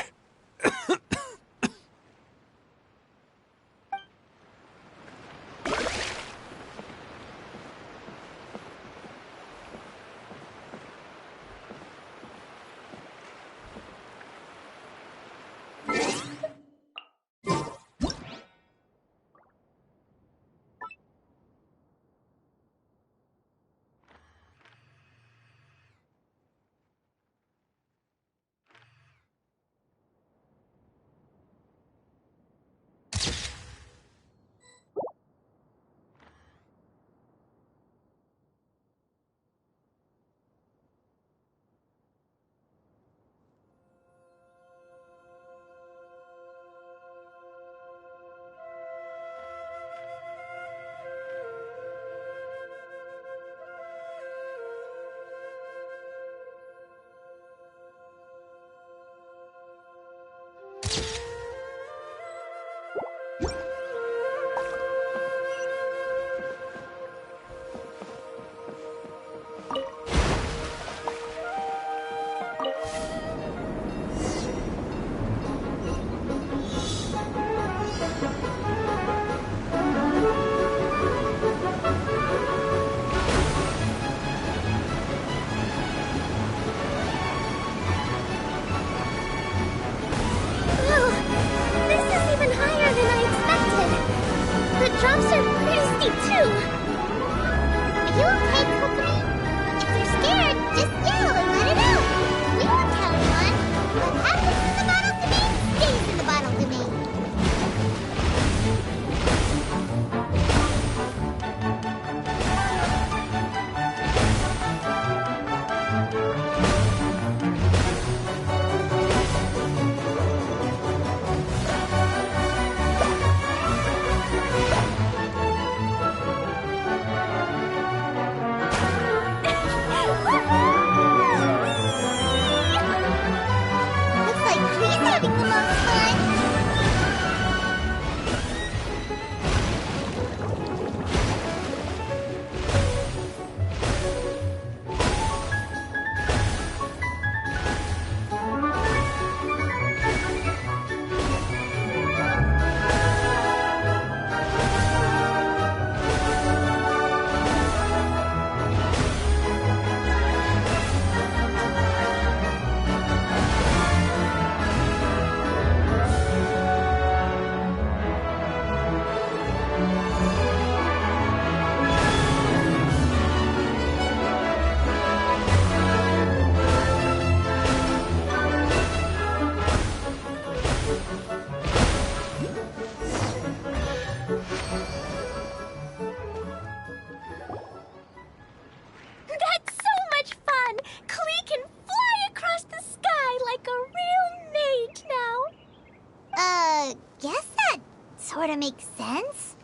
sorta makes sense.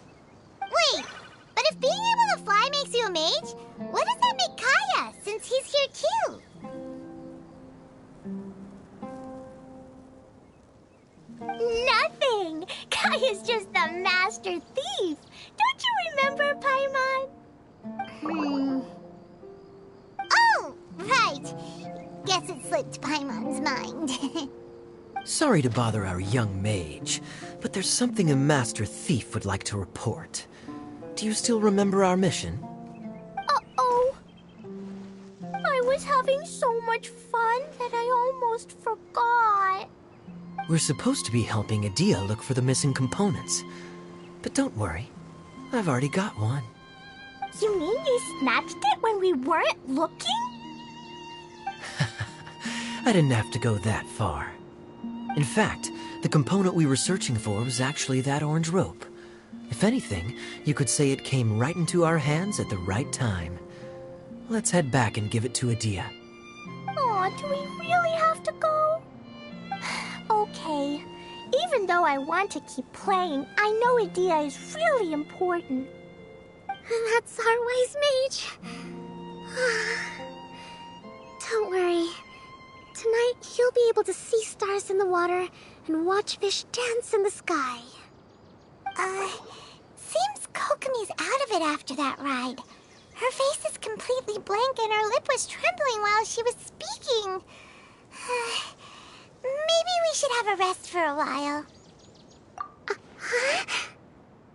Wait, but if being able to fly makes you a mage, what does that make Kaya, since he's here too? Nothing! Kaya's just the master thief! Don't you remember, Paimon? Oh, right. Guess it slipped Paimon's mind. Sorry to bother our young mage, but there's something a master thief would like to report. Do you still remember our mission? Uh-oh. I was having so much fun that I almost forgot. We're supposed to be helping Adia look for the missing components. But don't worry, I've already got one. You mean you snatched it when we weren't looking? I didn't have to go that far. In fact, the component we were searching for was actually that orange rope. If anything, you could say it came right into our hands at the right time. Let's head back and give it to Adia. Aw, do we really have to go? Okay. Even though I want to keep playing, I know Adia is really important. That's our wise mage. Don't worry. Tonight, you'll be able to see stars in the water and watch fish dance in the sky. Seems Kokomi's out of it after that ride. Her face is completely blank and her lip was trembling while she was speaking. Maybe we should have a rest for a while.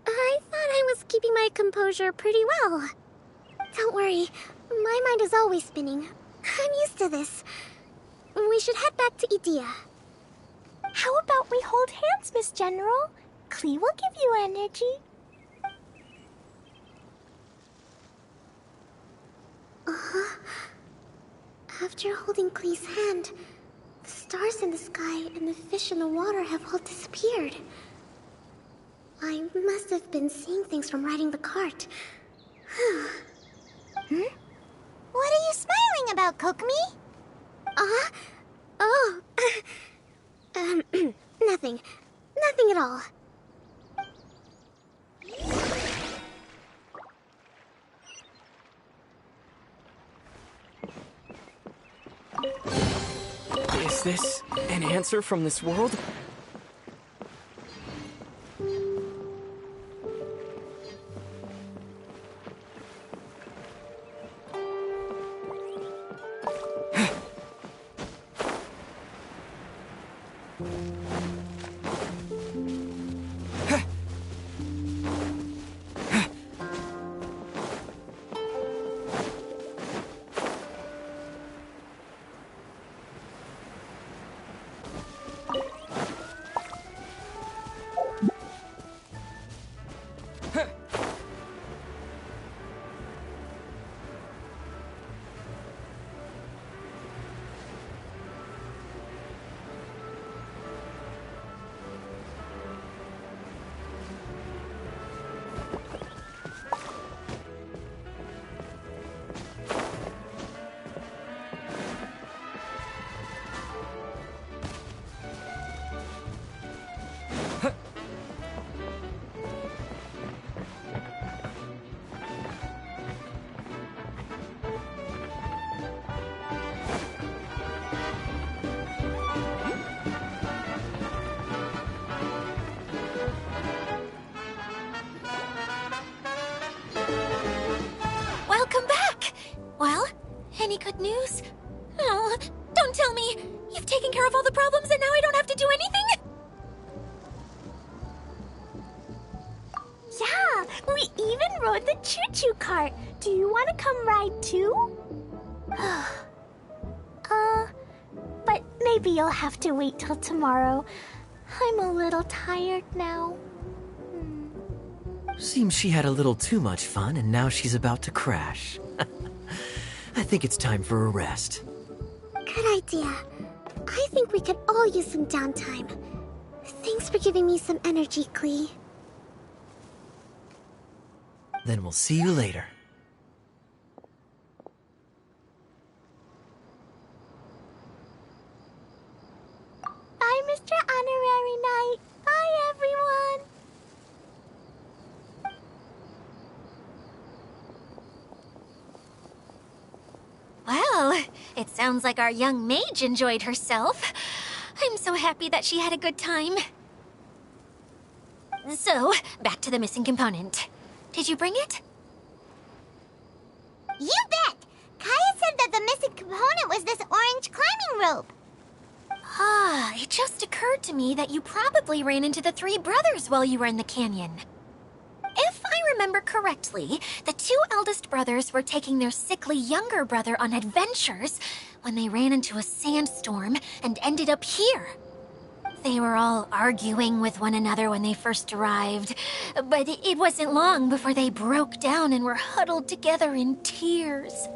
I thought I was keeping my composure pretty well. Don't worry, my mind is always spinning. I'm used to this. We should head back to Adia. How about we hold hands, Miss General? Klee will give you energy. After holding Klee's hand, the stars in the sky and the fish in the water have all disappeared. I must have been seeing things from riding the cart. What are you smiling about, Kokomi? Oh. Nothing. Nothing at all. Is this an answer from this world? Welcome back! Well, any good news? Oh, don't tell me! You've taken care of all the problems and now I don't have to do anything? Yeah, we even rode the choo-choo cart. Do you want to come ride too? But maybe you'll have to wait till tomorrow. I'm a little tired now. Seems she had a little too much fun and now she's about to crash. I think it's time for a rest. Good idea. I think we could all use some downtime. Thanks for giving me some energy, Klee. Then we'll see you later. Bye, Mr. Honorary Knight. Bye, everyone. Well, it sounds like our young mage enjoyed herself. I'm so happy that she had a good time. So, back to the missing component. Did you bring it? You bet! Kaya said that the missing component was this orange climbing rope. Ah, it just occurred to me that you probably ran into the three brothers while you were in the canyon. If I remember correctly, the two eldest brothers were taking their sickly younger brother on adventures when they ran into a sandstorm and ended up here. They were all arguing with one another when they first arrived, but it wasn't long before they broke down and were huddled together in tears.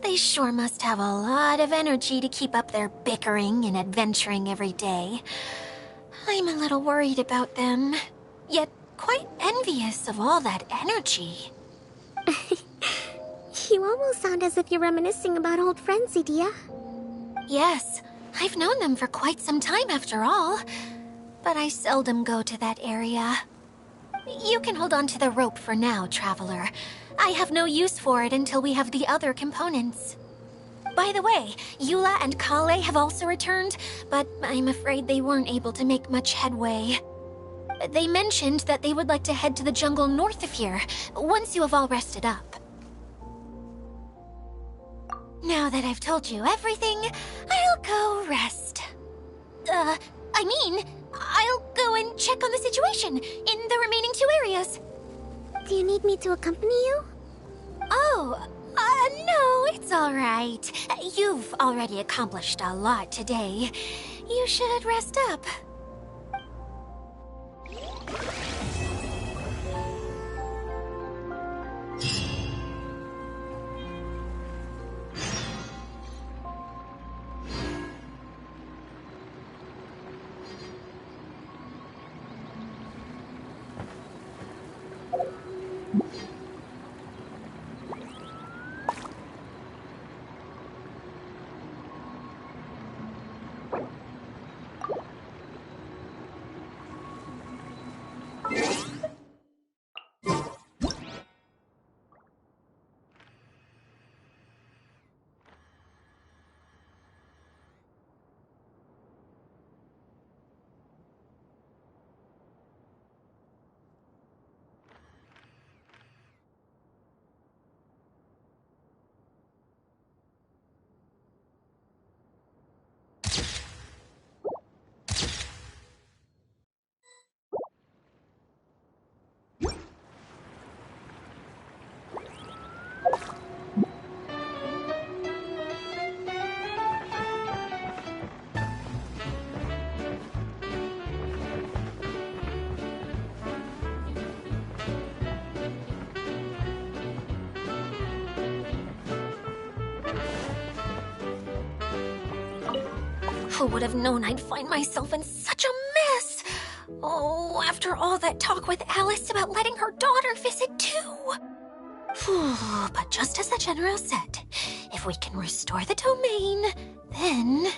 They sure must have a lot of energy to keep up their bickering and adventuring every day. I'm a little worried about them, yet quite envious of all that energy. You almost sound as if you're reminiscing about old friends, Idia. Yes, I've known them for quite some time after all, but I seldom go to that area. You can hold on to the rope for now, Traveler. I have no use for it until we have the other components. By the way, Eula and Kale have also returned, but I'm afraid they weren't able to make much headway. They mentioned that they would like to head to the jungle north of here, once you have all rested up. Now that I've told you everything, I'll go rest. I'll go and check on the situation in the remaining two areas. Do you need me to accompany you? Oh, no, it's all right. You've already accomplished a lot today. You should rest up. Who would have known I'd find myself in such a mess? Oh, after all that talk with Alice about letting her daughter visit too. But just as the General said, if we can restore the domain, then...